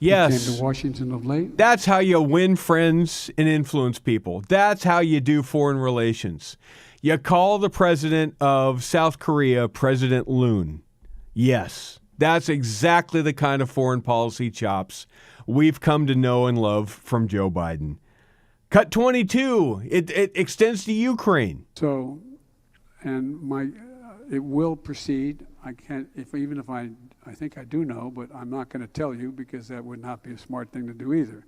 Yes. He came to Washington of late. That's how you win friends and influence people. That's how you do foreign relations. You call the president of South Korea President Loon. Yes, that's exactly the kind of foreign policy chops we've come to know and love from Joe Biden. Cut 22. It extends to Ukraine. So, and it will proceed. I can't, even if I think I do know, but I'm not going to tell you because that would not be a smart thing to do either.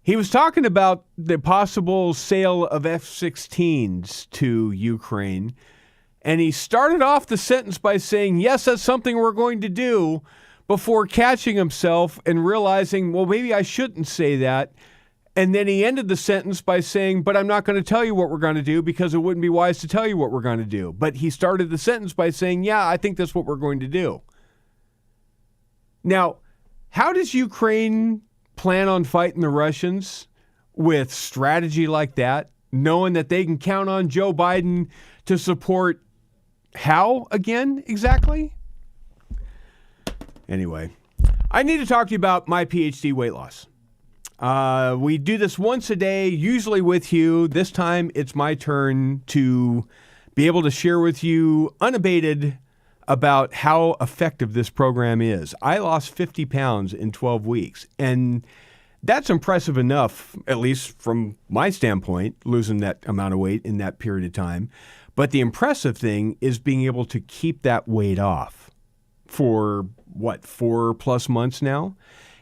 He was talking about the possible sale of F-16s to Ukraine, and he started off the sentence by saying, yes, that's something we're going to do, before catching himself and realizing, well, maybe I shouldn't say that. And then he ended the sentence by saying, but I'm not going to tell you what we're going to do because it wouldn't be wise to tell you what we're going to do. But he started the sentence by saying, yeah, I think that's what we're going to do. Now, how does Ukraine plan on fighting the Russians with strategy like that, knowing that they can count on Joe Biden to support how again exactly? Anyway, I need to talk to you about my PhD weight loss. We do this once a day, usually with Hugh. This time it's my turn to be able to share with you unabated about how effective this program is. I lost 50 pounds in 12 weeks, and that's impressive enough, at least from my standpoint, losing that amount of weight in that period of time. But the impressive thing is being able to keep that weight off for, 4+ months now?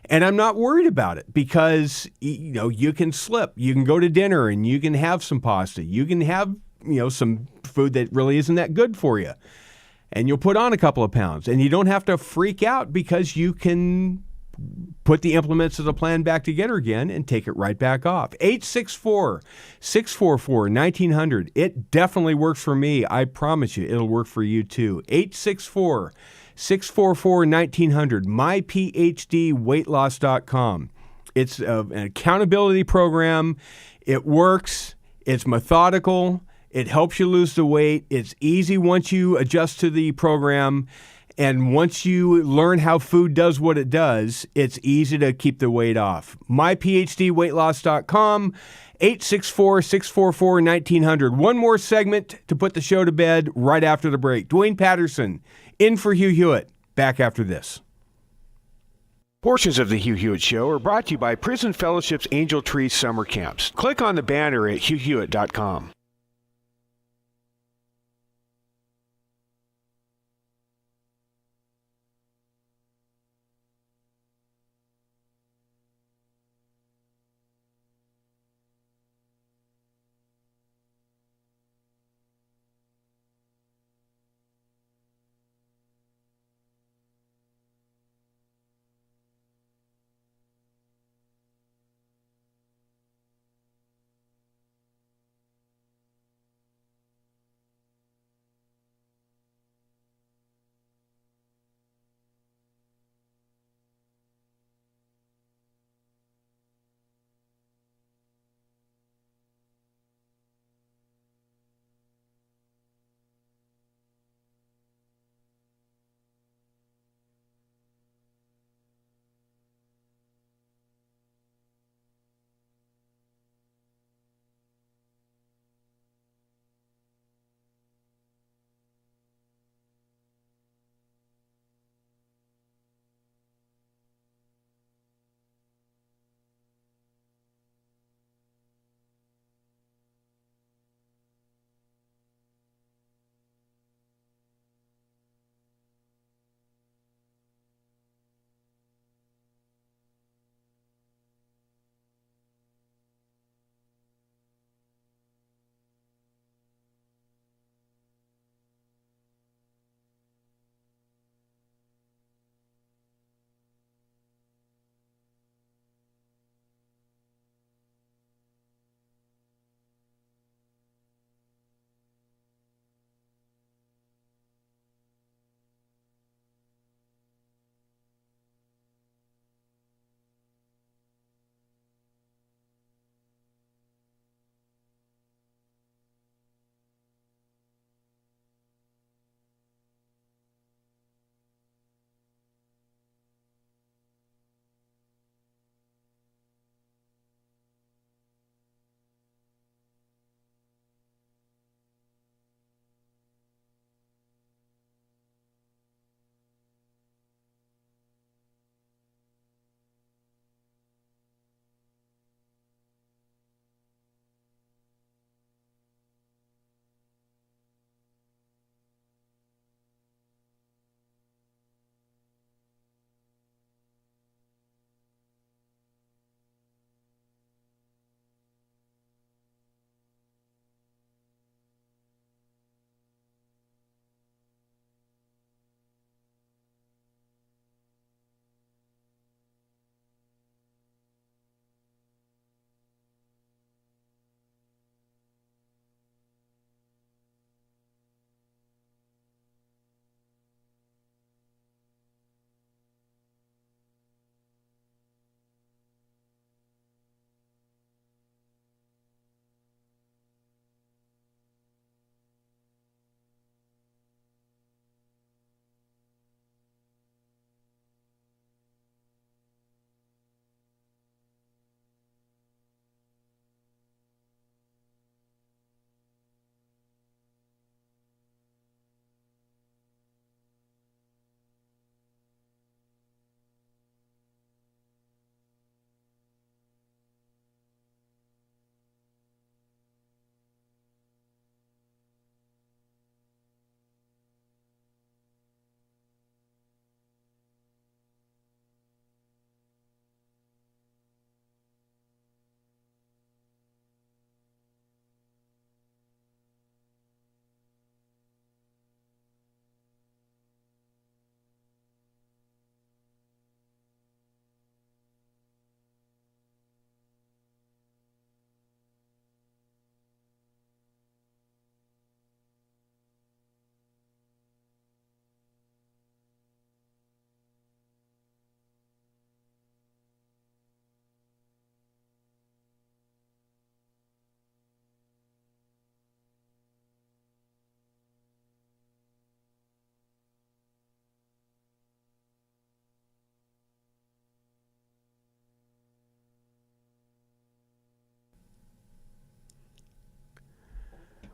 And I'm not worried about it because, you can slip. You can go to dinner and you can have some pasta. You can have, some food that really isn't that good for you. And you'll put on a couple of pounds. And you don't have to freak out because you can put the implements of the plan back together again and take it right back off. 864-644-1900. It definitely works for me. I promise you it'll work for you too. 864-644-1900. myphdweightloss.com. It's an accountability program. It works. It's methodical. It helps you lose the weight. It's easy once you adjust to the program. And once you learn how food does what it does, it's easy to keep the weight off. myphdweightloss.com. 864-644-1900. One more segment to put the show to bed right after the break. Dwayne Patterson in for Hugh Hewitt. Back after this. Portions of the Hugh Hewitt Show are brought to you by Prison Fellowship's Angel Tree Summer Camps. Click on the banner at hughhewitt.com.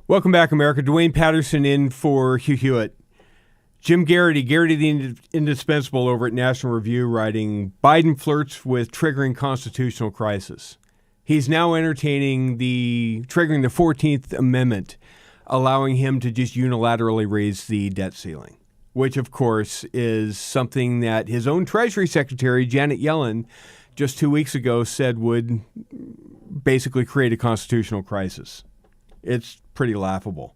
Welcome back, America. Dwayne Patterson in for Hugh Hewitt. Jim Garrity the indispensable over at National Review, writing, Biden flirts with triggering constitutional crisis. He's now entertaining triggering the 14th Amendment, allowing him to just unilaterally raise the debt ceiling, which, of course, is something that his own Treasury Secretary, Janet Yellen, just 2 weeks ago said would basically create a constitutional crisis. It's pretty laughable.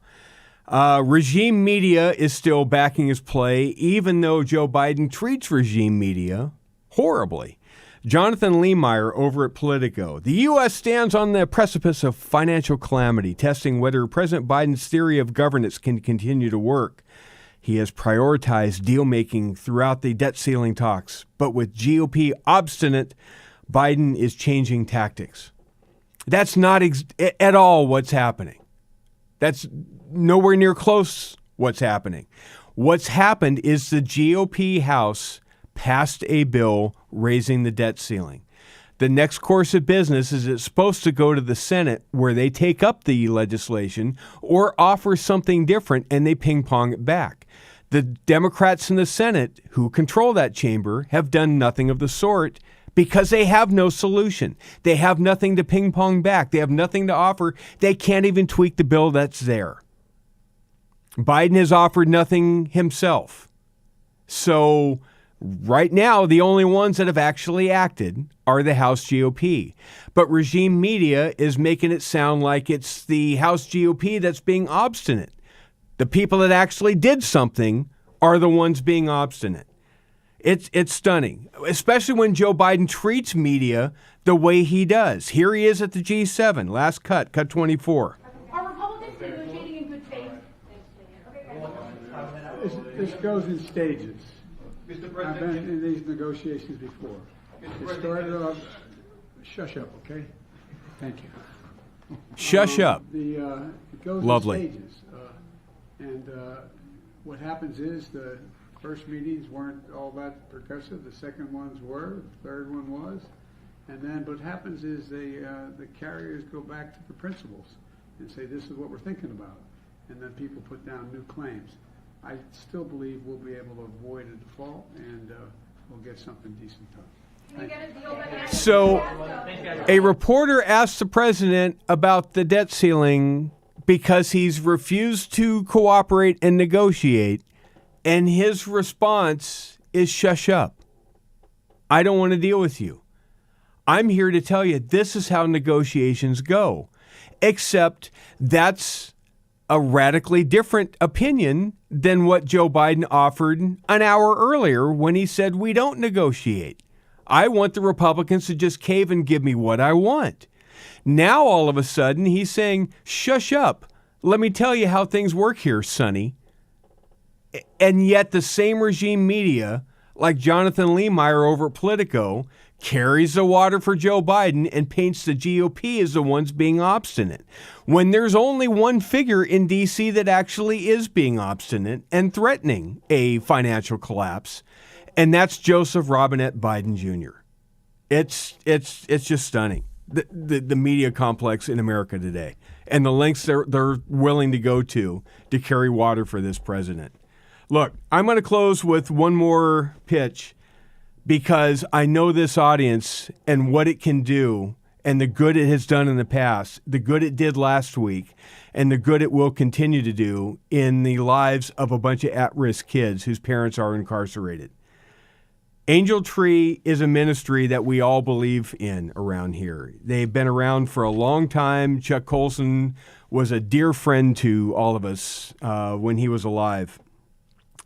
Regime media is still backing his play, even though Joe Biden treats regime media horribly. Jonathan Lehmeyer over at Politico. The U.S. stands on the precipice of financial calamity, testing whether President Biden's theory of governance can continue to work. He has prioritized deal-making throughout the debt ceiling talks, but with GOP obstinate, Biden is changing tactics. That's not at all what's happening. That's nowhere near close what's happening. What's happened is the GOP House passed a bill raising the debt ceiling. The next course of business is it's supposed to go to the Senate, where they take up the legislation or offer something different and they ping-pong it back. The Democrats in the Senate, who control that chamber, have done nothing of the sort because they have no solution. They have nothing to ping-pong back. They have nothing to offer. They can't even tweak the bill that's there. Biden has offered nothing himself. So right now, the only ones that have actually acted are the House GOP. But regime media is making it sound like it's the House GOP that's being obstinate. The people that actually did something are the ones being obstinate. It's stunning, especially when Joe Biden treats media the way he does. Here he is at the G7. Last cut 24. Are Republicans negotiating in good faith? This goes in stages. Mr. I've President, been in these negotiations before. It started off, shush up, okay? Thank you. Shush up. It goes Lovely. in stages. What happens is the first meetings weren't all that percussive. The second ones were. The third one was. And then what happens is the carriers go back to the principals and say, this is what we're thinking about. And then people put down new claims. I still believe we'll be able to avoid a default and we'll get something decent done. So a reporter asked the president about the debt ceiling because he's refused to cooperate and negotiate, and his response is shush up. I don't want to deal with you. I'm here to tell you this is how negotiations go, except that's a radically different opinion than what Joe Biden offered an hour earlier when he said we don't negotiate. I want the Republicans to just cave and give me what I want. Now, all of a sudden, he's saying, shush up. Let me tell you how things work here, Sonny. And yet the same regime media, like Jonathan Lehmeyer over at Politico, carries the water for Joe Biden and paints the GOP as the ones being obstinate, when there's only one figure in D.C. that actually is being obstinate and threatening a financial collapse, and that's Joseph Robinette Biden Jr. It's just stunning, the media complex in America today, and the lengths they're willing to go to carry water for this president. Look, I'm going to close with one more pitch, because I know this audience and what it can do and the good it has done in the past, the good it did last week, and the good it will continue to do in the lives of a bunch of at-risk kids whose parents are incarcerated. Angel Tree is a ministry that we all believe in around here. They've been around for a long time. Chuck Colson was a dear friend to all of us when he was alive.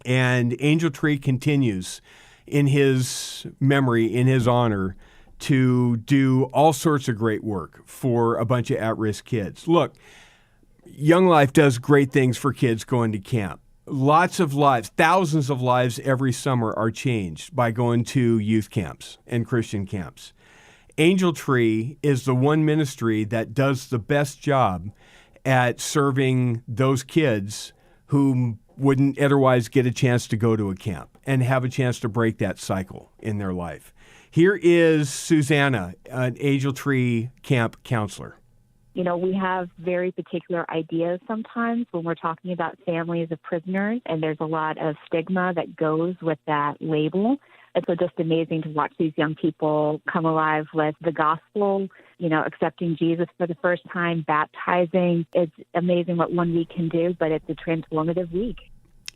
And Angel Tree continues in his memory, in his honor, to do all sorts of great work for a bunch of at-risk kids. Look, Young Life does great things for kids going to camp. Lots of lives, thousands of lives every summer are changed by going to youth camps and Christian camps. Angel Tree is the one ministry that does the best job at serving those kids who wouldn't otherwise get a chance to go to a camp and have a chance to break that cycle in their life. Here is Susanna, an Angel Tree camp counselor. You know, we have very particular ideas sometimes when we're talking about families of prisoners, and there's a lot of stigma that goes with that label. It's so just amazing to watch these young people come alive with the gospel, you know, accepting Jesus for the first time, baptizing. It's amazing what 1 week can do, but it's a transformative week.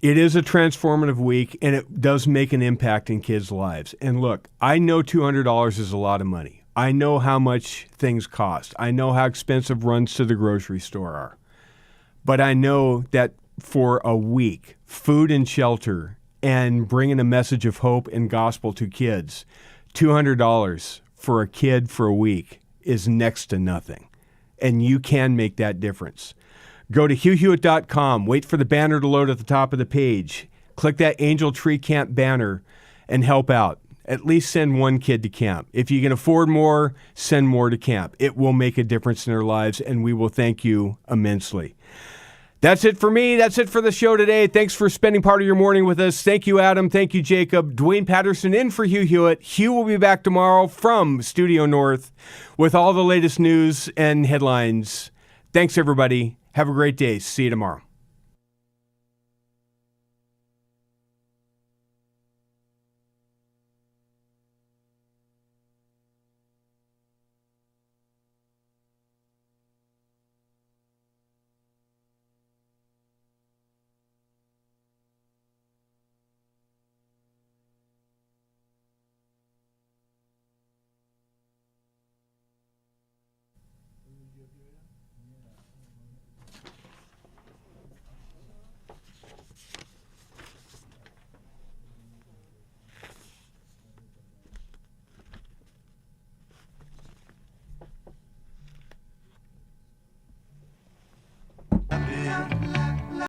It is a transformative week, and it does make an impact in kids' lives. And look, I know $200 is a lot of money. I know how much things cost. I know how expensive runs to the grocery store are. But I know that for a week, food and shelter and bringing a message of hope and gospel to kids, $200 for a kid for a week is next to nothing. And you can make that difference. Go to HughHewitt.com. Wait for the banner to load at the top of the page. Click that Angel Tree Camp banner and help out. At least send one kid to camp. If you can afford more, send more to camp. It will make a difference in their lives, and we will thank you immensely. That's it for me. That's it for the show today. Thanks for spending part of your morning with us. Thank you, Adam. Thank you, Jacob. Dwayne Patterson in for Hugh Hewitt. Hugh will be back tomorrow from Studio North with all the latest news and headlines. Thanks, everybody. Have a great day. See you tomorrow.